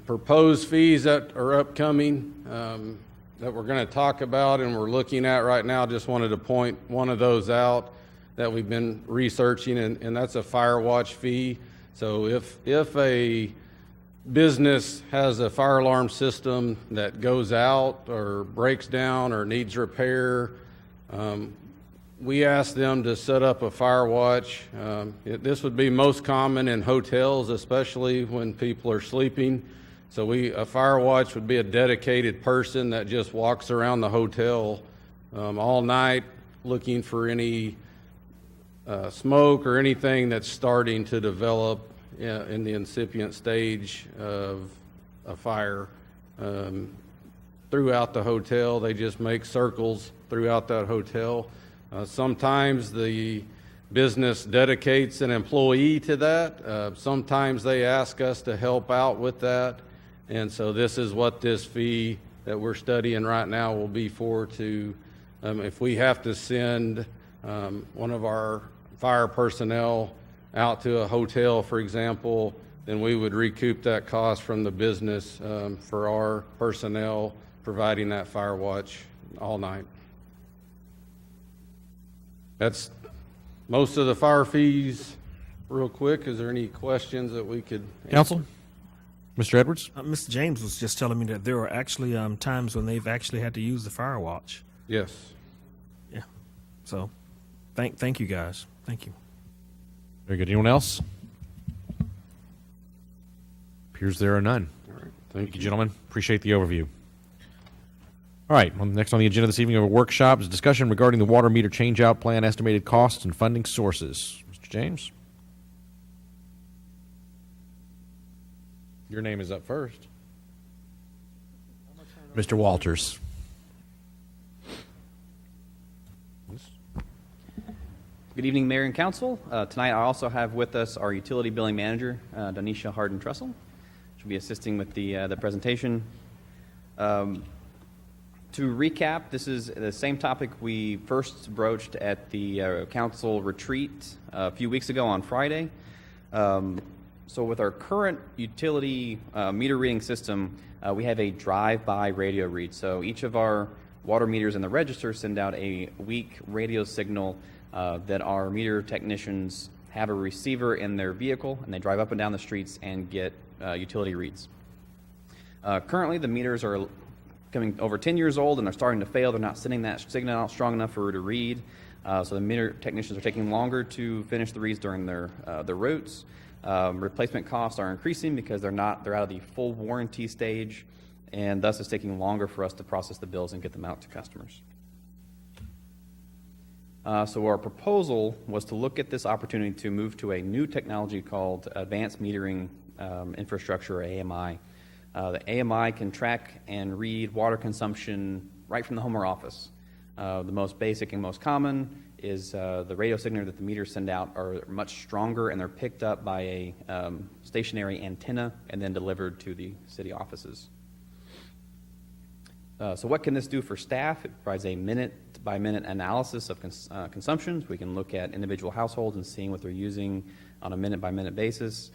Proposed fees that are upcoming that we're going to talk about and we're looking at right now, just wanted to point one of those out that we've been researching, and that's a fire watch fee. So if a business has a fire alarm system that goes out or breaks down or needs repair, we ask them to set up a fire watch. This would be most common in hotels, especially when people are sleeping. So a fire watch would be a dedicated person that just walks around the hotel all night looking for any smoke or anything that's starting to develop in the incipient stage of a fire. Throughout the hotel, they just make circles throughout that hotel. Sometimes the business dedicates an employee to that. Sometimes they ask us to help out with that. And so this is what this fee that we're studying right now will be for, to if we have to send one of our fire personnel out to a hotel, for example, then we would recoup that cost from the business for our personnel providing that fire watch all night. That's most of the fire fees. Real quick, is there any questions that we could answer? Counsel? Mr. Edwards? Mr. James was just telling me that there are actually times when they've actually had to use the fire watch. Yes. Yeah. So, thank you guys. Thank you. Very good. Anyone else? Appears there are none. All right. Thank you, gentlemen. Appreciate the overview. All right. Well, next on the agenda this evening of a workshop is a discussion regarding the water meter change-out plan, estimated costs, and funding sources. Mr. James? Your name is up first. Mr. Walters. Good evening, Mayor and Council. Tonight I also have with us our utility billing manager, Donisha Harden-Trussell. She'll be assisting with the presentation. To recap, this is the same topic we first broached at the council retreat a few weeks ago on Friday. So with our current utility meter reading system, we have a drive-by radio read. So each of our water meters in the register send out a weak radio signal that our meter technicians have a receiver in their vehicle, and they drive up and down the streets and get utility reads. Currently, the meters are coming over 10 years old and are starting to fail. They're not sending that signal out strong enough for her to read. So the meter technicians are taking longer to finish the reads during their routes. Replacement costs are increasing because they're out of the full warranty stage, and thus it's taking longer for us to process the bills and get them out to customers. So our proposal was to look at this opportunity to move to a new technology called Advanced Metering Infrastructure, or AMI. The AMI can track and read water consumption right from the home or office. The most basic and most common is the radio signal that the meters send out are much stronger, and they're picked up by a stationary antenna and then delivered to the city offices. So what can this do for staff? It provides a minute-by-minute analysis of consumptions. We can look at individual households and seeing what they're using on a minute-by-minute basis.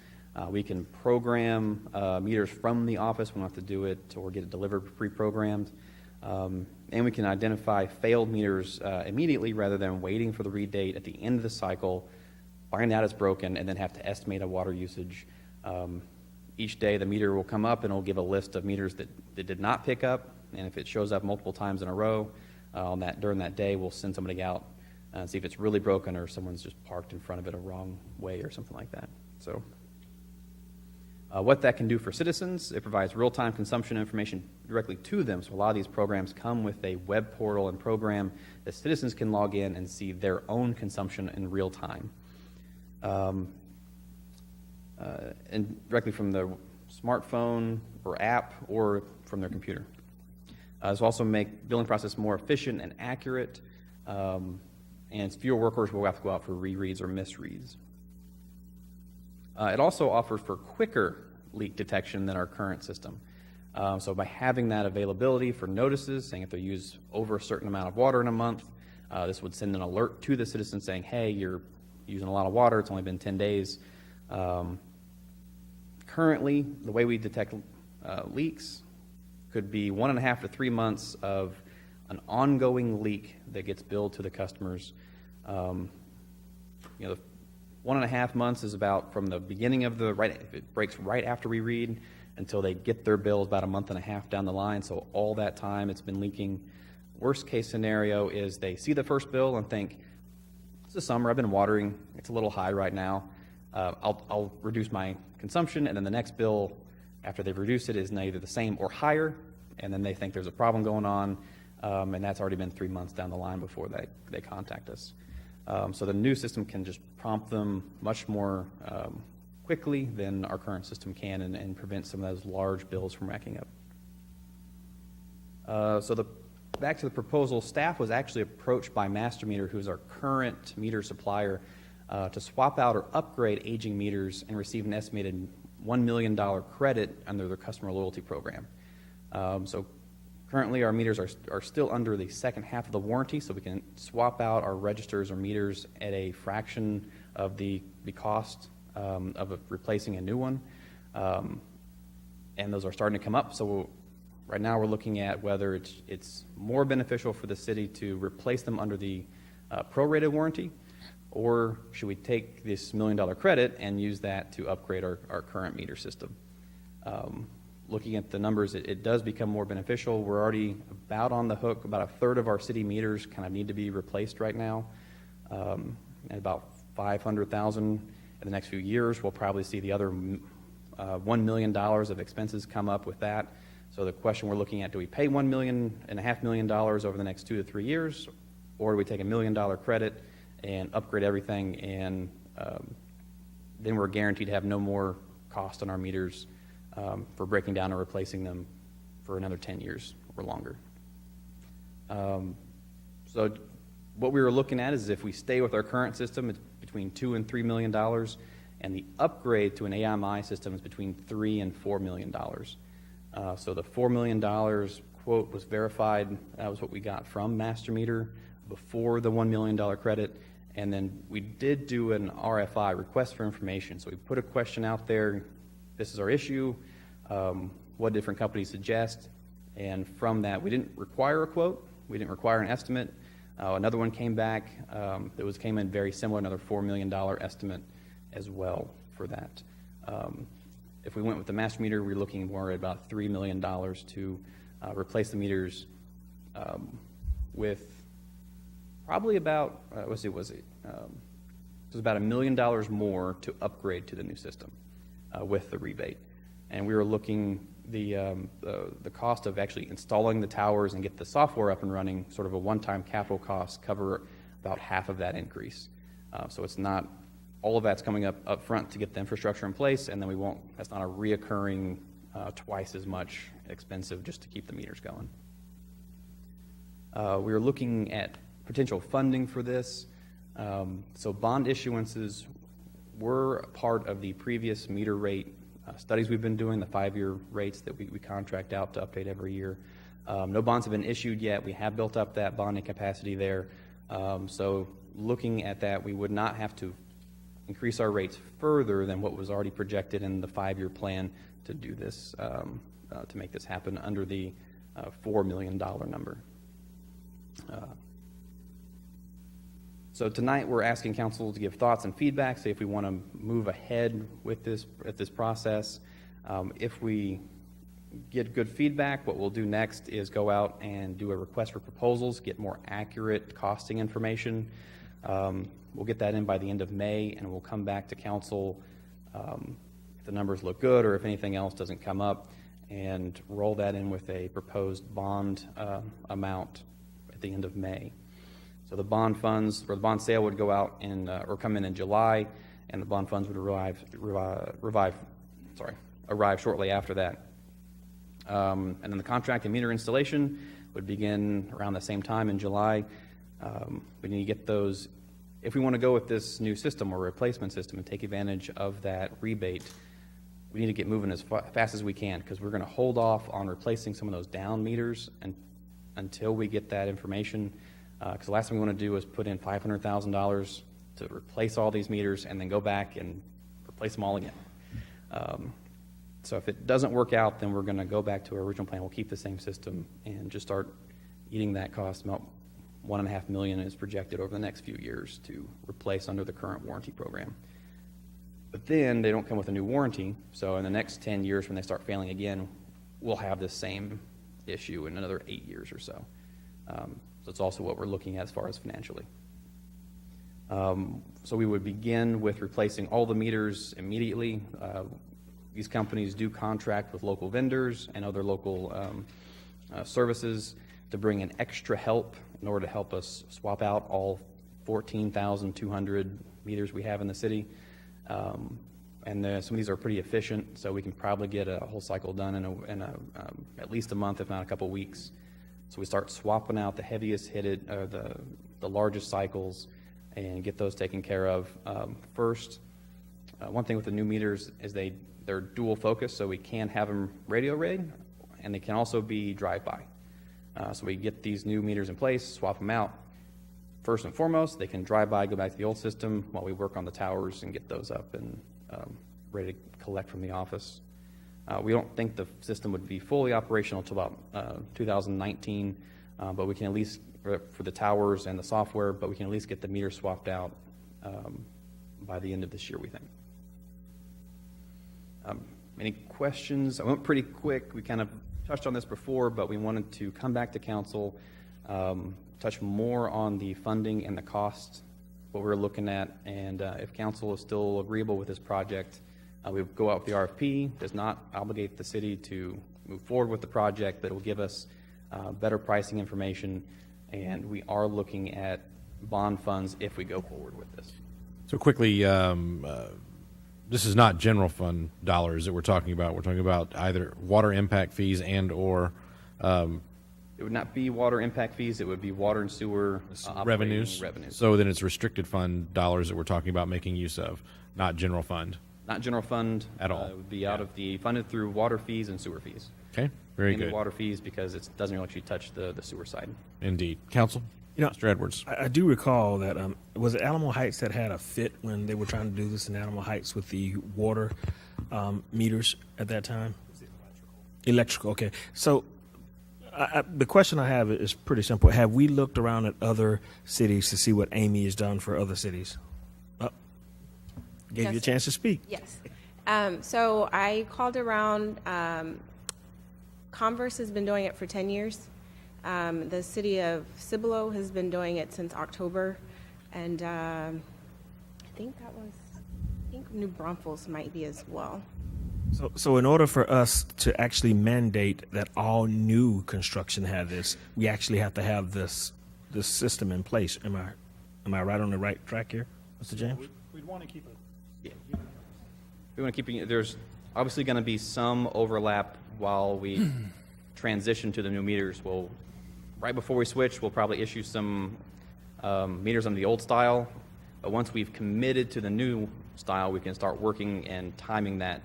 We can program meters from the office. We don't have to do it or get it delivered pre-programmed. And we can identify failed meters immediately rather than waiting for the read date at the end of the cycle, find out it's broken, and then have to estimate a water usage. Each day the meter will come up and it'll give a list of meters that did not pick up, and if it shows up multiple times in a row during that day, we'll send somebody out and see if it's really broken or someone's just parked in front of it a wrong way or something like that. So what that can do for citizens, it provides real-time consumption information directly to them. So a lot of these programs come with a web portal and program that citizens can log in and see their own consumption in real time. And directly from the smartphone or app or from their computer. This will also make billing process more efficient and accurate, and fewer workers will have to go out for rereads or misreads. It also offers for quicker leak detection than our current system. So by having that availability for notices, saying if they use over a certain amount of water in a month, this would send an alert to the citizen saying, hey, you're using a lot of water, it's only been 10 days. Currently, the way we detect leaks could be 1.5 to 3 months of an ongoing leak that gets billed to the customers. The 1.5 months is about from the beginning of if it breaks right after we read until they get their bill, about 1.5 months down the line. So all that time it's been leaking. Worst case scenario is they see the first bill and think, it's the summer, I've been watering, it's a little high right now. I'll reduce my consumption, and then the next bill after they've reduced it is neither the same or higher, and then they think there's a problem going on, and that's already been 3 months down the line before they contact us. So the new system can just prompt them much more quickly than our current system can, and prevent some of those large bills from racking up. Back to the proposal, staff was actually approached by Master Meter, who's our current meter supplier, to swap out or upgrade aging meters and receive an estimated $1 million credit under their customer loyalty program. So currently our meters are still under the second half of the warranty, so we can swap out our registers or meters at a fraction of the cost of replacing a new one. And those are starting to come up, so right now we're looking at whether it's more beneficial for the city to replace them under the prorated warranty, or should we take this $1 million credit and use that to upgrade our current meter system. Looking at the numbers, it does become more beneficial. We're already about on the hook. About 1/3 of our city meters kind of need to be replaced right now. And about $500,000 in the next few years. We'll probably see the other $1 million of expenses come up with that. So the question we're looking at, do we pay $1.5 million over the next 2 to 3 years, or do we take $1 million credit and upgrade everything, and then we're guaranteed to have no more cost on our meters for breaking down or replacing them for another 10 years or longer. So what we were looking at is if we stay with our current system, it's between $2 and $3 million, and the upgrade to an AMI system is between $3 and $4 million. So the $4 million quote was verified. That was what we got from Master Meter before the $1 million credit. And then we did do an RFI, request for information. So we put a question out there. This is our issue. What different companies suggest? And from that, we didn't require a quote. We didn't require an estimate. Another one came back that came in very similar, another $4 million estimate as well for that. If we went with the Master Meter, we're looking more at about $3 million to replace the meters with probably about, it was about $1 million more to upgrade to the new system with the rebate. And we were looking, the cost of actually installing the towers and get the software up and running, sort of a one-time capital cost, cover about half of that increase. So it's not, all of that's coming up front to get the infrastructure in place, and then that's not a reoccurring twice as much expensive just to keep the meters going. We were looking at potential funding for this. So bond issuances were a part of the previous meter rate studies we've been doing, the 5-year rates that we contract out to update every year. No bonds have been issued yet. We have built up that bonding capacity there. So looking at that, we would not have to increase our rates further than what was already projected in the 5-year plan to do this, to make this happen under the $4 million number. So tonight we're asking council to give thoughts and feedback, see if we want to move ahead with this process. If we get good feedback, what we'll do next is go out and do a request for proposals, get more accurate costing information. We'll get that in by the end of May, and we'll come back to council if the numbers look good or if anything else doesn't come up, and roll that in with a proposed bond amount at the end of May. So the bond funds, or the bond sale would go out or come in July, and the bond funds would arrive shortly after that. And then the contract and meter installation would begin around the same time in July. We need to get those, if we want to go with this new system or replacement system and take advantage of that rebate, we need to get moving as fast as we can, because we're going to hold off on replacing some of those down meters until we get that information. Because the last thing we want to do is put in $500,000 to replace all these meters and then go back and replace them all again. So if it doesn't work out, then we're going to go back to our original plan. We'll keep the same system and just start eating that cost. About $1.5 million is projected over the next few years to replace under the current warranty program. But then they don't come with a new warranty, so in the next 10 years when they start failing again, we'll have the same issue in another 8 years or so. So it's also what we're looking at as far as financially. So we would begin with replacing all the meters immediately. These companies do contract with local vendors and other local services to bring in extra help in order to help us swap out all 14,200 meters we have in the city. And some of these are pretty efficient, so we can probably get a whole cycle done in at least a month, if not a couple weeks. So we start swapping out the heaviest hitted, the largest cycles, and get those taken care of first. One thing with the new meters is they're dual focus, so we can have them radio read, and they can also be drive-by. So we get these new meters in place, swap them out. First and foremost, they can drive by, go back to the old system while we work on the towers and get those up and ready to collect from the office. We don't think the system would be fully operational until about 2019, but we can at least, for the towers and the software, but we can at least get the meter swapped out by the end of this year, we think. Any questions? I went pretty quick. We kind of touched on this before, but we wanted to come back to council, touch more on the funding and the cost, what we're looking at, and if council is still agreeable with this project, we would go out with the RFP. Does not obligate the city to move forward with the project, but it will give us better pricing information, and we are looking at bond funds if we go forward with this. So quickly, this is not general fund dollars that we're talking about. We're talking about either water impact fees and or it would not be water impact fees. It would be water and sewer revenues. So then it's restricted fund dollars that we're talking about making use of, not general fund. Not general fund at all. It would be out of the funded through water fees and sewer fees. Okay, very Mainly good. Water fees because it doesn't really actually touch the sewer side. Indeed. Council? Mr. Edwards. I do recall that, was it Alamo Heights that had a fit when they were trying to do this in Alamo Heights with the water meters at that time? Electrical, okay. So the question I have is pretty simple. Have we looked around at other cities to see what Amy has done for other cities? Gave you a chance to speak. Yes. So I called around. Converse has been doing it for 10 years. The city of Cibolo has been doing it since October. And I think New Braunfels might be as well. So in order for us to actually mandate that all new construction have this, we actually have to have this system in place. Am I right on the right track here, Mr. James? We'd want to keep it. We want to keep. There's obviously going to be some overlap while we transition to the new meters. Right before we switch, we'll probably issue some meters under the old style. But once we've committed to the new style, we can start working and timing that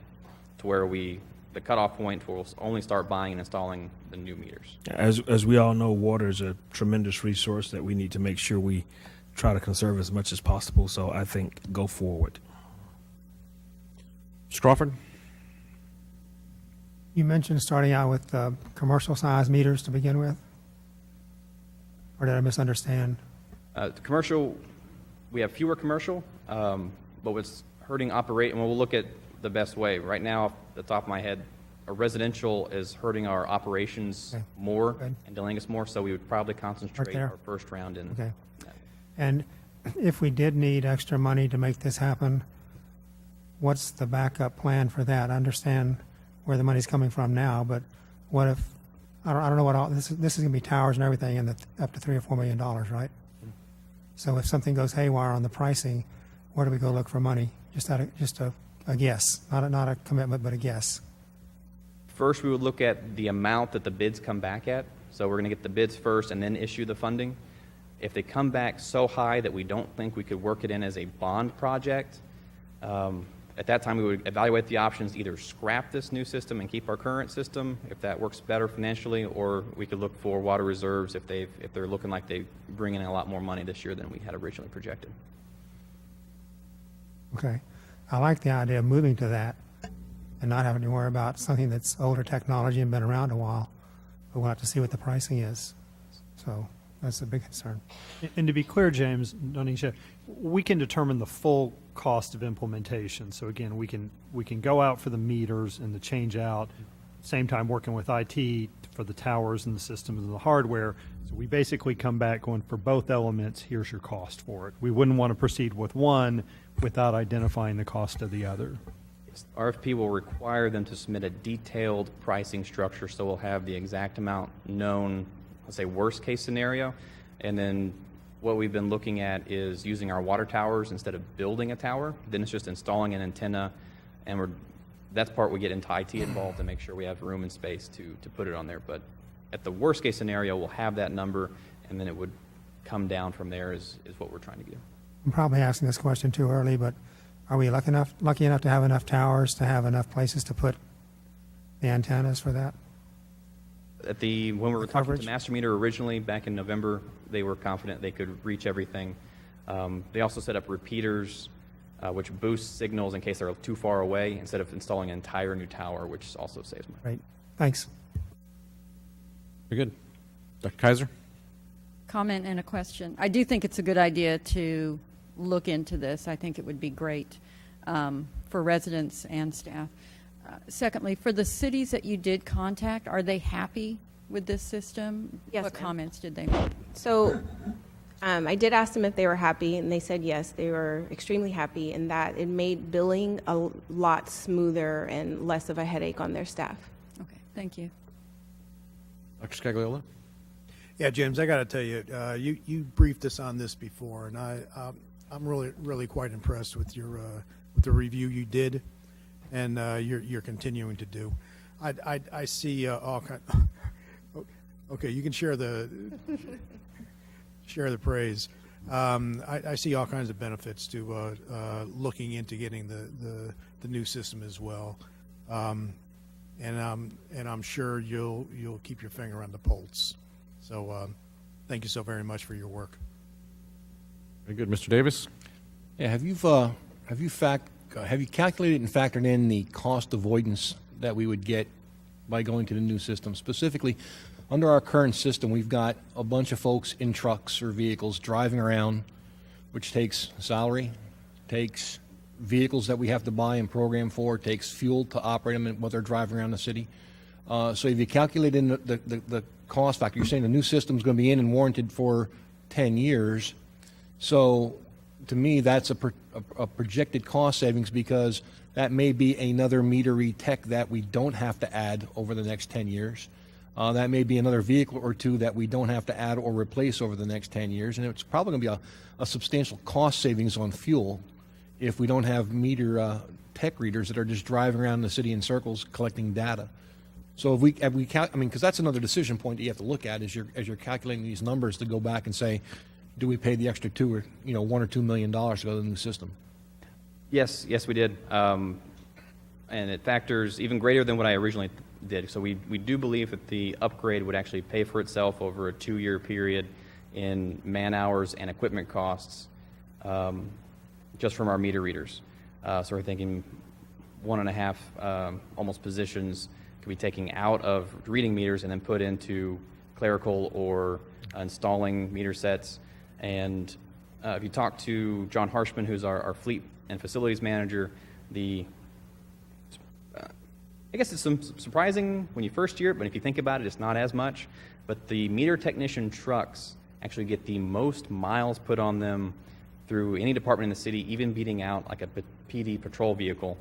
to where the cutoff point for we'll only start buying and installing the new meters. As we all know, water is a tremendous resource that we need to make sure we try to conserve as much as possible. So I think go forward. Mr. Crawford? You mentioned starting out with commercial size meters to begin with? Or did I misunderstand? Commercial, we have fewer commercial, but what's hurting operate, and we'll look at the best way. Right now, off the top of my head, a residential is hurting our operations more and delaying us more, so we would probably concentrate our first round in. Okay. And if we did need extra money to make this happen, what's the backup plan for that? I understand where the money's coming from now, but what if, I don't know what all, this is going to be towers and everything and up to $3 or $4 million, right? So if something goes haywire on the pricing, where do we go look for money? Just a guess, not a commitment, but a guess. First, we would look at the amount that the bids come back at. So we're going to get the bids first and then issue the funding. If they come back so high that we don't think we could work it in as a bond project, at that time we would evaluate the options, either scrap this new system and keep our current system, if that works better financially, or we could look for water reserves if they're looking like they bring in a lot more money this year than we had originally projected. Okay. I like the idea of moving to that and not having to worry about something that's older technology and been around a while. But we'll have to see what the pricing is. So that's a big concern. And to be clear, James, Donisha, we can determine the full cost of implementation. So again, we can go out for the meters and the change out, same time working with IT for the towers and the systems and the hardware. So we basically come back going, for both elements, here's your cost for it. We wouldn't want to proceed with one without identifying the cost of the other. RFP will require them to submit a detailed pricing structure, so we'll have the exact amount known, let's say worst case scenario, and then what we've been looking at is using our water towers instead of building a tower. Then it's just installing an antenna, and that's part we get into IT involved to make sure we have room and space to put it on there. But at the worst case scenario, we'll have that number, and then it would come down from there is what we're trying to do. I'm probably asking this question too early, but are we lucky enough to have enough towers to have enough places to put the antennas for that? When we were talking to Master Meter originally back in November, they were confident they could reach everything. They also set up repeaters, which boost signals in case they're too far away, instead of installing an entire new tower, which also saves money. Right. Thanks. Very good. Dr. Kaiser? Comment and a question. I do think it's a good idea to look into this. I think it would be great for residents and staff. Secondly, for the cities that you did contact, are they happy with this system? Yes, What ma'am. comments did they make? So I did ask them if they were happy, and they said yes, they were extremely happy, and that it made billing a lot smoother and less of a headache on their staff. Okay, thank you. Dr. Scagliola? Yeah, James, I got to tell you, you briefed us on this before, and I'm really quite impressed with with the review you did, and you're continuing to do. I see all kind. Okay, you can share the praise. I see all kinds of benefits to looking into getting the new system as well, and I'm sure you'll keep your finger on the pulse. So thank you so very much for your work. Very good. Mr. Davis? Yeah, have you calculated and factored in the cost avoidance that we would get by going to the new system? Specifically, under our current system, we've got a bunch of folks in trucks or vehicles driving around, which takes salary, takes vehicles that we have to buy and program for, takes fuel to operate them while they're driving around the city. So if you calculate in the cost factor, you're saying the new system's going to be in and warranted for 10 years. So to me, that's a projected cost savings, because that may be another meter read tech that we don't have to add over the next 10 years. That may be another vehicle or two that we don't have to add or replace over the next 10 years. And it's probably going to be a substantial cost savings on fuel if we don't have meter tech readers that are just driving around the city in circles collecting data. So because that's another decision point that you have to look at as you're calculating these numbers, to go back and say, do we pay the extra $1 or $2 million to go to the new system? Yes, we did. And it factors even greater than what I originally did. So we do believe that the upgrade would actually pay for itself over a 2-year period in man hours and equipment costs, just from our meter readers. So we're thinking 1.5 almost positions could be taken out of reading meters and then put into clerical or installing meter sets. And if you talk to John Harshman, who's our fleet and facilities manager, I guess it's surprising when you first hear it, but if you think about it, it's not as much. But the meter technician trucks actually get the most miles put on them through any department in the city, even beating out like a PD patrol vehicle,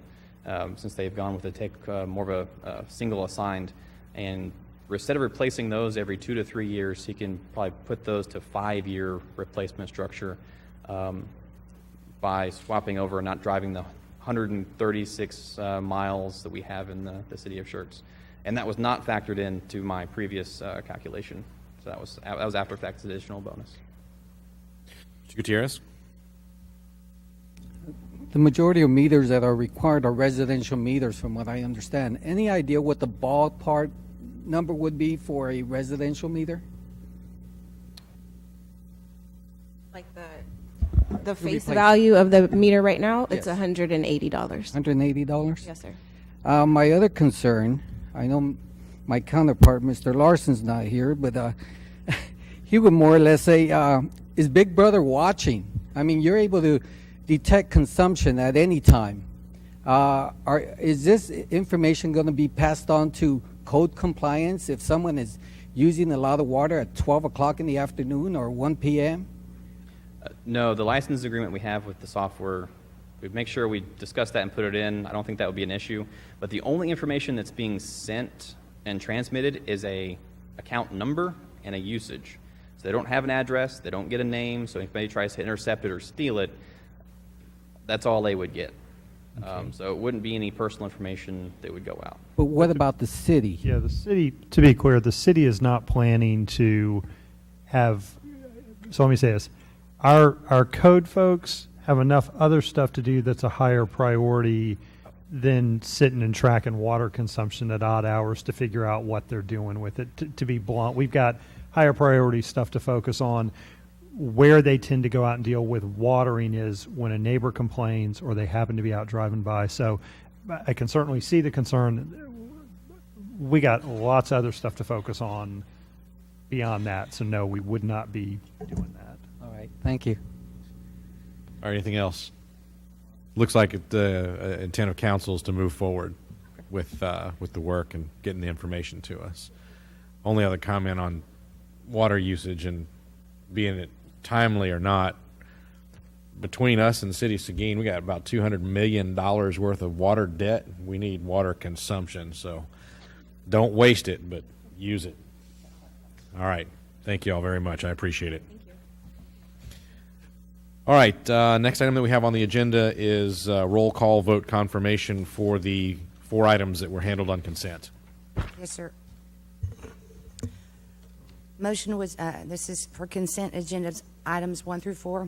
since they've gone with more of a single assigned. And instead of replacing those every 2 to 3 years, he can probably put those to 5-year replacement structure by swapping over and not driving the 136 miles that we have in the city of Schertz. And that was not factored into my previous calculation. So that was after tax additional bonus. Mr. Gutierrez? The majority of meters that are required are residential meters, from what I understand. Any idea what the ballpark number would be for a residential meter? Like the face replace- value of the meter right now, it's Yes. $180. $180? Yes, sir. My other concern, I know my counterpart, Mr. Larson's not here, but he would more or less say, is Big Brother watching? I mean, you're able to detect consumption at any time. Is this information going to be passed on to code compliance if someone is using a lot of water at 12 o'clock in the afternoon or 1 p.m.? No, the license agreement we have with the software, we make sure we discuss that and put it in. I don't think that would be an issue. But the only information that's being sent and transmitted is a account number and a usage. So they don't have an address, they don't get a name, so if anybody tries to intercept it or steal it, that's all they would get. So it wouldn't be any personal information that would go out. But what about the city? Yeah, the city, to be clear, the city is not planning to have, so let me say this. Our code folks have enough other stuff to do that's a higher priority than sitting and tracking water consumption at odd hours to figure out what they're doing with it. To be blunt, we've got higher priority stuff to focus on. Where they tend to go out and deal with watering is when a neighbor complains or they happen to be out driving by. So I can certainly see the concern. We got lots of other stuff to focus on beyond that. So no, we would not be doing that. All right, thank you. All right, anything else? Looks like the intent of council is to move forward with the work and getting the information to us. Only other comment on water usage and being it timely or not, between us and the city of Seguin, we got about $200 million worth of water debt. We need water consumption, so don't waste it, but use it. All right. Thank you all very much. I appreciate it. Thank you. All right. Next item that we have on the agenda is roll call vote confirmation for the 4 items that were handled on consent. Yes, sir. Motion was, this is for consent agenda items 1 through 4.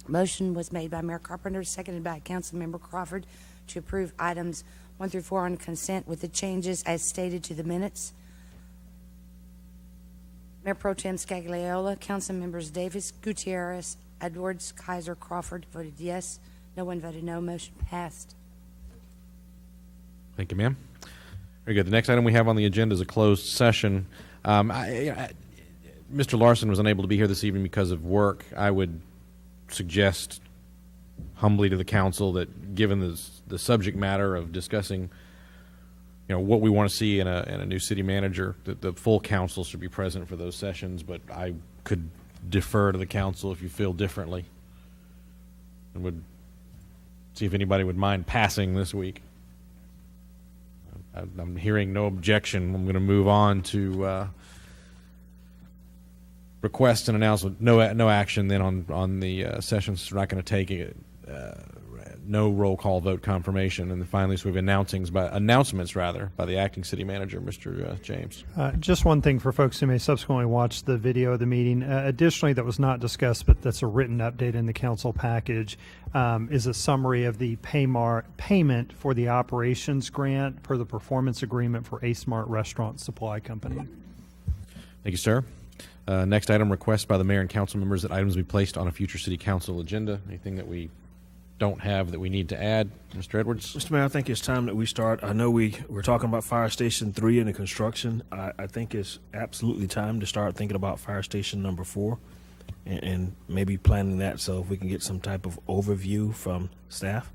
Motion was made by Mayor Carpenter, seconded by Councilmember Crawford, to approve items 1 through 4 on consent with the changes as stated to the minutes. Mayor Pro Tem Scagliola, Council Members Davis, Gutierrez, Edwards, Kaiser, Crawford voted yes. No one voted no. Motion passed. Thank you, ma'am. Very good. The next item we have on the agenda is a closed session. Mr. Larson was unable to be here this evening because of work. I would suggest humbly to the council that given the subject matter of discussing what we want to see in a new city manager, that the full council should be present for those sessions, but I could defer to the council if you feel differently, and would see if anybody would mind passing this week. I'm hearing no objection. I'm going to move on to request and announcement. No action then on the sessions. We're not going to take it. No roll call vote confirmation, and then finally, so we have announcements by the acting city manager, Mr. James. Just one thing for folks who may subsequently watch the video of the meeting. Additionally, that was not discussed, but that's a written update in the council package, is a summary of the payment for the operations grant per the performance agreement for A Smart Restaurant Supply Company. Thank you, sir. Next item, request by the mayor and council members that items be placed on a future city council agenda. Anything that we don't have that we need to add? Mr. Edwards? Mr. Mayor, I think it's time that we start. I know we're talking about Fire Station 3 and the construction. I think it's absolutely time to start thinking about Fire Station number 4 and maybe planning that, so if we can get some type of overview from staff.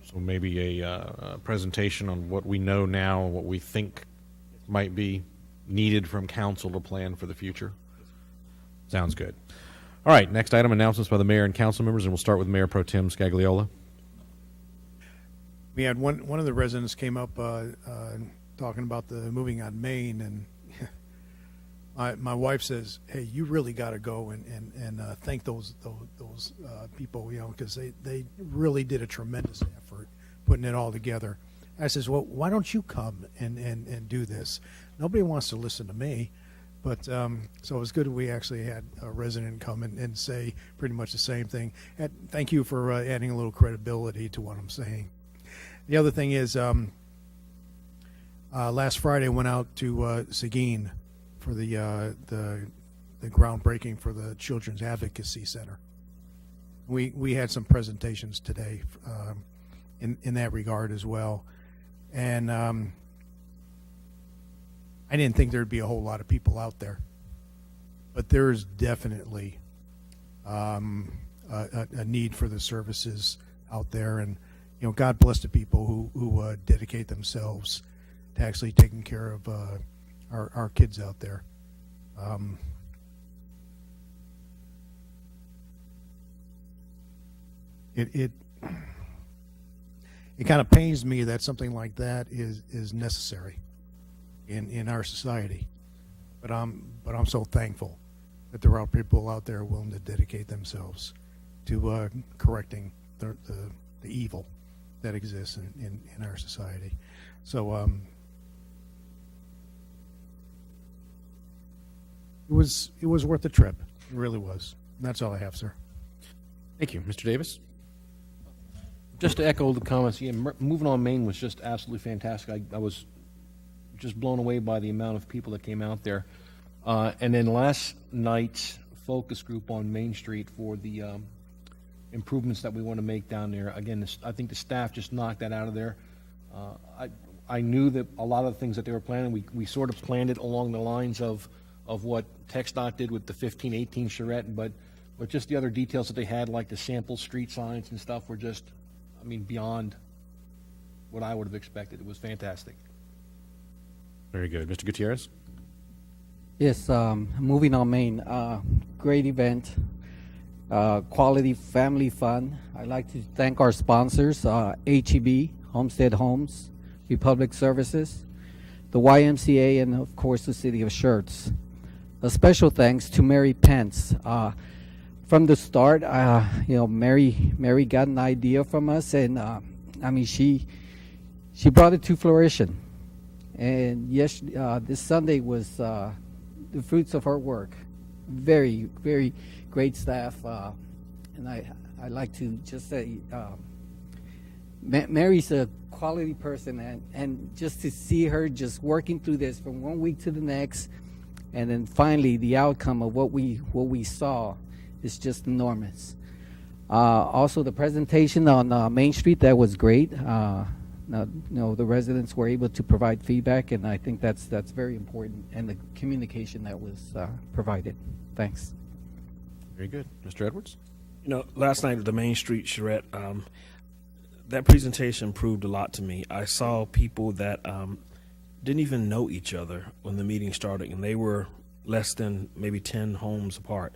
So maybe a presentation on what we know now, what we think might be needed from council to plan for the future. Sounds good. All right, next item, announcements by the mayor and council members, and we'll start with Mayor Pro Tem Scagliola. We had one of the residents came up talking about the moving on Main, and my wife says, "Hey, you really got to go and thank those people, because they really did a tremendous effort putting it all together." I says, well, why don't you come and do this? Nobody wants to listen to me. But so it was good we actually had a resident come and say pretty much the same thing. And thank you for adding a little credibility to what I'm saying. The other thing is, last Friday I went out to Seguin for the groundbreaking for the Children's Advocacy Center. We had some presentations today in that regard as well, and I didn't think there'd be a whole lot of people out there, but there's definitely a need for the services out there, and God bless the people who dedicate themselves to actually taking care of our kids out there. It kind of pains me that something like that is necessary in our society, but I'm so thankful that there are people out there willing to dedicate themselves to correcting the evil that exists in our society. So it was worth the trip. It really was. And that's all I have, sir. Thank you. Mr. Davis? Just to echo the comments, yeah, moving on Main was just absolutely fantastic. I was just blown away by the amount of people that came out there. And then last night's focus group on Main Street for the improvements that we want to make down there. Again, I think the staff just knocked that out of there. I knew that a lot of the things that they were planning, we sort of planned it along the lines of what TxDOT did with the 1518 charrette, but just the other details that they had, like the sample street signs and stuff, were just, beyond what I would have expected. It was fantastic. Very good. Mr. Gutierrez? Yes, moving on Main, great event, quality family fun. I'd like to thank our sponsors, HEB, Homestead Homes, Republic Services, the YMCA, and of course the City of Schertz. A special thanks to Mary Pence. From the start, Mary got an idea from us, and she brought it to fruition. And yes, this Sunday was the fruits of her work. Very, very great staff, and I like to just say, Mary's a quality person, and just to see her just working through this from one week to the next, and then finally the outcome of what we saw is just enormous. Also, the presentation on Main Street, that was great. The residents were able to provide feedback, and I think that's very important, and the communication that was provided. Thanks. Very good. Mr. Edwards? Last night at the Main Street charrette, that presentation proved a lot to me. I saw people that didn't even know each other when the meeting started, and they were less than maybe 10 homes apart.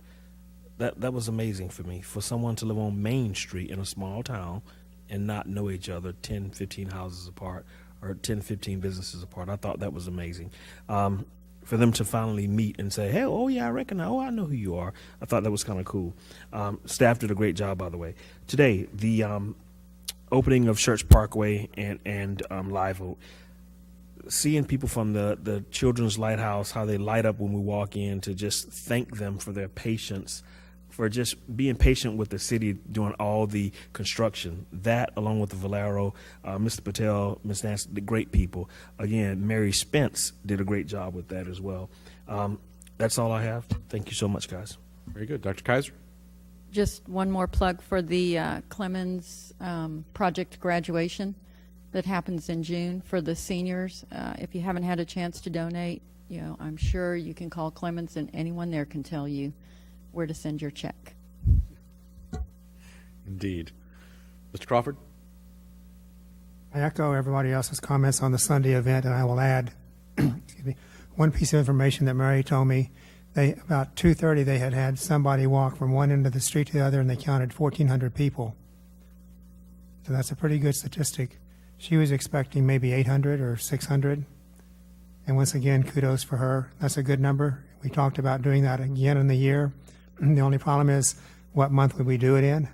That was amazing for me, for someone to live on Main Street in a small town and not know each other 10, 15 houses apart or 10, 15 businesses apart. I thought that was amazing. For them to finally meet and say, hey, oh yeah, I know who you are. I thought that was kind of cool. Staff did a great job, by the way. Today, the opening of Schertz Parkway and Live Oak, seeing people from the Children's Lighthouse, how they light up when we walk in, to just thank them for their patience, for just being patient with the city doing all the construction. That, along with the Valero, Mr. Patel, Ms. Nancy, the great people. Again, Mary Spence did a great job with that as well. That's all I have. Thank you so much, guys. Very good. Dr. Kaiser? Just one more plug for the Clemens project graduation that happens in June for the seniors. If you haven't had a chance to donate, I'm sure you can call Clemens, and anyone there can tell you where to send your check. Indeed. Mr. Crawford? I echo everybody else's comments on the Sunday event, and I will add excuse me, one piece of information that Mary told me. About 2:30, they had somebody walk from one end of the street to the other, and they counted 1,400 people. So that's a pretty good statistic. She was expecting maybe 800 or 600. And once again, kudos for her. That's a good number. We talked about doing that again in the year. The only problem is, what month would we do it in?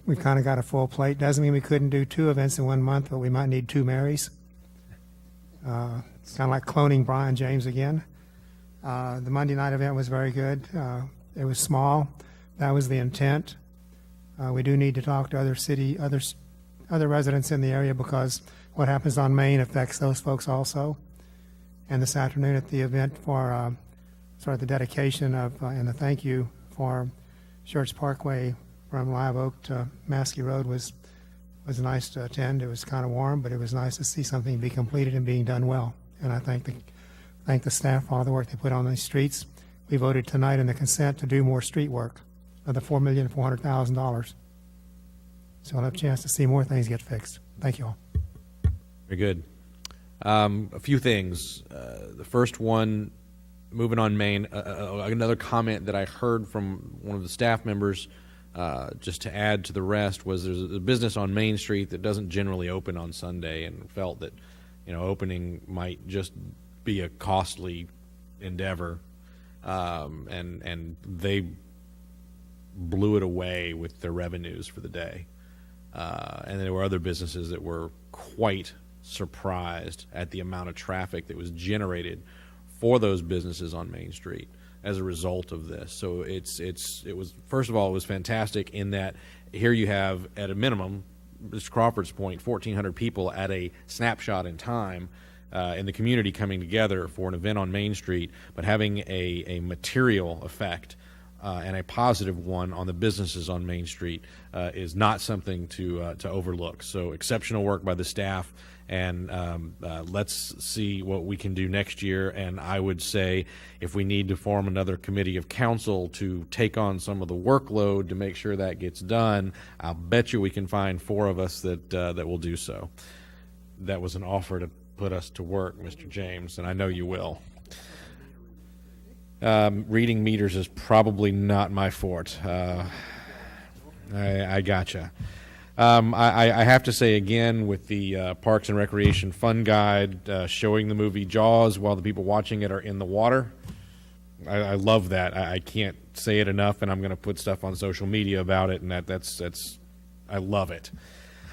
we've kind of got a full plate. Doesn't mean we couldn't do 2 events in 1 month, but we might need 2 Marys. It's kind of like cloning Brian James again. The Monday night event was very good. It was small. That was the intent. We do need to talk to other residents in the area, because what happens on Main affects those folks also. And this afternoon at the event for sort of the dedication of and the thank you for Schertz Parkway from Live Oak to Maskey Road was nice to attend. It was kind of warm, but it was nice to see something be completed and being done well. And I thank the staff for all the work they put on these streets. We voted tonight in the consent to do more street work of the $4,400,000. So I'll have a chance to see more things get fixed. Thank you all. Very good. A few things. The first one, moving on Main, another comment that I heard from one of the staff members, just to add to the rest, was there's a business on Main Street that doesn't generally open on Sunday, and felt that, opening might just be a costly endeavor, and they blew it away with their revenues for the day. And there were other businesses that were quite surprised at the amount of traffic that was generated for those businesses on Main Street as a result of this. So it was, first of all, it was fantastic in that here you have, at a minimum, Mr. Crawford's point, 1,400 people at a snapshot in time in the community coming together for an event on Main Street, but having a material effect and a positive one on the businesses on Main Street is not something to overlook. So exceptional work by the staff, and let's see what we can do next year. And I would say if we need to form another committee of council to take on some of the workload to make sure that gets done, I'll bet you we can find 4 of us that will do so. That was an offer to put us to work, Mr. James, and I know you will. Reading meters is probably not my forte. I gotcha. I have to say again, with the Parks and Recreation Fun Guide showing the movie Jaws while the people watching it are in the water, I love that. I can't say it enough, and I'm going to put stuff on social media about it, and that's I love it.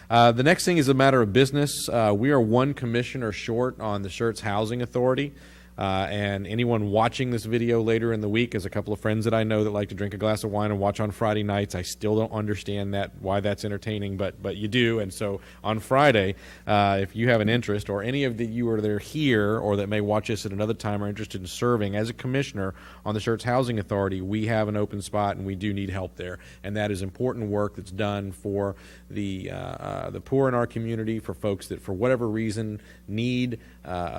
The next thing is a matter of business. We are 1 commissioner short on the Schertz Housing Authority. And anyone watching this video later in the week, as a couple of friends that I know that like to drink a glass of wine and watch on Friday nights, I still don't understand why that's entertaining, but you do. And so on Friday, if you have an interest, or any of you are there here or that may watch us at another time are interested in serving as a commissioner on the Schertz Housing Authority, we have an open spot and we do need help there. And that is important work that's done for the poor in our community, for folks that for whatever reason need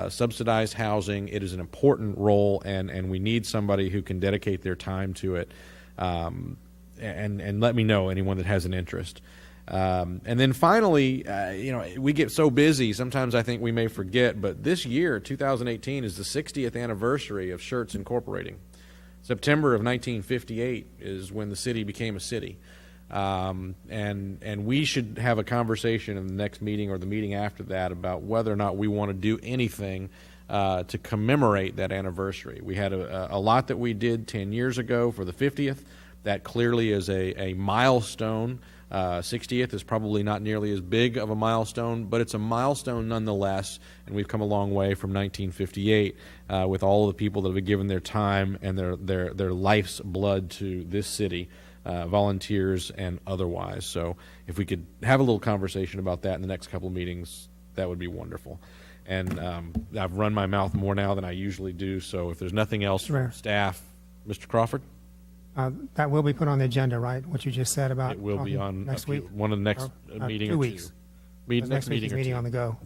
subsidized housing. It is an important role, and we need somebody who can dedicate their time to it. And let me know, anyone that has an interest. And then finally, we get so busy, sometimes I think we may forget, but this year, 2018, is the 60th anniversary of Schertz Incorporating. September of 1958 is when the city became a city. And we should have a conversation in the next meeting or the meeting after that about whether or not we want to do anything to commemorate that anniversary. We had a lot that we did 10 years ago for the 50th. That clearly is a milestone. 60th is probably not nearly as big of a milestone, but it's a milestone nonetheless, and we've come a long way from 1958 with all of the people that have given their time and their life's blood to this city. Volunteers and otherwise. So if we could have a little conversation about that in the next couple of meetings, that would be wonderful. And I've run my mouth more now than I usually do, so if there's nothing else from staff, Mr. Crawford? That will be put on the agenda, right? What you just said about It will be on next week? one of the next meeting 2 or weeks. two. Next meeting or meeting two. on the go.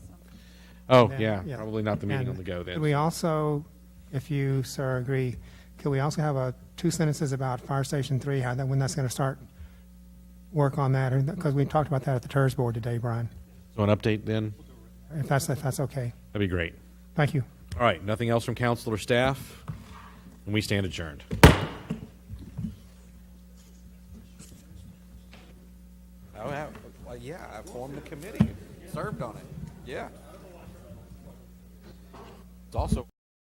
Oh, And yeah, then- probably not the meeting And on the go then. Could we also, if you, sir, agree, could we also have 2 sentences about Fire Station 3, when that's going to start work on that? Because we talked about that at the TERS board today, Brian. So an update then? If that's okay. That'd be great. Thank you. All right, nothing else from council or staff? And we stand adjourned. Yeah, I formed the committee, served on it. Yeah. It's also